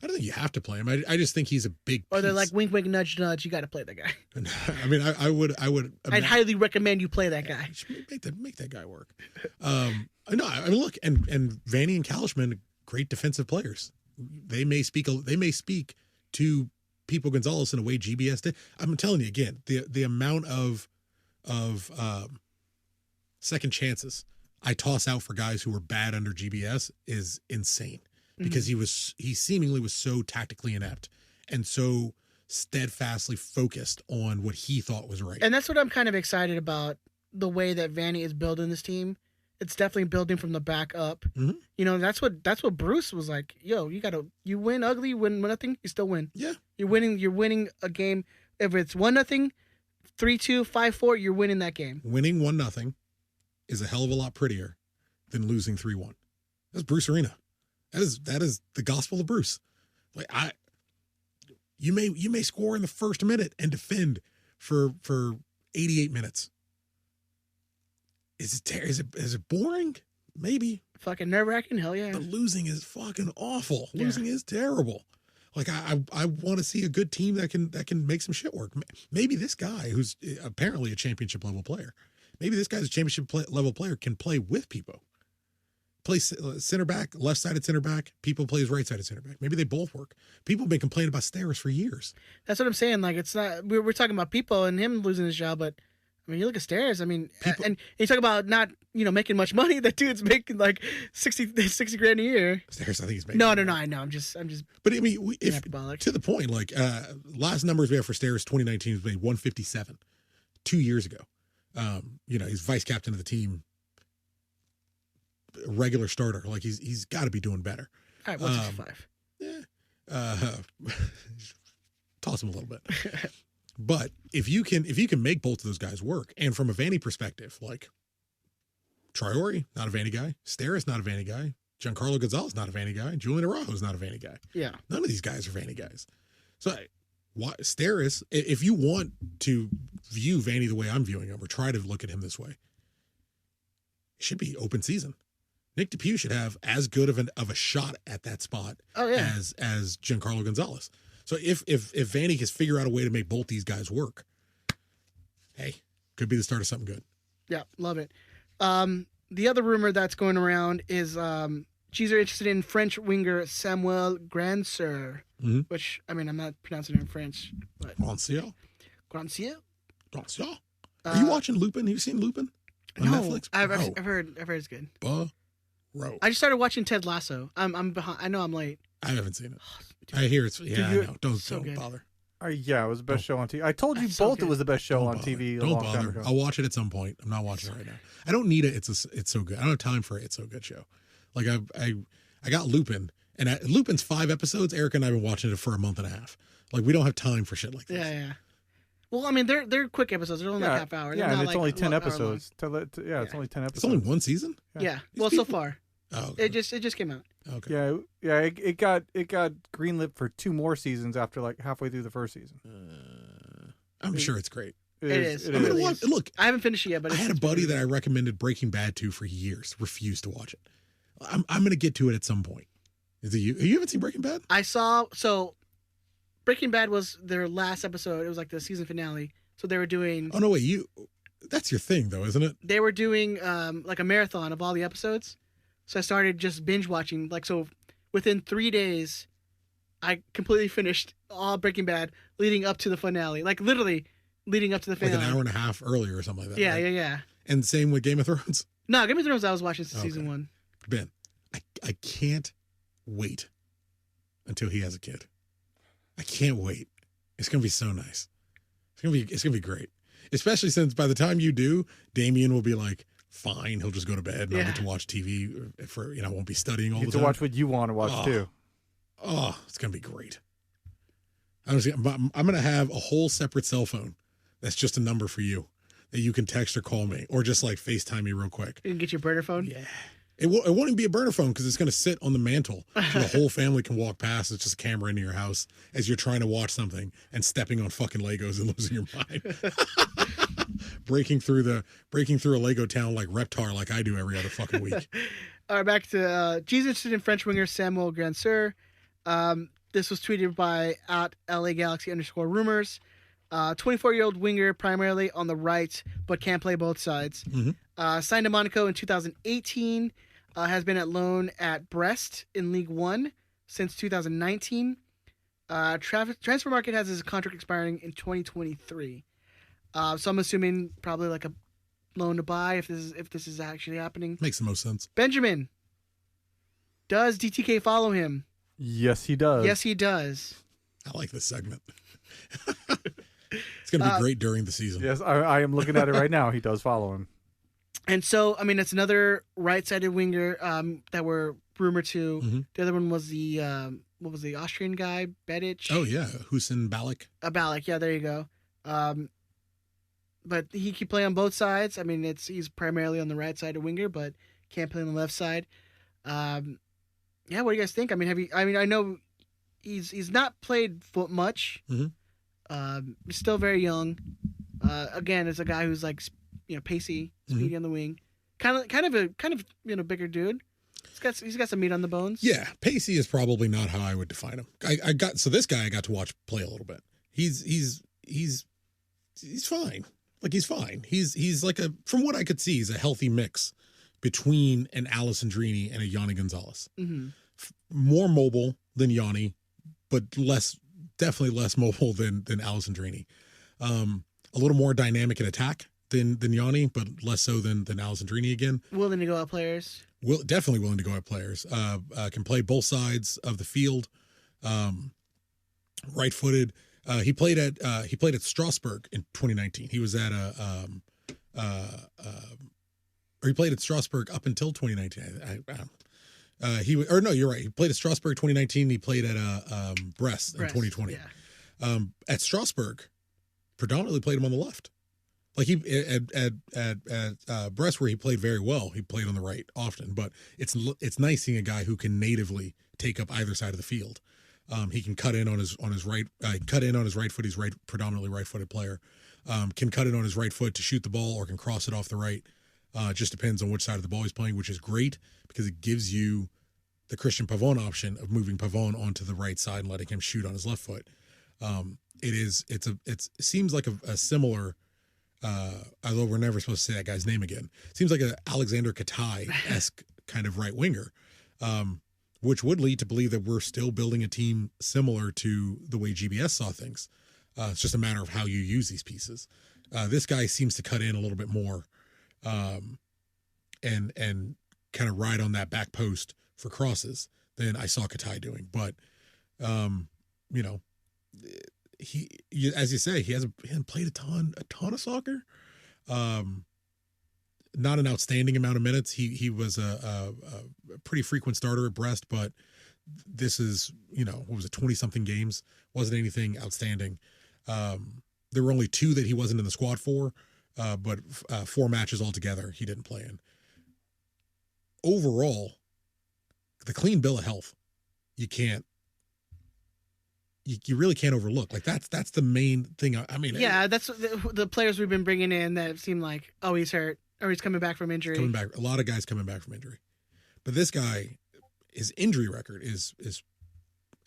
I don't think you have to play him. I just think he's a big piece. Or they're like, wink, wink, nudge, nudge. You got to play that guy. I mean, I would. I'd highly recommend you play that guy. Make that guy work. No, I mean, look, and Vanny and Kalishman, great defensive players. They may speak to Pipo Gonzalez in a way GBS did. I'm telling you again, the amount of second chances I toss out for guys who were bad under GBS is insane, because he seemingly was so tactically inept and so steadfastly focused on what he thought was right. And that's what I'm kind of excited about, the way that Vanny is building this team. It's definitely building from the back up. Mm-hmm. You know, that's what Bruce was like. Yo, you win ugly, win nothing, you still win. Yeah. You're winning a game. If it's 1-0, 3-2, 5-4, you're winning that game. Winning 1-0 is a hell of a lot prettier than losing 3-1. That's Bruce Arena. That is the gospel of Bruce. Like you may score in the first minute and defend for 88 minutes. Is it boring? Maybe. Fucking nerve-wracking? Hell yeah. But losing is fucking awful. Yeah. Losing is terrible. Like I want to see a good team that can make some shit work. Maybe this guy, who's apparently a championship level player, maybe this guy's a championship level player, can play with Pipo. Play center back, left-sided center back. Pipo plays right-sided center back. Maybe they both work. People have been complaining about Steris for years. That's what I'm saying. Like, it's not. We're talking about Pipo and him losing his job, but I mean, you look at Steris. I mean, and you talk about not making much money. That dude's making like 60 grand a year. Steris, I think he's making. No. I know. I'm just. But I mean, if to the point, like last numbers we have for Steris 2019 was made 157, 2 years ago. He's vice captain of the team. Regular starter, like he's got to be doing better. All right, 165. Yeah, toss him a little bit. But if you can make both of those guys work, and from a Vanny perspective, like Traore, not a Vanny guy. Steris, not a Vanny guy. Giancarlo Gonzalez, not a Vanny guy. Julian Araujo's not a Vanny guy. Yeah, none of these guys are Vanny guys. So, Steris, if you want to view Vanny the way I'm viewing him, or try to look at him this way, it should be open season. Nick DePuy should have as good of a shot at that spot as Giancarlo Gonzalez. So if Vanny can figure out a way to make both these guys work, hey, could be the start of something good. Yeah, love it. The other rumor that's going around is G's are interested in French winger Samuel Grandsir, which, I mean, I'm not pronouncing it in French. But Grandsir? Grandsir? Are you watching Lupin? Have you seen Lupin on Netflix? I've heard it's good. Bro. I just started watching Ted Lasso. I'm behind. I know I'm late. I haven't seen it. I hear it's I know. Don't good. bother. Yeah, it was the best show on TV. I told you That's so both it good. was the best show Don't on bother. TV a Don't long time bother. ago. I'll watch it at some point. I'm not watching it right now. I don't need it. It's so good. I don't have time for it. It's so good show. Like I got Lupin, and Lupin's 5 episodes. Eric and I have been watching it for a month and a half. Like we don't have time for shit like this. Yeah. Well, I mean, they're quick episodes. They're only like half hour. They're Yeah, and not it's like only a 10 hour long. episodes. It's only 10 episodes. It's only one season. Yeah. These Well, people- so far, Oh, okay. it just came out. Okay. Yeah. It got greenlit for 2 more seasons after like halfway through the first season. I'm sure it's great. It is. It I'm It gonna really watch. is. Look, I haven't finished it yet, but I had a buddy that I recommended Breaking Bad to for years. Refused to watch it. I'm gonna get to it at some point. Is it you? You haven't seen Breaking Bad? I saw. So, Breaking Bad was their last episode. It was like the season finale. So they were doing. Oh no, wait. That's your thing, though, isn't it? They were doing like a marathon of all the episodes. So I started just binge watching. Like, so within 3 days, I completely finished all Breaking Bad leading up to the finale. Like literally leading up to the Like finale. an hour and a half earlier or something like that. Yeah, right? yeah. And same with Game of Thrones. No, Game of Thrones I was watching since Okay. season 1. Ben, I can't wait until he has a kid. I can't wait. It's gonna be so nice. It's gonna be great. Especially since by the time you do, Damien will be like, fine, he'll just go to bed and I'll Yeah. get to watch TV for I won't be studying all You the get to time. watch what you want to watch too. Oh, it's gonna be great. I'm gonna have a whole separate cell phone that's just a number for you that you can text or call me or just like FaceTime me real quick. You can get your burner phone. Yeah. It won't even be a burner phone because it's going to sit on the mantle so the whole family can walk past. It's just a camera into your house as you're trying to watch something and stepping on fucking Legos and losing your mind. breaking through a Lego town like Reptar like I do every other fucking week. All right, back to G's interested in French winger Samuel Grandsir. This was tweeted by @LAGalaxy_rumors. 24-year-old winger primarily on the right, but can play both sides. Mm-hmm. Signed to Monaco in 2018. Has been at loan at Brest in League One since 2019. Transfer market has his contract expiring in 2023. So I'm assuming probably like a loan to buy if this is actually happening. Makes the most sense. Benjamin, does DTK follow him? Yes, he does. Yes, he does. I like this segment. It's going to be great during the season. Yes, I am looking at it right now. He does follow him. And so, I mean, it's another right-sided winger that we're rumored to. Mm-hmm. The other one was the what was the Austrian guy, Bedic? Oh yeah, Hussein Balak. Balak. Yeah, there you go. But he can play on both sides. I mean, he's primarily on the right-sided winger, but can't play on the left side. Yeah, what do you guys think? I mean, I know he's not played foot much. Mm-hmm. He's still very young. Again, it's a guy who's like, pacey, speedy on the wing, kind of bigger dude. He's got some meat on the bones. Yeah, pacey is probably not how I would define him. This guy I got to watch play a little bit. He's fine. Like he's fine. He's like from what I could see, he's a healthy mix between an Alessandrini and a Yanni Gonzalez. Mm-hmm. More mobile than Yanni, but definitely less mobile than Alessandrini. A little more dynamic in attack than Yanni, but less so than Alessandrini again. Willing to go out players. Definitely willing to go at players. Can play both sides of the field. Right-footed. He played at Strasbourg in 2019. He was at he played at Strasbourg up until 2019. You're right. He played at Strasbourg 2019. He played at Brest in 2020. Yeah. At Strasbourg, predominantly played him on the left. Like he at Brest, where he played very well, he played on the right often. But it's nice seeing a guy who can natively take up either side of the field. He can cut in on his right, cut in on his right foot. He's predominantly right-footed player. Can cut in on his right foot to shoot the ball or can cross it off the right. Just depends on which side of the ball he's playing, which is great because it gives you the Christian Pavon option of moving Pavon onto the right side and letting him shoot on his left foot. It seems like a similar. Although we're never supposed to say that guy's name again, seems like a Alexander Katai-esque kind of right winger, which would lead to believe that we're still building a team similar to the way GBS saw things. It's just a matter of how you use these pieces. This guy seems to cut in a little bit more, and kind of ride on that back post for crosses than I saw Katai doing. But as you say, he hasn't played a ton of soccer. Not an outstanding amount of minutes. He was a pretty frequent starter at Brest, but this is, what was it, 20-something games? Wasn't anything outstanding. There were only 2 that he wasn't in the squad for, but 4 matches altogether he didn't play in. Overall, the clean bill of health, you really can't overlook. Like that's the main thing. I mean, yeah, that's the players we've been bringing in that seem like, oh, he's hurt or he's coming back from injury. A lot of guys coming back from injury, but this guy, his injury record is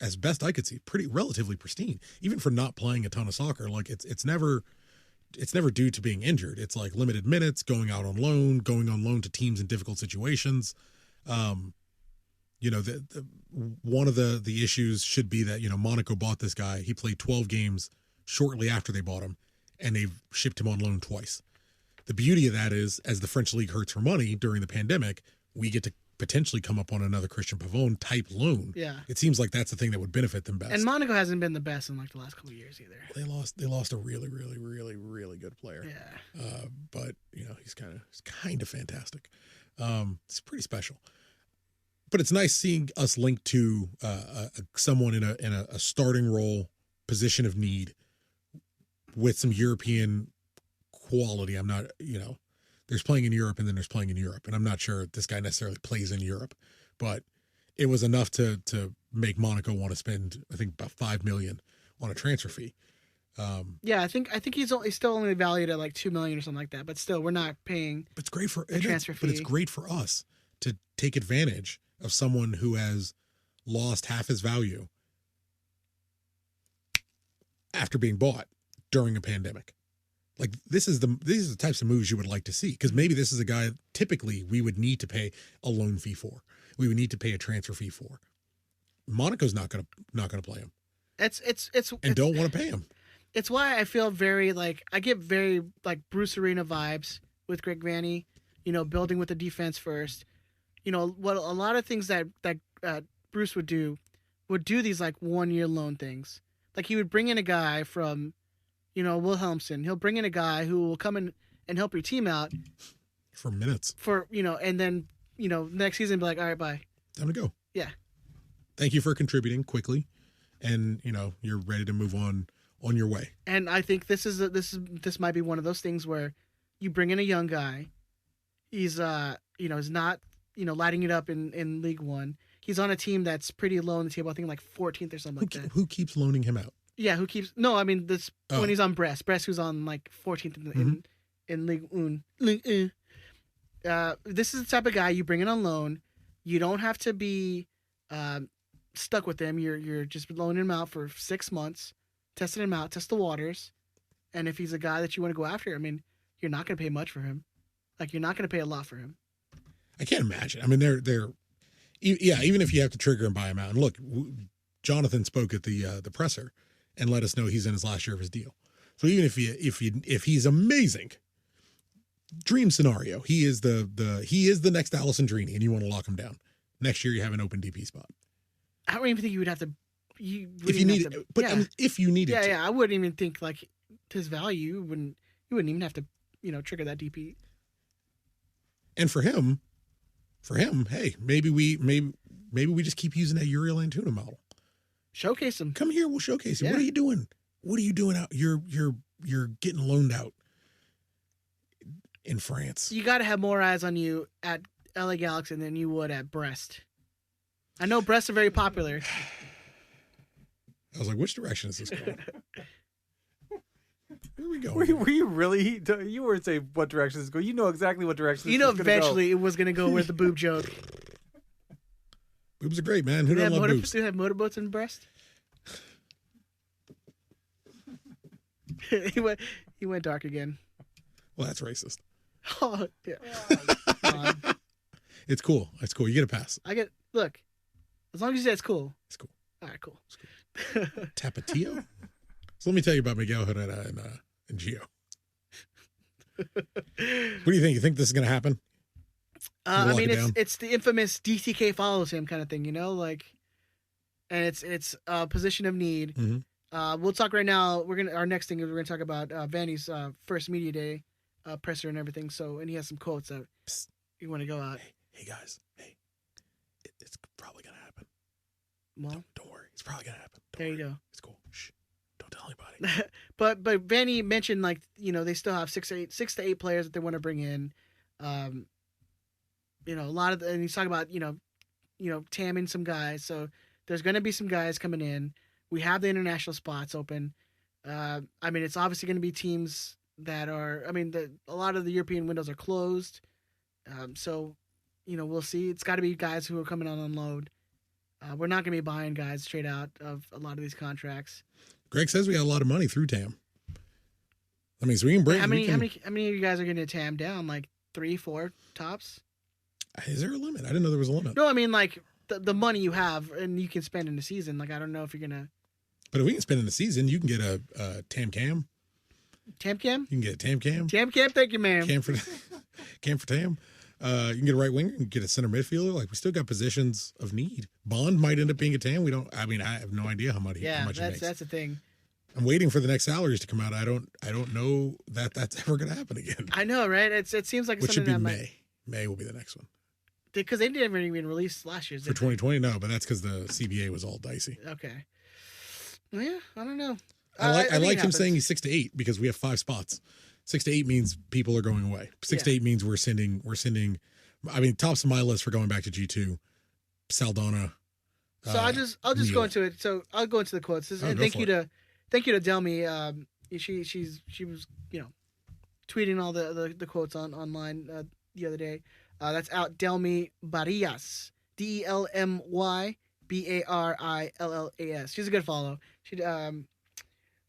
as best I could see, relatively pristine, even for not playing a ton of soccer. Like it's never due to being injured. It's like limited minutes, going on loan to teams in difficult situations. One of the issues should be that, Monaco bought this guy. He played 12 games shortly after they bought him, and they've shipped him on loan twice. The beauty of that is, as the French league hurts for money during the pandemic, we get to potentially come up on another Christian Pavone type loan. Yeah. It seems like that's the thing that would benefit them best. And Monaco hasn't been the best in like the last couple of years either. They lost a really, really, really, really good player. Yeah. But he's kind of fantastic. It's pretty special. But it's nice seeing us linked to someone in a starting role, position of need, with some European quality. I'm not, there's playing in Europe and then there's playing in Europe, and I'm not sure this guy necessarily plays in Europe, but it was enough to make Monaco want to spend, I think, about $5 million on a transfer fee. Yeah, I think he's still only valued at like $2 million or something like that, but still, we're not paying. But it's great for a transfer fee. But it's great for us to take advantage of someone who has lost half his value after being bought during a pandemic. Like these are the types of moves you would like to see, because maybe this is a guy typically we would need to pay a loan fee for. We would need to pay a transfer fee for. Monaco's not gonna play him. Don't want to pay him. It's why I feel I get very like Bruce Arena vibes with Greg Vanney, building with the defense first. What a lot of things that Bruce would do these like 1-year loan things. Like he would bring in a guy from, Wilhelmsen. He'll bring in a guy who will come in and help your team out for minutes. And then, next season be like, all right, bye. Time to go. Yeah. Thank you for contributing quickly, and you're ready to move on your way. And I think this might be one of those things where you bring in a young guy. He's is not lighting it up in League One. He's on a team that's pretty low on the table. I think like 14th or something like that. Who keeps loaning him out? Yeah, who keeps? No, I mean when he's on Brest, who's on like 14th in League One. This is the type of guy you bring in on loan. You don't have to be stuck with him. You're just loaning him out for 6 months, testing him out, test the waters, and if he's a guy that you want to go after, I mean, you're not going to pay much for him. Like you're not going to pay a lot for him. I can't imagine. I mean, even if you have to trigger and buy him out. And look, Jonathan spoke at the presser and let us know he's in his last year of his deal. So even if he's amazing, dream scenario, he is the next Allison Drini, and you want to lock him down. Next year, you have an open DP spot. I don't even think you would have to. If you need it, but yeah. I mean, if you need it, yeah. I wouldn't even think like his value. You wouldn't even have to trigger that DP. And for him, hey, maybe we just keep using that Uriel Antuna model. Showcase him. Come here, we'll showcase him. Yeah. What are you doing? What are you doing out? You're getting loaned out in France. You got to have more eyes on you at LA Galaxy than you would at Brest. I know Brest are very popular. I was like, which direction is this going? Where are we going? Were you really? You weren't saying what direction is going. You know exactly what direction. Eventually it was going to go with the boob joke. Boobs are great, man. Who doesn't love boobs? Do they have motorboats in Brest? He went dark again. Well, that's racist. Oh, yeah. It's cool. It's cool. You get a pass. Look. As long as you say it's cool. It's cool. All right, cool. Cool. Tapatio? So let me tell you about Miguel Herrera and Gio. What do you think? You think this is going to happen? I mean, it's the infamous DTK follows him kind of thing, and it's a position of need. Mm-hmm. We'll talk right now. Our next thing is we're gonna talk about Vanny's first media day presser and everything. So, and he has some quotes that you want to go out. Hey guys, it's probably gonna happen. Well, don't worry, it's probably gonna happen. There you go. It's cool. Shh, don't tell anybody. but Vanny mentioned like they still have 6 to 8 players that they want to bring in. A lot of and he's talking about tamming some guys. So there's going to be some guys coming in. We have the international spots open. It's obviously going to be teams that are. A lot of the European windows are closed. So we'll see. It's got to be guys who are coming on unload. We're not going to be buying guys straight out of a lot of these contracts. Greg says we got a lot of money through TAM. So we can bring. How many of you guys are going to TAM down? Like 3, 4 tops? Is there a limit? I didn't know there was a limit. No, like the money you have and you can spend in the season. Like I don't know if you're gonna. But if we can spend in the season, you can get a TAM cam. TAM cam? You can get a TAM cam. TAM cam, thank you, ma'am. Cam for TAM. You can get a right winger. You can get a center midfielder. Like we still got positions of need. Bond might end up being a TAM. We don't. I have no idea how much. Yeah, how much he makes. That's the thing. I'm waiting for the next salaries to come out. I don't know that that's ever going to happen again. I know, right? It seems like which something should be that May. May will be the next one. Because they didn't even release last year's. For 2020, no, but that's because the CBA was all dicey. Okay. Well, yeah, I don't know. I like him saying he's 6 to 8 because we have 5 spots. 6 to 8 means people are going away. 6 to 8 means we're sending. Tops of my list for going back to G2, Saldana. So I'll just Neil. go into it. So I'll go into the quotes. And thank you to Delmy. She was tweeting all the quotes online the other day. That's out. Delmy Barillas, DELMY BARILLAS. She's a good follow.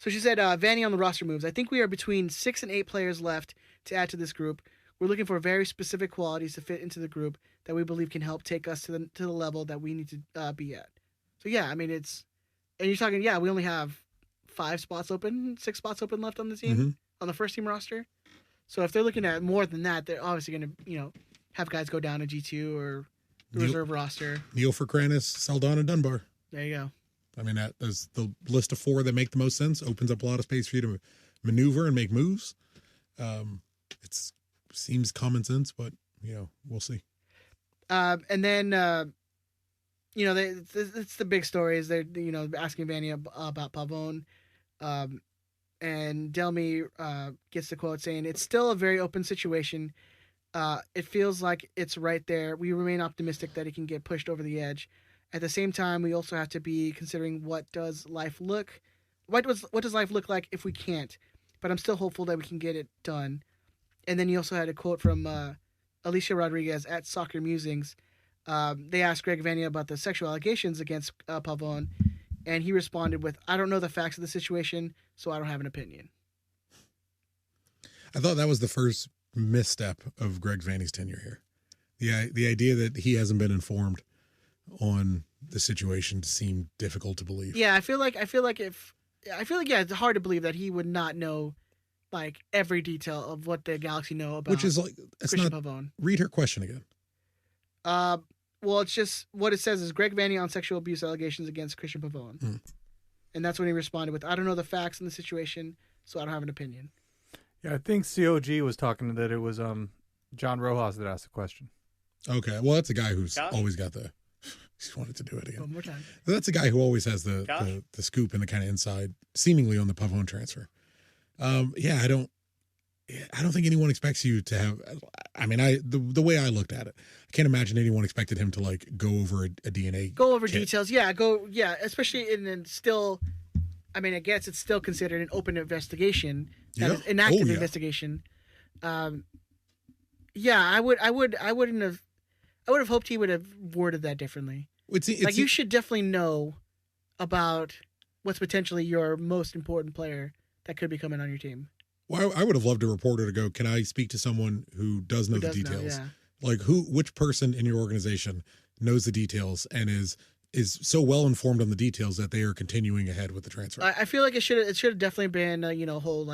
So she said, Vanny on the roster moves. I think we are between 6 and 8 players left to add to this group. We're looking for very specific qualities to fit into the group that we believe can help take us to the level that we need to be at. So yeah, it's, and you're talking, we only have 6 spots open left on the team, on the first team roster. So if they're looking at more than that, they're obviously going to, have guys go down to G2 or the reserve roster. Neil for Kranis, Saldana, Dunbar. There you go. That is the list of 4 that make the most sense. Opens up a lot of space for you to maneuver and make moves. It seems common sense, but we'll see. And then it's the big story is they're asking Vanny about Pavone, and Delmy gets the quote saying it's still a very open situation. It feels like it's right there. We remain optimistic that he can get pushed over the edge. At the same time, we also have to be considering what does life look like if we can't. But I'm still hopeful that we can get it done. And then he also had a quote from Alicia Rodriguez at Soccer Musings. They asked Greg Vanny about the sexual allegations against Pavone, and he responded with, "I don't know the facts of the situation, so I don't have an opinion." I thought that was the first misstep of Greg Vanny's tenure here. The idea that he hasn't been informed on the situation seemed difficult to believe. Yeah, I feel like it's hard to believe that he would not know like every detail of what the Galaxy know about. Which is like Christian Pavone. Read her question again. Well, it's just what it says is Greg Vanny on sexual abuse allegations against Christian Pavone, and that's when he responded with, "I don't know the facts in the situation, so I don't have an opinion." Yeah, I think COG was talking that it was John Rojas that asked the question. Okay, well, that's a guy who's always got the. Just wanted to do it again. One more time. That's a guy who always has the scoop and the kind of inside, seemingly on the Pavone transfer. I don't think anyone expects you to have. The way I looked at it, I can't imagine anyone expected him to like go over a DNA. Go over details, especially in still. I guess it's still considered an open investigation, an active investigation. I wouldn't have. I would have hoped he would have worded that differently. You should definitely know about what's potentially your most important player that could be coming on your team. Well, I would have loved a reporter to go, "Can I speak to someone who does know the details? Like which person in your organization knows the details and is so well informed on the details that they are continuing ahead with the transfer?" I feel like it should have definitely been a whole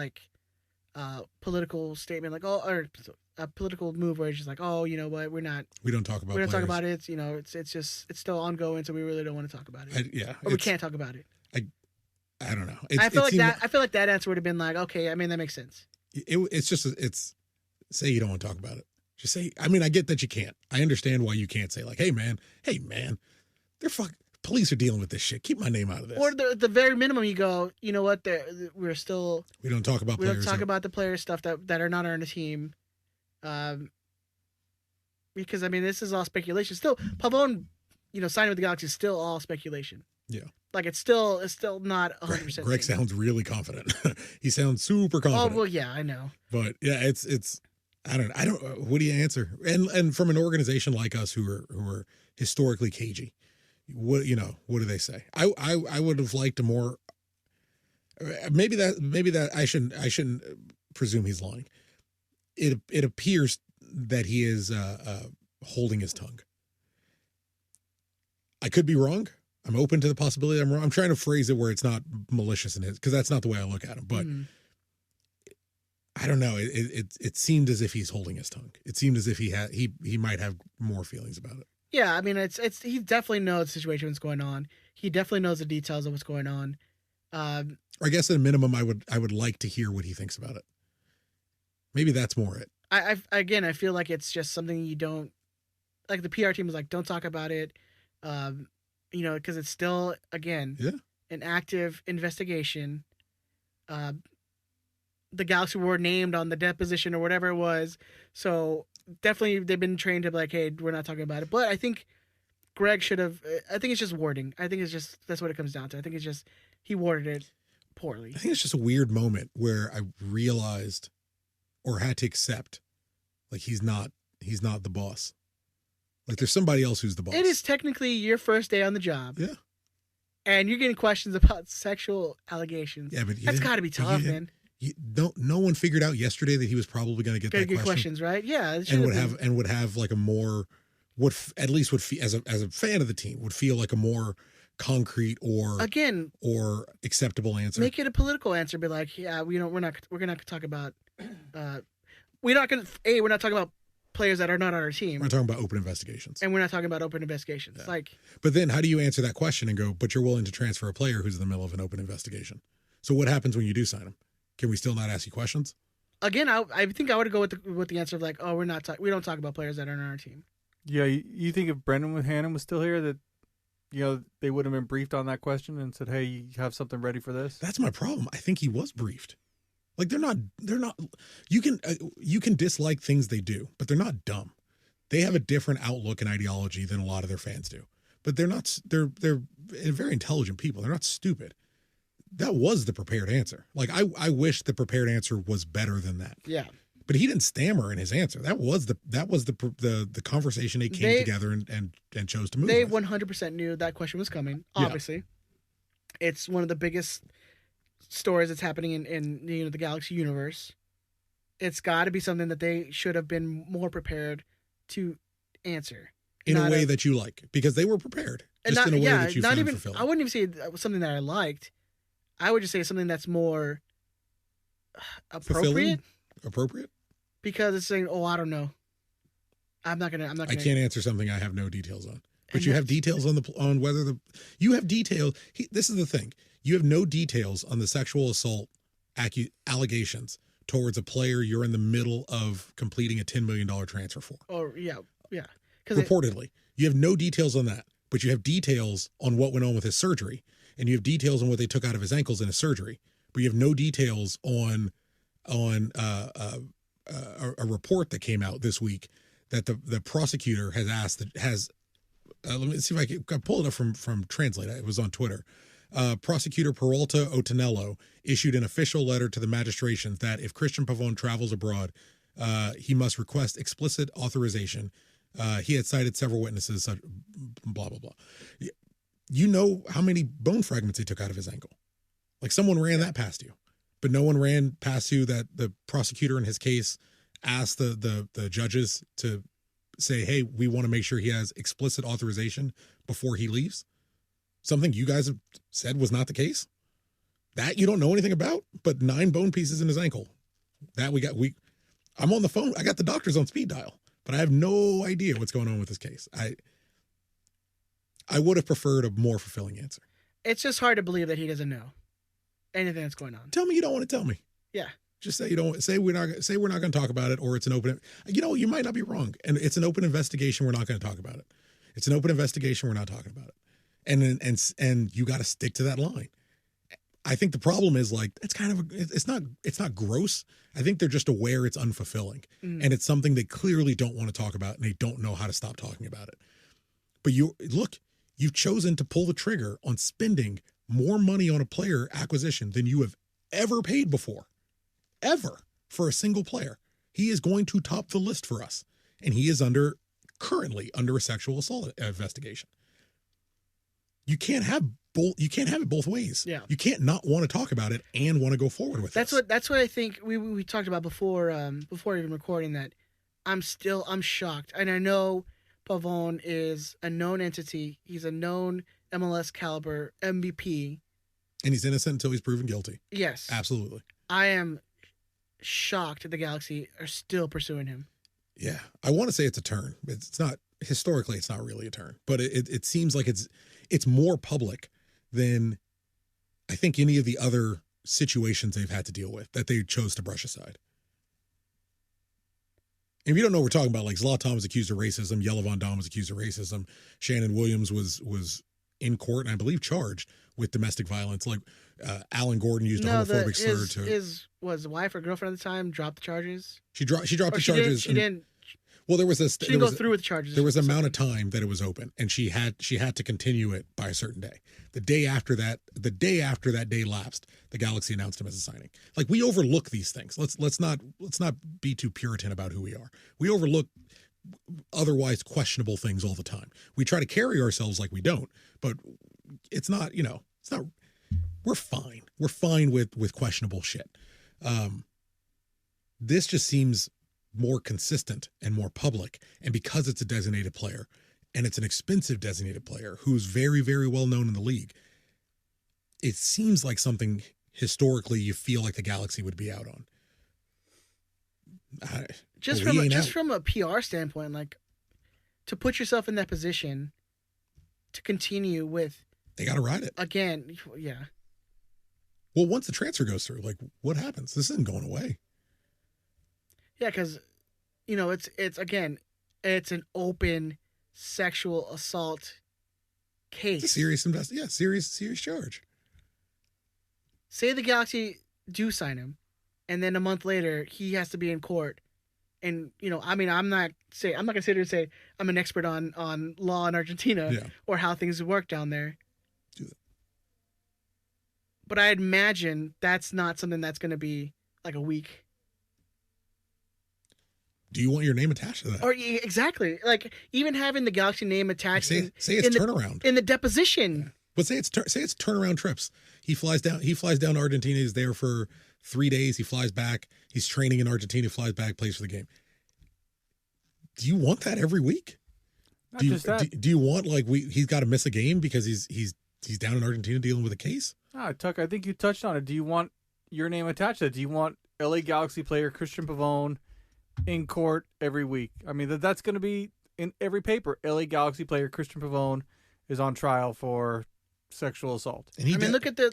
political statement or a political move where it's just like, "Oh, you know what, we don't talk about it. It's still ongoing, so we really don't want to talk about it. Or we can't talk about it." I don't know. I feel like that answer would have been like, okay, I mean, that makes sense. It's say you don't want to talk about it. Just say, I mean, I get that you can't. I understand why you can't say like, hey man, they're police are dealing with this shit. Keep my name out of this. Or the very minimum, you go, you know what? We don't talk about players. We don't talk about the player stuff that are not on the team. Because I mean, this is all speculation. Still, Pavone, signing with the Galaxy is still all speculation. Yeah. Like it's still not 100%. Greg sounds really confident. He sounds super confident. Oh well, yeah, I know. But yeah, it's I don't. What do you answer? And from an organization like us who are historically cagey, what do they say? I would have liked a more. Maybe that I shouldn't presume he's lying. It appears that he is holding his tongue. I could be wrong. I'm open to the possibility I'm wrong. I'm trying to phrase it where it's not malicious in his, because that's not the way I look at him. But I don't know. It seemed as if he's holding his tongue. It seemed as if he might have more feelings about it. Yeah, I mean, it's he definitely knows the situation that's going on. He definitely knows the details of what's going on. I guess at a minimum, I would like to hear what he thinks about it. Maybe that's more it. I feel like it's just something you don't, like the PR team is like, don't talk about it. Because it's still, again, an active investigation. The Galaxy were named on the deposition or whatever it was. So definitely they've been trained to be like, hey, we're not talking about it. But I think Greg should have, I think it's just wording. I think it's just, that's what it comes down to. I think it's just, he worded it poorly. I think it's just a weird moment where I realized or had to accept, like, he's not the boss. Like, there's somebody else who's the boss. It is technically your first day on the job. Yeah. And you're getting questions about sexual allegations. Yeah, but that's got to be tough, man. No one figured out yesterday that he was probably going to get that question. Questions, right? Yeah. And would have like a more, at least as a fan of the team, would feel like a more concrete or acceptable answer. Make it a political answer. Be like, yeah, we're not going to talk about, we're not talking about players that are not on our team. We're talking about open investigations. And we're not talking about open investigations. Yeah. But then how do you answer that question and go, but you're willing to transfer a player who's in the middle of an open investigation? So what happens when you do sign him? Can we still not ask you questions? Again, I think I would go with the answer of like, oh, we don't talk about players that are on our team. Yeah, you think if Brendan Hannon was still here that, they would have been briefed on that question and said, hey, you have something ready for this? That's my problem. I think he was briefed. Like they're not, you can dislike things they do, but they're not dumb. They have a different outlook and ideology than a lot of their fans do, but they're very intelligent people. They're not stupid. That was the prepared answer. Like I wish the prepared answer was better than that. Yeah. But he didn't stammer in his answer. That was the conversation they came together and chose to move. They 100% knew that question was coming. Obviously, it's one of the biggest stories that's happening in the Galaxy universe. It's got to be something that they should have been more prepared to answer in a way that you like, because they were prepared. Just in a way that you found fulfilling. I wouldn't even say it was something that I liked. I would just say something that's more appropriate. Appropriate? Because it's saying, "Oh, I don't know. I'm not gonna." I can't answer something I have no details on. But you have details on whether you have details. This is the thing. You have no details on the sexual assault allegations towards a player you're in the middle of completing a $10 million transfer for. Oh, yeah. Reportedly. You have no details on that, but you have details on what went on with his surgery, and you have details on what they took out of his ankles in his surgery, but you have no details on a report that came out this week that the prosecutor has asked let me see if I can pull it up from Translate. It was on Twitter. Prosecutor Peralta Otonello issued an official letter to the magistrations that if Christian Pavone travels abroad, he must request explicit authorization. He had cited several witnesses, such, blah, blah, blah. You know how many bone fragments he took out of his ankle. Like someone ran that past you, but no one ran past you that the prosecutor in his case asked the judges to say, hey, we want to make sure he has explicit authorization before he leaves. Something you guys have said was not the case. That you don't know anything about, but 9 bone pieces in his ankle. That I'm on the phone. I got the doctors on speed dial, but I have no idea what's going on with this case. I would have preferred a more fulfilling answer. It's just hard to believe that he doesn't know. anything that's going on. Tell me you don't want to tell me. Yeah. Just say you don't. Say we're not going to talk about it, or it's an open. You might not be wrong, and it's an open investigation. We're not going to talk about it. It's an open investigation. We're not talking about it. And you got to stick to that line. I think the problem is like it's kind of it's not gross. I think they're just aware it's unfulfilling, and it's something they clearly don't want to talk about, and they don't know how to stop talking about it. But you've chosen to pull the trigger on spending more money on a player acquisition than you have ever paid before. Ever for a single player. He is going to top the list for us. And he is currently under a sexual assault investigation. You can't have it both ways. Yeah. You can't not want to talk about it and want to go forward with it. That's what I think we talked about before even recording that. I'm shocked. And I know Pavone is a known entity. He's a known MLS caliber MVP. And he's innocent until he's proven guilty. Yes. Absolutely. I am shocked that the Galaxy are still pursuing him. Yeah. I want to say it's a turn. It's not, historically, it's not really a turn. But it seems like it's more public than I think any of the other situations they've had to deal with that they chose to brush aside. And if you don't know what we're talking about, like Zlatan was accused of racism, Jelle Van Dam was accused of racism, Shannon Williams was in court and I believe charged with domestic violence. Like Alan Gordon used a homophobic slur to was wife or girlfriend at the time dropped the charges. She dropped the charges. She didn't. Well, there was a. She didn't go through with the charges. There was an amount of time that it was open, and she had to continue it by a certain day. The day after that day lapsed, the Galaxy announced him as a signing. Like we overlook these things. Let's not be too Puritan about who we are. We overlook otherwise questionable things all the time. We try to carry ourselves like we don't, but it's not. It's not. We're fine. We're fine with questionable shit. This just seems more consistent and more public. And because it's a designated player and it's an expensive designated player who's very, very well known in the league, it seems like something historically you feel like the Galaxy would be out on. From a PR standpoint, like to put yourself in that position to continue with. They got to ride it. Again, yeah. Well, once the transfer goes through, like what happens? This isn't going away. Yeah, because, it's an open sexual assault case. It's a serious charge. Say the Galaxy do sign him, and then a month later he has to be in court, and I'm not gonna sit here and say I'm an expert on law in Argentina or how things work down there. Do that. But I imagine that's not something that's gonna be like a week. Do you want your name attached to that? Or exactly, like even having the Galaxy name attached. Say it's turnaround in the deposition. Yeah. But say it's turnaround trips. He flies down to Argentina. He's there for 3 days. He flies back. He's training in Argentina. Flies back. Plays for the game. Do you want that every week? Not just that. Do you want he's got to miss a game because he's down in Argentina dealing with a case? Tuck, I think you touched on it. Do you want your name attached to it? Do you want LA Galaxy player Christian Pavone in court every week? I mean, that's going to be in every paper. LA Galaxy player Christian Pavone is on trial for sexual assault. And look at the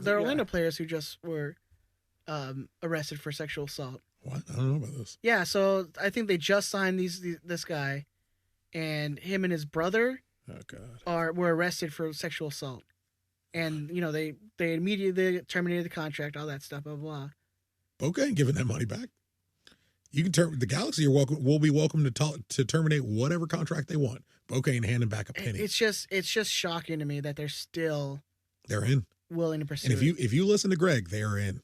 Orlando players who just were arrested for sexual assault. What? I don't know about this. Yeah, so I think they just signed this guy, and him and his brother were arrested for sexual assault, and they immediately terminated the contract, all that stuff, blah blah. Boca ain't giving that money back. You can the Galaxy will be welcome to terminate whatever contract they want. Boca ain't handing back a penny. It's just shocking to me that they're in willing to pursue. And if you listen to Greg, they are in.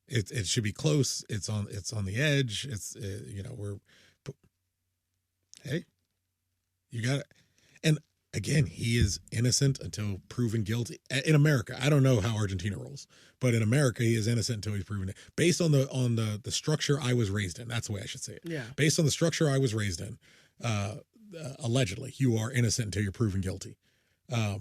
It should be close. It's on the edge. Hey, you got it. And again, he is innocent until proven guilty. In America, I don't know how Argentina rolls, but in America, he is innocent until he's proven it. Based on the structure I was raised in, that's the way I should say it. Yeah. Based on the structure I was raised in, allegedly, you are innocent until you're proven guilty. But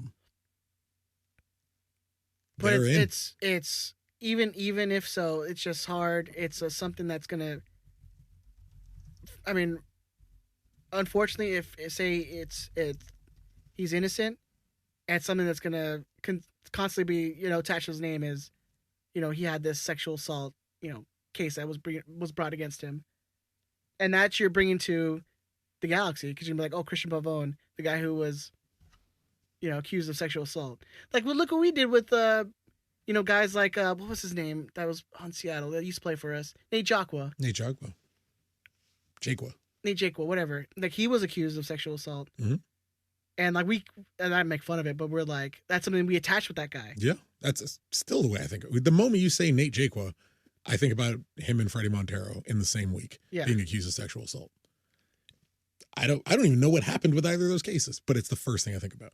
it's even if so, it's just hard. It's something that's gonna. I mean, unfortunately, if he's innocent, and something that's gonna constantly be attached to his name is he had this sexual assault, case that was brought against him, and that you're bringing to the Galaxy because you're gonna be like, oh, Christian Pavone, the guy who was, accused of sexual assault. Like, well, look what we did with, guys like what was his name that was on Seattle that used to play for us, Nate Jaqua, whatever. Like, he was accused of sexual assault, and like I make fun of it, but we're like, that's something we attach with that guy. Yeah, that's still the way I think. The moment you say Nate Jaqua, I think about him and Freddie Montero in the same week being accused of sexual assault. I don't even know what happened with either of those cases, but it's the first thing I think about.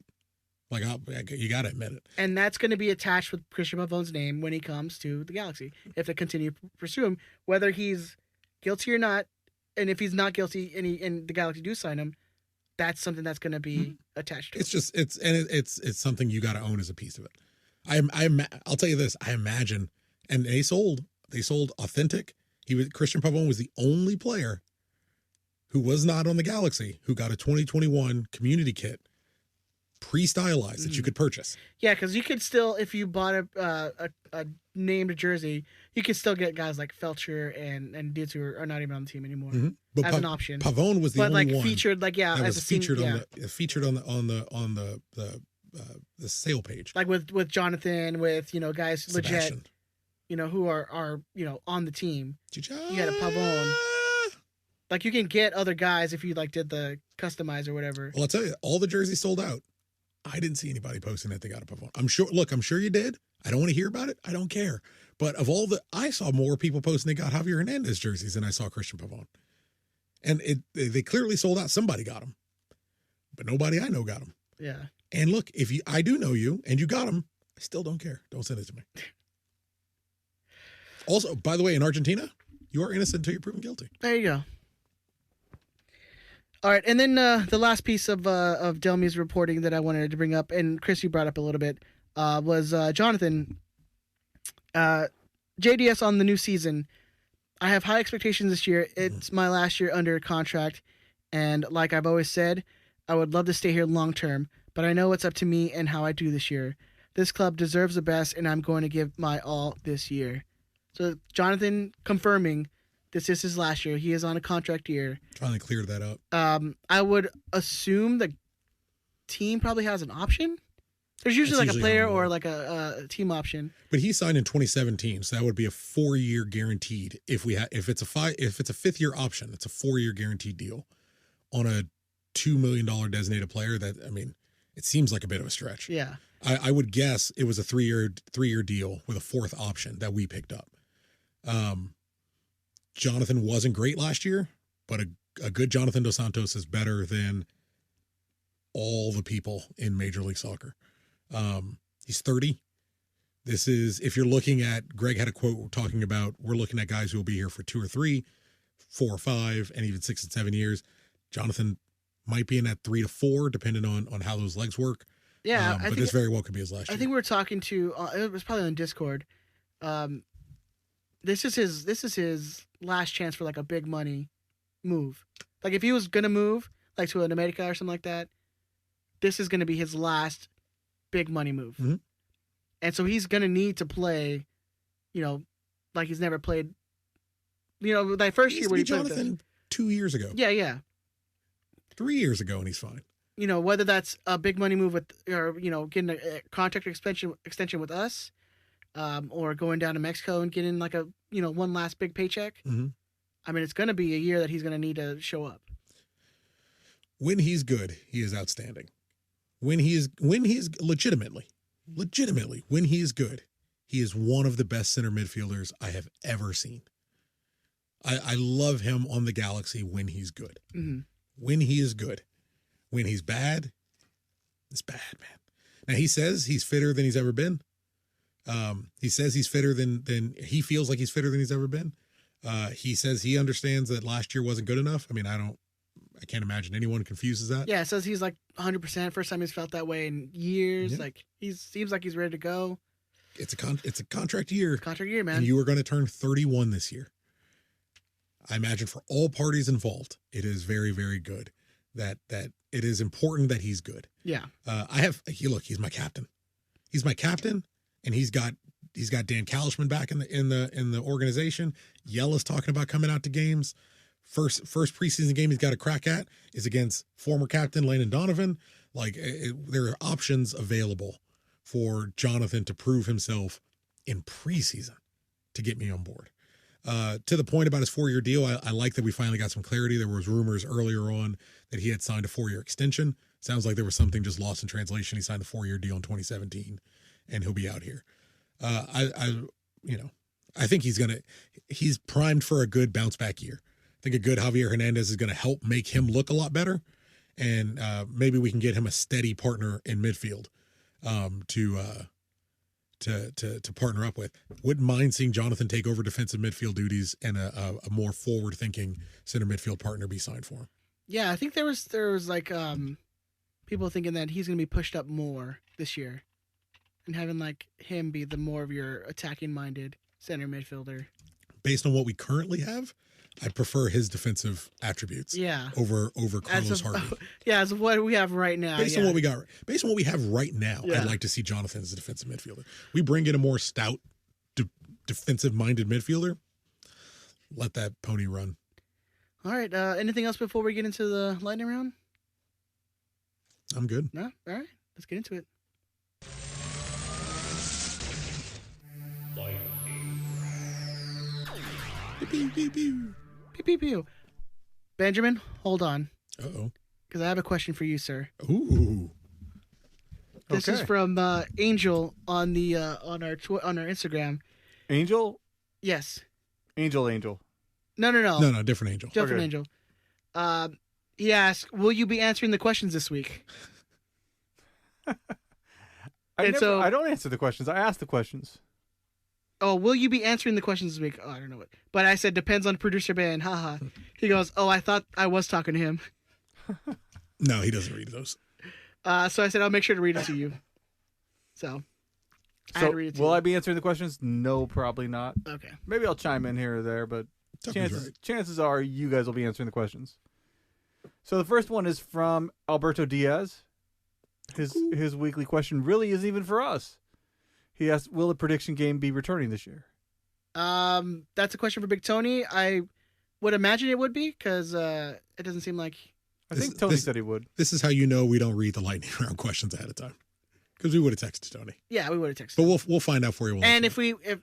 Like, you got to admit it. And that's going to be attached with Christian Pavone's name when he comes to the Galaxy, if they continue to pursue him, whether he's guilty or not. And if he's not guilty and the Galaxy do sign him, that's something that's going to be attached to it. It's something you got to own as a piece of it. I'll tell you this. I imagine, and they sold authentic. Christian Pavone was the only player who was not on the Galaxy who got a 2021 community kit pre-stylized that you could purchase. Yeah, because you could still, if you bought a named jersey, you could still get guys like Felcher and dudes who are not even on the team anymore as an option. Pavone was the only one featured, as a featured on the sale page, like with Jonathan, with guys Sebastian. Legit, who are on the team. You had a Pavone. Like, you can get other guys if you did the customize or whatever. Well, I'll tell you, all the jerseys sold out. I didn't see anybody posting that they got a Pavone. I'm sure you did. I don't want to hear about it. I don't care. But I saw more people posting they got Javier Hernandez jerseys than I saw Christian Pavone. And they clearly sold out. Somebody got them. But nobody I know got them. Yeah. And look, I do know you and you got them, I still don't care. Don't send it to me. Also, by the way, in Argentina, you are innocent until you're proven guilty. There you go. All right, and then the last piece of Delmi's reporting that I wanted to bring up, and Chris, you brought up a little bit, was Jonathan. JDS on the new season. I have high expectations this year. It's my last year under contract, and like I've always said, I would love to stay here long term, but I know it's up to me and how I do this year. This club deserves the best, and I'm going to give my all this year. So Jonathan confirming this is his last year. He is on a contract year. Trying to clear that up. I would assume the team probably has an option. There's usually a player or like a team option. But he signed in 2017, so that would be a 4-year guaranteed. If it's a 5th-year option, it's a 4-year guaranteed deal on a $2 million designated player. It seems like a bit of a stretch. Yeah. I would guess it was a 3-year deal with a 4th option that we picked up. Jonathan wasn't great last year, but a good Jonathan Dos Santos is better than all the people in Major League Soccer. He's 30. This is, if you're looking at, Greg had a quote talking about, we're looking at guys who will be here for 2 or 3, 4 or 5, and even 6 and 7 years. Jonathan might be in that 3 to 4, depending on how those legs work. Yeah, but this very well could be his last year. I think we were talking to, it was probably on Discord. This is his last chance for like a big money move. Like, if he was gonna move like to an America or something like that, this is gonna be his last big money move. Mm-hmm. And so he's gonna need to play, like he's never played. That first year when he played Jonathan 2 years ago. Yeah. 3 years ago, and he's fine. Whether that's a big money move or getting a contract extension with us, or going down to Mexico and getting like a one last big paycheck. Mm-hmm. It's going to be a year that he's going to need to show up. When he's good, he is outstanding. When he is legitimately, when he is good, he is one of the best center midfielders I have ever seen. I love him on the Galaxy when he's good. Mm-hmm. When he is good. When he's bad, it's bad, man. Now, he says he's fitter than he's ever been. He says he's fitter than he feels like he's fitter than he's ever been. He says he understands that last year wasn't good enough. I can't imagine anyone confuses that. Yeah, it says he's like 100%. First time he's felt that way in years. Yeah. Like, seems like he's ready to go. It's a contract year. Contract year, man. And you are going to turn 31 this year. I imagine for all parties involved, it is very, very good that it is important that he's good. Yeah. He's my captain. He's my captain, and he's got He's got Dan Kalishman back in the organization. Yella's talking about coming out to games. First preseason game he's got a crack at is against former captain Landon Donovan. Like there are options available for Jonathan to prove himself in preseason to get me on board. To the point about his 4-year deal, I like that we finally got some clarity. There was rumors earlier on that he had signed a 4-year extension. Sounds like there was something just lost in translation. He signed the 4-year deal in 2017, and he'll be out here. I think he's primed for a good bounce back year. I think a good Javier Hernandez is going to help make him look a lot better, and maybe we can get him a steady partner in midfield to partner up with. Wouldn't mind seeing Jonathan take over defensive midfield duties and a more forward thinking center midfield partner be signed for him. Yeah, I think there was like people thinking that he's going to be pushed up more this year, and having like him be the more of your attacking minded center midfielder. Based on what we currently have, I prefer his defensive attributes. Yeah. Over Carlos Harvey. Yeah, as of what we have right now. Based on what we have right now, I'd like to see Jonathan as a defensive midfielder. We bring in a more stout, defensive minded midfielder. Let that pony run. All right. Anything else before we get into the lightning round? I'm good. No. All right. Let's get into it. Pew, pew, pew. Pew, pew, pew. Benjamin, hold on. Uh-oh. Because I have a question for you, sir. Ooh. This is from Angel on the on our Instagram. Angel? Yes. Angel. No, different Angel. Different Angel. He asked, "Will you be answering the questions this week?" I don't answer the questions. I ask the questions. Oh, will you be answering the questions this week? Oh, I don't know what. But I said, depends on producer Ben. Haha. He goes, oh, I thought I was talking to him. No, he doesn't read those. So I said, I'll make sure to read it to you. So I had to read it to will you. I be answering the questions? No, probably not. Okay. Maybe I'll chime in here or there, but chances are you guys will be answering the questions. So the first one is from Alberto Diaz. His weekly question really isn't even for us. He asked, will the prediction game be returning this year? That's a question for Big Tony. I would imagine it would be, because it doesn't seem like... I think Tony said he would. This is how you know we don't read the lightning round questions ahead of time. Because we would have texted Tony. Yeah, we would have texted. But we'll find out for you. And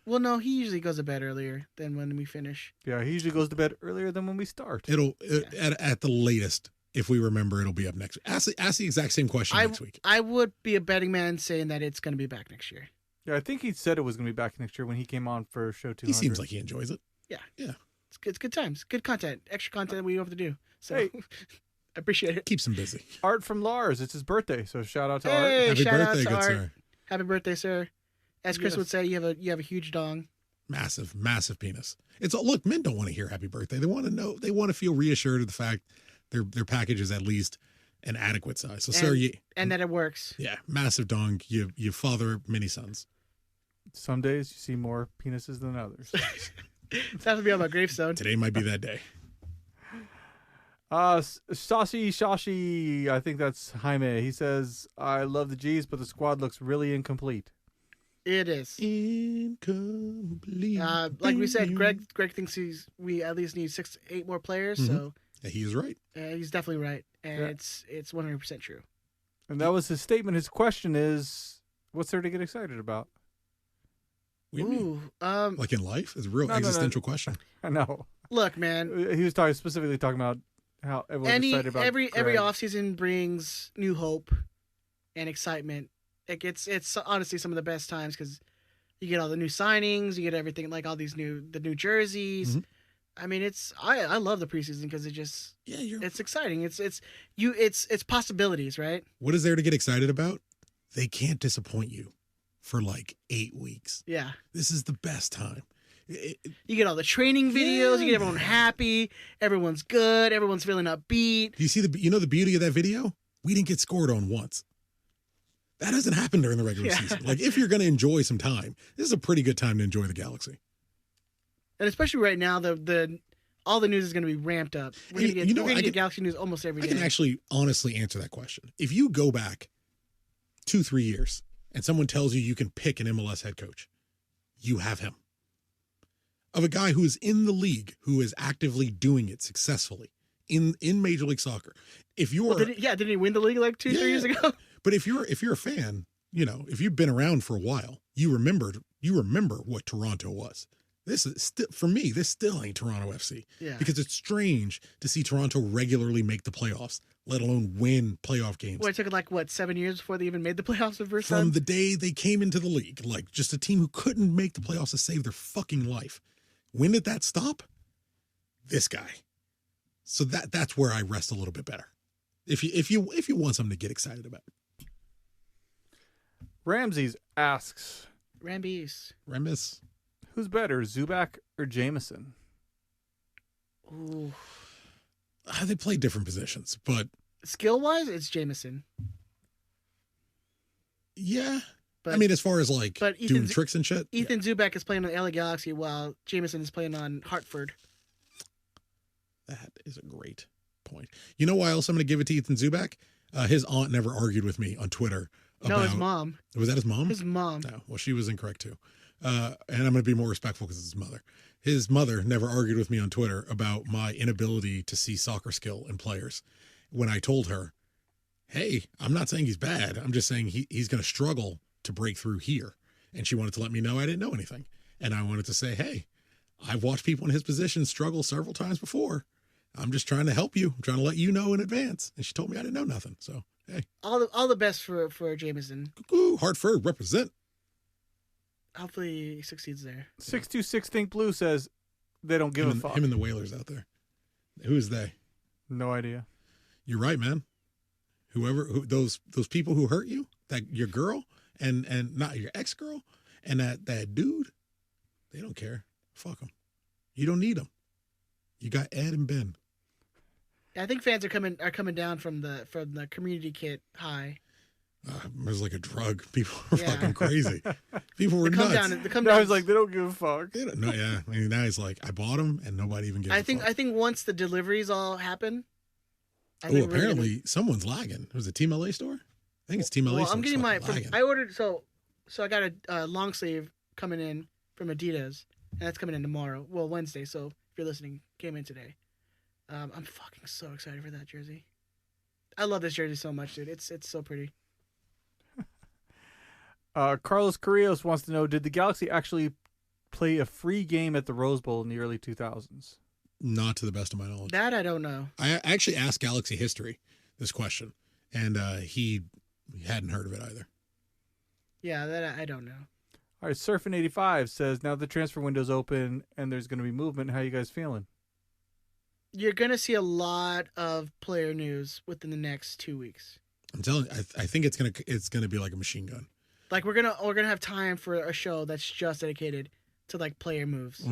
no, he usually goes to bed earlier than when we finish. Yeah, he usually goes to bed earlier than when we start. At the latest, if we remember, it'll be up next week. Ask the exact same question next week. I would be a betting man saying that it's going to be back next year. Yeah, I think he said it was going to be back next year when he came on for show 200. He seems like he enjoys it. Yeah. It's good times. Good content. Extra content we don't have to do. So I appreciate it. Keeps him busy. Art from Lars. It's his birthday, so shout out to Art. Happy shout birthday, out to good Art. sir. Happy birthday, sir. As Chris would say, you have a huge dong. Massive penis. Look, men don't want to hear happy birthday. They want to know. They want to feel reassured of the fact their package is at least an adequate size. So, sir, and that it works. Yeah, massive dong. You father many sons. Some days you see more penises than others. It's have to be on my gravestone. Today might be that day. Sashi Shashi, I think that's Jaime. He says, I love the G's, but the squad looks really incomplete. It is. Incomplete. Like we said, Greg thinks we at least need 6 to 8 more players. Mm-hmm. So he is right. He's definitely right. And it's 100% true. And that was his statement. His question is, what's there to get excited about? Like in life? It's a real existential question. I know. Look, man. He was specifically talking about how everyone's excited about every offseason brings new hope and excitement. It's honestly some of the best times because you get all the new signings, you get everything, like all these new jerseys. Mm-hmm. I mean, I love the preseason because it's exciting. It's possibilities, right? What is there to get excited about? They can't disappoint you for like 8 weeks. Yeah. This is the best time. You get all the training videos, you get everyone happy, everyone's good, everyone's feeling upbeat. Do you see the beauty of that video? We didn't get scored on once. That doesn't happen during the regular season. Like, if you're going to enjoy some time, this is a pretty good time to enjoy the Galaxy. And especially right now, all the news is going to be ramped up. We're going to get Galaxy news almost every day. I can actually honestly answer that question. If you go back 2-3 years and someone tells you can pick an MLS head coach, you have him. Of a guy who is in the league, who is actively doing it successfully in Major League Soccer. If you're didn't he win the league like 2-3 years ago? But if you're a fan, if you've been around for a while, you remember what Toronto was. This is still, for me, this still ain't Toronto FC. Yeah. Because it's strange to see Toronto regularly make the playoffs, let alone win playoff games. Well, it took 7 years before they even made the playoffs the first time? From the day they came into the league, like just a team who couldn't make the playoffs to save their fucking life. When did that stop? This guy. So that's where I rest a little bit better. If you want something to get excited about. Ramses asks, Rambies. who's better, Zubak or Jameson? Ooh. They play different positions, but skill-wise, it's Jameson. Yeah. But, I mean, as far as doing tricks and shit. Ethan Zubak is playing on LA Galaxy while Jameson is playing on Hartford. That is a great point. You know why else I'm going to give it to Ethan Zubak? His aunt never argued with me on Twitter. No, his mom. Was that his mom? His mom. No, well, she was incorrect too. And I'm going to be more respectful because it's his mother. His mother never argued with me on Twitter about my inability to see soccer skill in players. When I told her, hey, I'm not saying he's bad. I'm just saying he's going to struggle to break through here. And she wanted to let me know I didn't know anything. And I wanted to say, hey, I've watched people in his position struggle several times before. I'm just trying to help you. I'm trying to let you know in advance. And she told me I didn't know nothing. So, hey. All the best for Jameson. Cuckoo, Hartford, represent. Hopefully he succeeds there. 626 Think Blue says they don't give a fuck. Him and the Whalers out there. Who is they? No idea. You're right, man. Those people who hurt you, that your girl and not your ex-girl and that dude, they don't care. Fuck them. You don't need them. You got Ed and Ben. I think fans are coming down from the community kit high. It was like a drug. People were fucking crazy. People were nuts. I was like, they don't give a fuck. They don't know. Yeah, I mean, now he's like, I bought them, and nobody even gives. I think once the deliveries all happen. Apparently someone's lagging. Was it Team LA store? I think it's Team LA store. Well, I'm getting I ordered so I got a long sleeve coming in from Adidas, and that's coming in tomorrow. Well, Wednesday. So if you're listening, came in today. I'm fucking so excited for that jersey. I love this jersey so much, dude. It's so pretty. Carlos Carrillos wants to know, did the Galaxy actually play a free game at the Rose Bowl in the early 2000s? Not to the best of my knowledge. That I don't know. I actually asked Galaxy History this question, and he hadn't heard of it either. Yeah, that I don't know. All right, Surfing85 says, now the transfer window's open and there's going to be movement. How you guys feeling? You're going to see a lot of player news within the next 2 weeks. I'm telling you, I think it's gonna be like a machine gun. Like we're gonna have time for a show that's just dedicated to like player moves,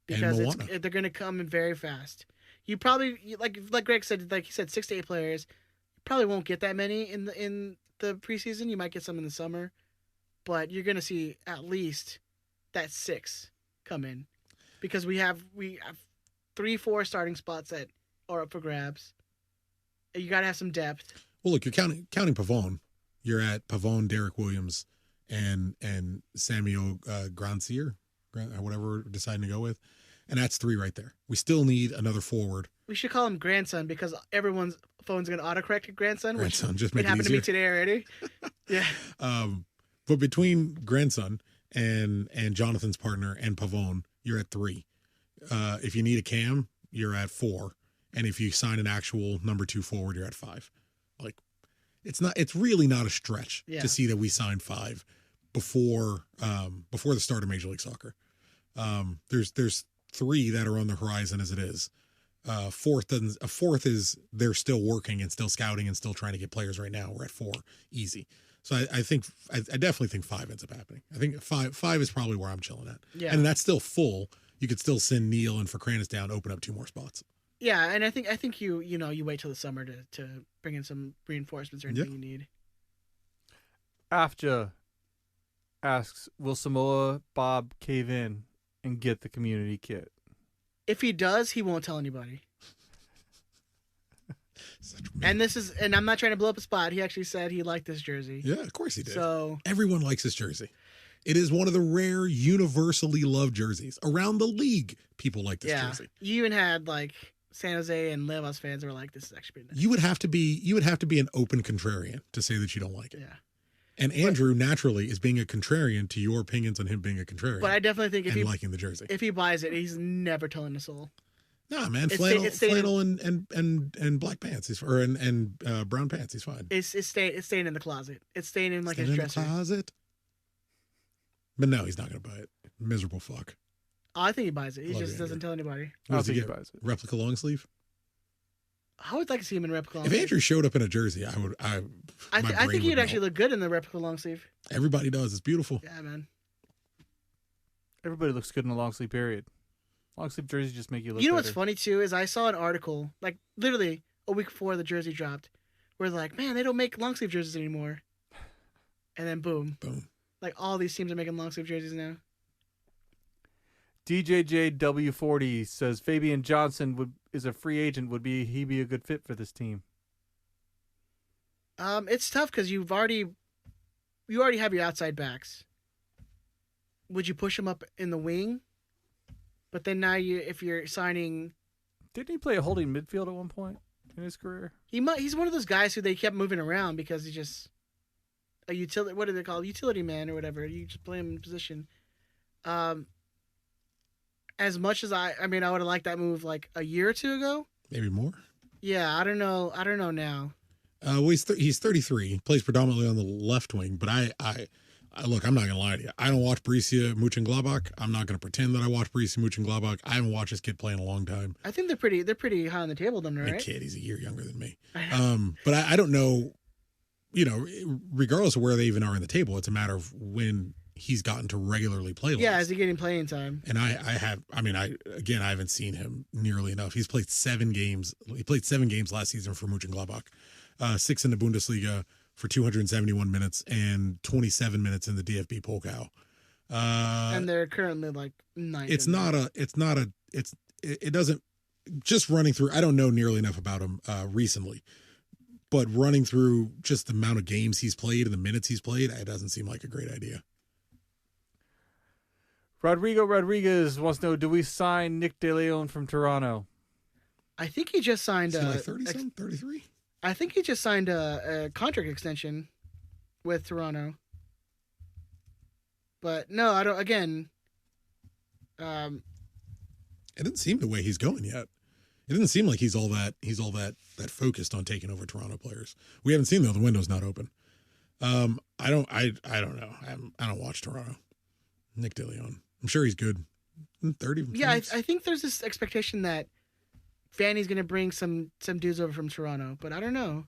because they're gonna come in very fast. You probably like Greg said, like he said, 6 to 8 players. You probably won't get that many in the preseason. You might get some in the summer, but you're gonna see at least that 6 come in, because we have 3-4 starting spots that are up for grabs. You gotta have some depth. Well, look, you're counting Pavone. You're at Pavone, Derek Williams, and Samuel Grandsir, whatever we're deciding to go with. And that's 3 right there. We still need another forward. We should call him Grandson, because everyone's phone's going to autocorrect to Grandson, Grandson, which just make it happened easier. to me today already. Yeah. But between Grandson and Jonathan's partner and Pavone, you're at 3. If you need a cam, you're at 4. And if you sign an actual number 2 forward, you're at 5. Like, it's really not a stretch to see that we signed 5 before the start of Major League Soccer. There's 3 that are on the horizon as it is. A fourth is they're still working and still scouting and still trying to get players right now. We're at 4, easy. So I definitely think 5 ends up happening. I think 5 is probably where I'm chilling at. Yeah. And that's still full. You could still send Neil and Fakranus down, open up 2 more spots. Yeah, and I think you wait till the summer to bring in some reinforcements or anything you need. Afja asks, will Samoa Bob cave in and get the community kit? If he does, he won't tell anybody. And I'm not trying to blow up a spot. He actually said he liked this jersey. Yeah, of course he did. So everyone likes this jersey. It is one of the rare universally loved jerseys around the league. People like this jersey. You even had like San Jose and Levos fans were like, "This is actually pretty nice." You would have to be an open contrarian to say that you don't like it. Yeah. And Andrew naturally is being a contrarian to your opinions on him being a contrarian. But I definitely think liking the jersey. If he buys it, he's never telling a soul. Nah, man, flannel and black pants, and brown pants. He's fine. It's staying in the closet. It's staying in like his dresser. Closet. But no, he's not gonna buy it. Miserable fuck. Oh, I think he buys it. He just doesn't tell anybody. I don't think he buys it. Replica long sleeve. I would like to see him in replica long If sleeve. Andrew showed up in a jersey, I think he'd actually look good in the replica long sleeve. Everybody does. It's beautiful. Yeah, man. Everybody looks good in a long sleeve. Period. Long sleeve jerseys just make you look. You know better. what's funny too is I saw an article like literally a week before the jersey dropped, where they're like, man, they don't make long sleeve jerseys anymore. And then boom, like all these teams are making long sleeve jerseys now. DJJW40 says Fabian Johnson is a free agent. Would he be a good fit for this team? It's tough because you already have your outside backs. Would you push him up in the wing? But then now if you're signing, didn't he play a holding midfield at one point in his career? He's one of those guys who they kept moving around because he's just a utility. What do they call utility man or whatever? You just play him in position. As much as I would have liked that move like a year or two ago. Maybe more. Yeah, I don't know now. Well, he's 33. He plays predominantly on the left wing, but I look, I'm not gonna lie to you. I don't watch Borussia Mönchengladbach. I'm not gonna pretend that I watch Borussia Mönchengladbach. I haven't watched this kid play in a long time. I think they're pretty high on the table, them, right? A kid, he's a year younger than me. But I don't know. You know, regardless of where they even are in the table, it's a matter of when he's gotten to regularly play. Yeah, is he getting playing time? And I haven't seen him nearly enough. He's played 7 games. He played 7 games last season for Mönchengladbach, 6 in the Bundesliga for 271 minutes and 27 minutes in the DFB Pokal. And they're currently like 9th. It doesn't just running through. I don't know nearly enough about him recently, but running through just the amount of games he's played and the minutes he's played, it doesn't seem like a great idea. Rodrigo Rodriguez wants to know, do we sign Nick DeLeon from Toronto? I think he just signed like 30-something, 33? I think he just signed a contract extension with Toronto. But no, I don't. Again, it doesn't seem the way he's going yet. It doesn't seem like he's all that focused on taking over Toronto players. We haven't seen though. The window's not open. I don't know. I don't watch Toronto. Nick DeLeon. I'm sure he's good. 30. Yeah, I think there's this expectation that Fanny's going to bring some dudes over from Toronto, but I don't know.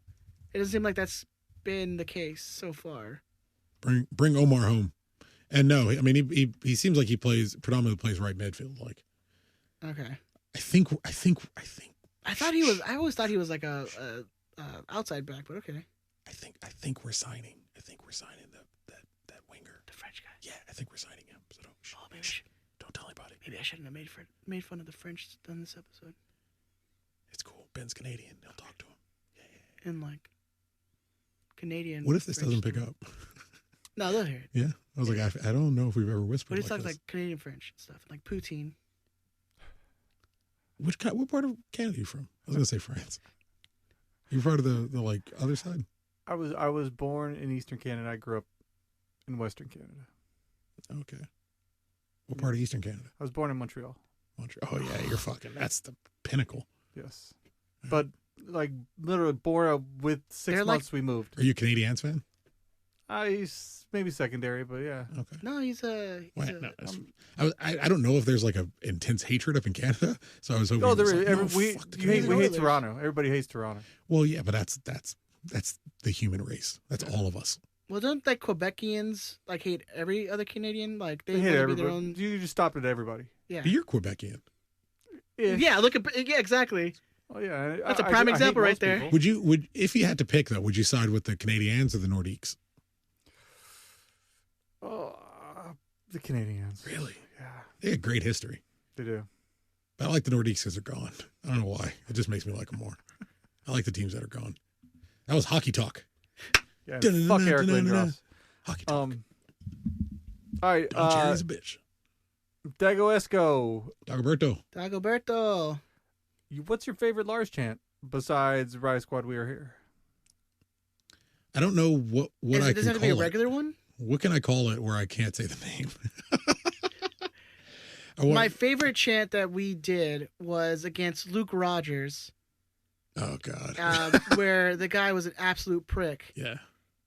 It doesn't seem like that's been the case so far. Bring Omar home. And no, I mean he seems like he predominantly plays right midfield. Like, okay. I think. I always thought he was like a outside back, but okay. I think we're signing. That winger, the French guy. Yeah, I think we're signing him. So don't tell anybody. Maybe I shouldn't have made fun of the French on this episode. It's cool. Ben's Canadian. He'll talk to him. Yeah. And like Canadian. What if this doesn't pick up? No, they'll hear it. Yeah, I was like, I don't know if we've ever whispered. But it's like like Canadian French stuff, like poutine. What part of Canada are you from? I was gonna say France. You're part of the like other side. I was born in Eastern Canada. I grew up in Western Canada. Okay. What part of Eastern Canada? I was born in Montreal. Oh yeah, you're fucking. That's the pinnacle. Yes, but like literally born with 6 months we moved. Are you a Canadiens fan? He's maybe secondary, but yeah. Okay. No, I don't know if there's like a intense hatred up in Canada, so I was hoping. Oh, there is. Like, we hate Toronto. Everybody hates Toronto. Well, yeah, but that's the human race. That's all of us. Well, don't like Quebecians like hate every other Canadian? Like they hate want to be everybody. their own. You just stopped at everybody. Yeah. But you're Quebecian. Yeah. Look at exactly. Oh yeah, that's a prime example right there. People. Would if you had to pick though, would you side with the Canadiens or the Nordiques? Oh, the Canadians. Really? Yeah. They had great history. They do. But I like the Nordiques because they're gone. I don't know why. It just makes me like them more. I like the teams that are gone. That was hockey talk. Yeah. Fuck Eric Lindros. Hockey talk. All right. Don Cherry's a bitch. Dago Esco. Dagoberto. What's your favorite Lars chant besides Riot Squad We Are Here? I don't know what I Does can it have to be a call it. regular one? What can I call it where I can't say the name? My favorite chant that we did was against Luke Rogers. Oh, God. Where the guy was an absolute prick. Yeah.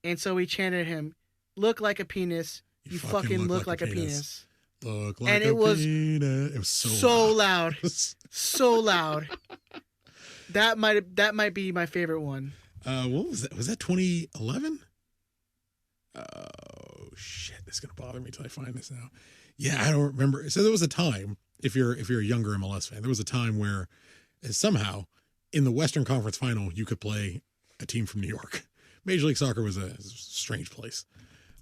And so we chanted him, look like a penis. You fucking look like a penis. Look like and a it was penis. It was so loud. So loud. That might be my favorite one. What was that? Was that 2011? Oh, shit. It's going to bother me till I find this now. Yeah, I don't remember. So there was a time, if you're a younger MLS fan, there was a time where somehow in the Western Conference Final, you could play a team from New York. Major League Soccer was a strange place.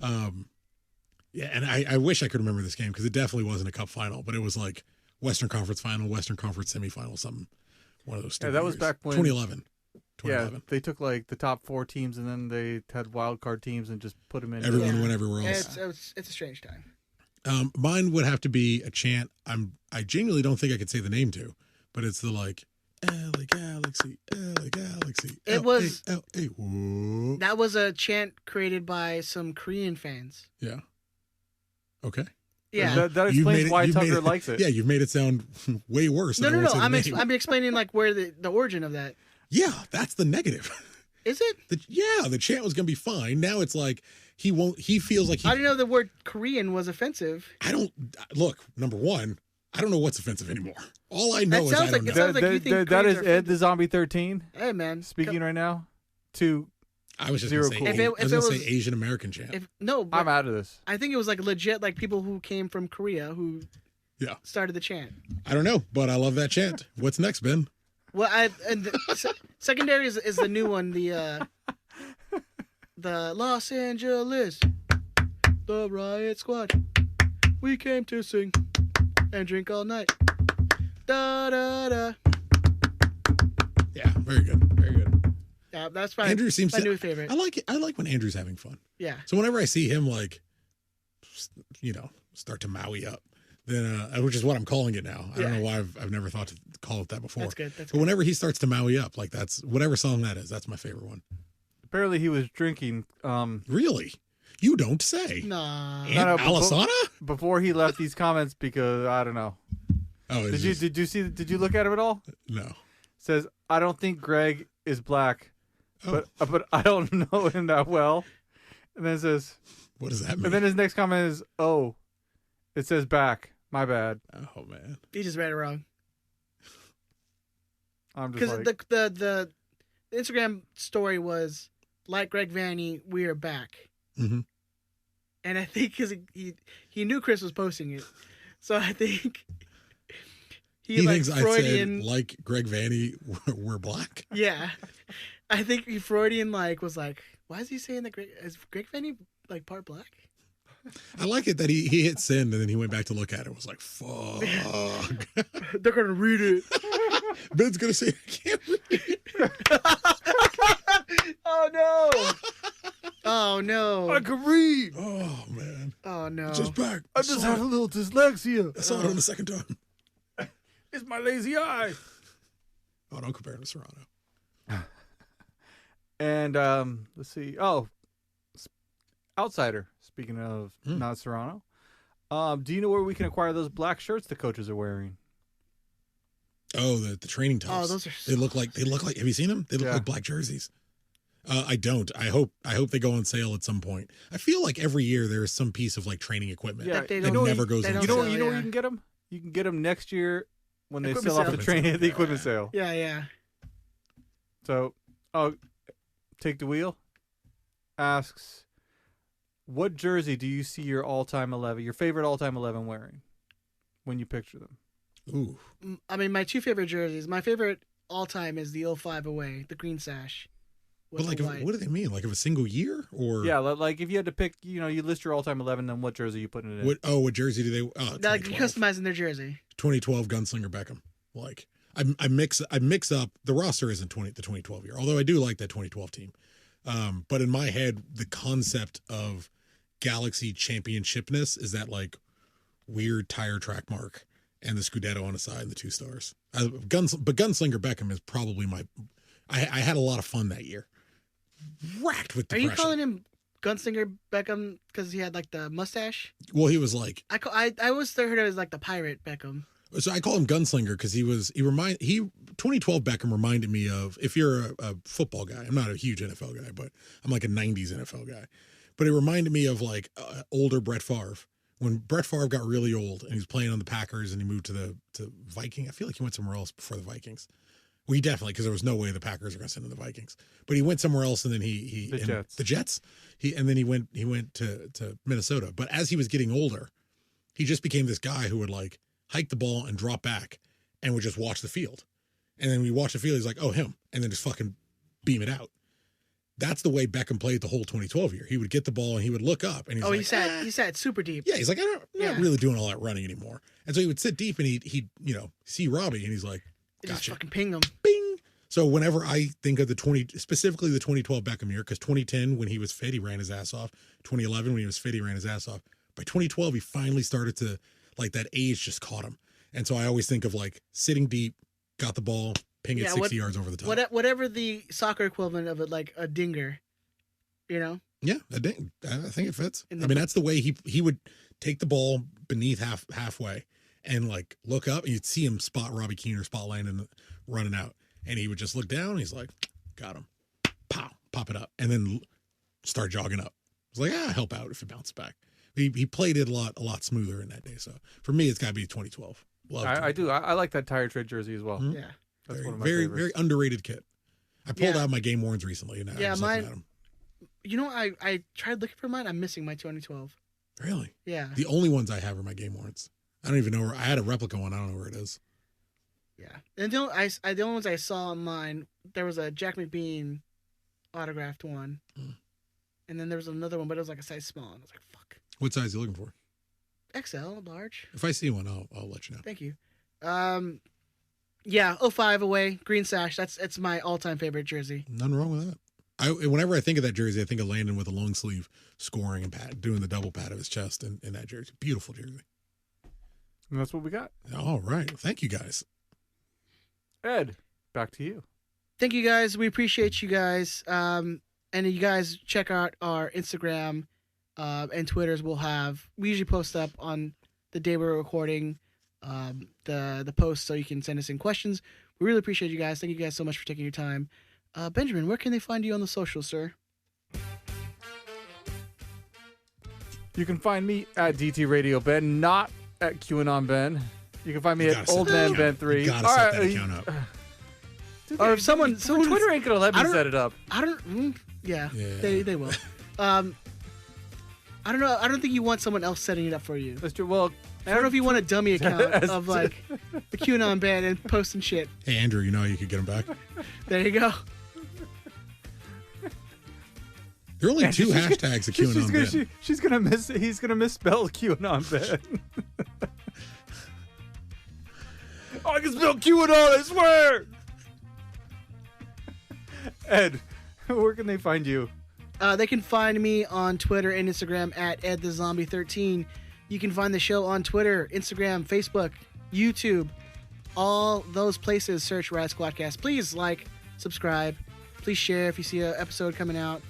Yeah, and I wish I could remember this game because it definitely wasn't a cup final, but it was like Western Conference Final, Western Conference semifinal, something. One of those. Yeah, that was back when 2011. Yeah, they took like the top 4 teams and then they had wild card teams and just put them in. Everyone went everywhere else. It's a strange time. Mine would have to be a chant. I genuinely don't think I could say the name to, but it's the like LA Galaxy, LA Galaxy. It was whoa. That was a chant created by some Korean fans. Yeah. Okay. Yeah, that explains why Tucker likes it. Yeah, you've made it sound way worse. No. I'm explaining like where the origin of that. Yeah, that's the negative. Is it? The chant was gonna be fine. Now it's like he won't. He feels like he. I didn't know the word Korean was offensive. I don't look. Number one, I don't know what's offensive anymore. All I know is I don't know. Sounds like you think that is Koreans are Ed the Zombie 13. Hey man, speaking right now. To I was just zero gonna say, cool. I was gonna say Asian American chant. I'm out of this. I think it was like legit, like people who came from Korea who started the chant. I don't know, but I love that chant. What's next, Ben? Well, secondary is the new one. The Los Angeles, the Riot Squad. We came to sing and drink all night. Da da da. Yeah, very good, very good. Yeah, that's fine. Andrew seems my new favorite. I like it. I like when Andrew's having fun. Yeah. So whenever I see him, like, start to Maui up, then which is what I'm calling it now. I don't know why I've never thought to call it that before. That's good. But whenever he starts to Maui up, like that's whatever song that is, that's my favorite one. Apparently, he was drinking. Really? You don't say. Nah. And Alisana? Before he left these comments, because I don't know. Oh, did you look at him at all? No. Says, I don't think Greg is black, but I don't know him that well. And then it says, what does that mean? And then his next comment is, oh, it says back. My bad. Oh man, he just read it wrong. I'm just like, the Instagram story was like Greg Vanny, we are back. Mm-hmm. And I think because he knew Chris was posting it, so I think he like thinks Freudian I said like Greg Vanny, we're black. Yeah, I think he Freudian like was like, why is he saying that is Greg Vanny like part black? I like it that he hit send and then he went back to look at it and was like, fuck. They're going to read it. Ben's going to say, I can't read it. Oh, no. Oh, no. I can read. Oh, man. Oh, no. Just back. I just have a little dyslexia. I saw it on the second time. It's my lazy eye. Oh, don't compare him to Serrano. And let's see. Oh, Outsider. Speaking of not Serrano, do you know where we can acquire those black shirts the coaches are wearing? Oh, the training tops. Oh, those are. They look like. Have you seen them? They look like black jerseys. I don't. I hope they go on sale at some point. I feel like every year there is some piece of like training equipment that never goes on sale. You know where you can get them? You can get them next year when they sell off the equipment sale. Yeah. So, Take the Wheel asks, what jersey do you see your favorite all-time 11 wearing when you picture them? Ooh. I mean, my two favorite jerseys. My favorite all-time is the 05 away, the green sash. But like, what do they mean? Like of a single year, or yeah, like if you had to pick, you list your all-time 11, then what jersey are you putting it in? What jersey do they? Like customizing their jersey. 2012 Gunslinger Beckham. Like I mix up the roster isn't the 2012 year, although I do like that 2012 team. But in my head, the concept of Galaxy championshipness is that like weird tire track mark and the Scudetto on the side and the 2 stars. But Gunslinger Beckham is probably I had a lot of fun that year. Racked with depression. Are you calling him Gunslinger Beckham because he had like the mustache? Well, he was like I always heard of it as like the pirate Beckham. So I call him Gunslinger because 2012 Beckham reminded me of, if you're a football guy, I'm not a huge NFL guy, but I'm like a 90s NFL guy. But it reminded me of like older Brett Favre. When Brett Favre got really old and he was playing on the Packers and he moved to Viking. I feel like he went somewhere else before the Vikings. Well, he definitely, because there was no way the Packers were going to send him to the Vikings. But he went somewhere else, and then the Jets. And then he went to Minnesota. But as he was getting older, he just became this guy who would like hike the ball and drop back and would just watch the field. And then we watch the field, he's like, oh, him. And then just fucking beam it out. That's the way Beckham played the whole 2012 year. He would get the ball and he would look up and he's he sat super deep. Yeah, he's like, I'm not really doing all that running anymord. And so he would sit deep and he'd see Robbie and he's like, gotcha. Just fucking ping him. Bing. So whenever I think of specifically the 2012 Beckham year, because 2010 when he was fit, he ran his ass off. 2011 when he was fit, he ran his ass off. By 2012, he finally started to, like, that age just caught him. And so I always think of like sitting deep, got the ball, ping it 60 yards over the top. Whatever the soccer equivalent of it, like a dinger, you know? Yeah, I think it fits. I mean, that's the way he would take the ball beneath halfway and like look up and you'd see him spot Robbie Keane or spot Landon running out. And he would just look down and he's like, got him. Pow, pop it up. And then start jogging up. It's like, help out if it bounces back. He played it a lot smoother in that day. So for me, it's got to be 2012. I do. I like that tire tread jersey as well. Mm-hmm. Yeah. That's one of my very, favorites. very underrated kit. I pulled out my Game Warrens recently. And I was looking at them. You know, I tried looking for mine. I'm missing my 2012. Really? Yeah. The only ones I have are my Game Warrens. I don't even know where. I had a replica one. I don't know where it is. Yeah. And the only ones I saw online, there was a Jack McBean autographed one. Mm. And then there was another one, but it was like a size small. And I was like, fuck. What size are you looking for? XL, large. If I see one, I'll let you know. Thank you. Yeah, 05 away, green sash. It's my all-time favorite jersey. Nothing wrong with that. Whenever I think of that jersey, I think of Landon with a long sleeve scoring and doing the double pat of his chest in that jersey. Beautiful jersey. And that's what we got. All right. Thank you, guys. Ed, back to you. Thank you, guys. We appreciate you guys. And you guys check out our Instagram and Twitters. We usually post up on the day we're recording the post, so you can send us in questions. We really appreciate you guys. Thank you guys so much for taking your time. Benjamin, where can they find you on the socials, sir? You can find me at DT Radio Ben, not at Qanon Ben. You can find me at Old Man Ben 3. You gotta set that account up. Dude, or if someone Twitter ain't gonna let me set it up. I don't. Yeah. They will. I don't know. I don't think you want someone else setting it up for you. That's true. Well, I don't know if you want a dummy account of like the Qanon Ben and posting shit. Hey Andrew, you know how you could get him back. There you go. There are only two hashtags of Qanon Ben. He's gonna misspell Qanon Ben. I can spell QAnon, I swear. Ed, where can they find you? They can find me on Twitter and Instagram at EdTheZombie13. You can find the show on Twitter, Instagram, Facebook, YouTube, all those places. Search Riot Squadcast. Please like, subscribe. Please share if you see an episode coming out.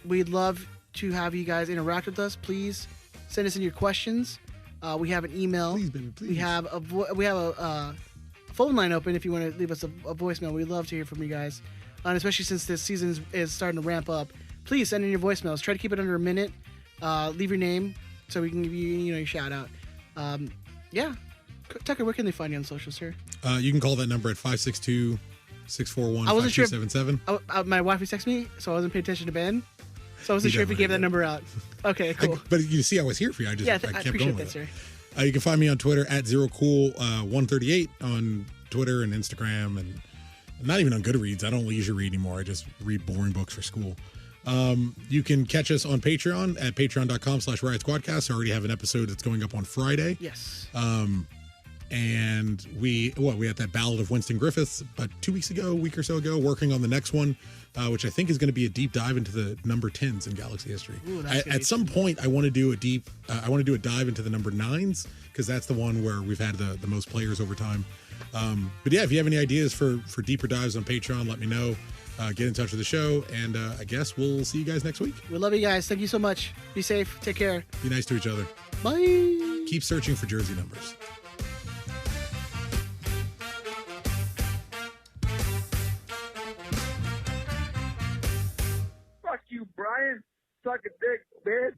We'd love to have you guys interact with us. Please send us in your questions. We have an email. Please, baby, please. We have a phone line open if you want to leave us a voicemail. We'd love to hear from you guys. And especially since this season is starting to ramp up, please send in your voicemails. Try to keep it under a minute. Leave your name so we can give you your shout out. Yeah. Tucker, where can they find you on social, sir? You can call that number at 562-641-5277. My wife texted me, so I wasn't paying attention to Ben. So I wasn't sure if he gave that number out. Okay, cool. But you see, I was here for you. I kept appreciate going that, with sir. it. You can find me on Twitter at ZeroCool138 on Twitter and Instagram, and not even on Goodreads. I don't leisure read anymore. I just read boring books for school. You can catch us on Patreon at patreon.com/Riot Squadcast. I already have an episode that's going up on Friday. Yes. And we had that Ballad of Winston Griffiths about 2 weeks ago, a week or so ago, working on the next one, which I think is going to be a deep dive into the number 10s in Galaxy history. Ooh, At some point, I want to do a dive into the number 9s, because that's the one where we've had the most players over time. But yeah, if you have any ideas for deeper dives on Patreon, let me know. Get in touch with the show, and I guess we'll see you guys next week. We love you guys. Thank you so much. Be safe. Take care. Be nice to each other. Bye. Keep searching for jersey numbers. Fuck you, Brian. Suck a dick, bitch.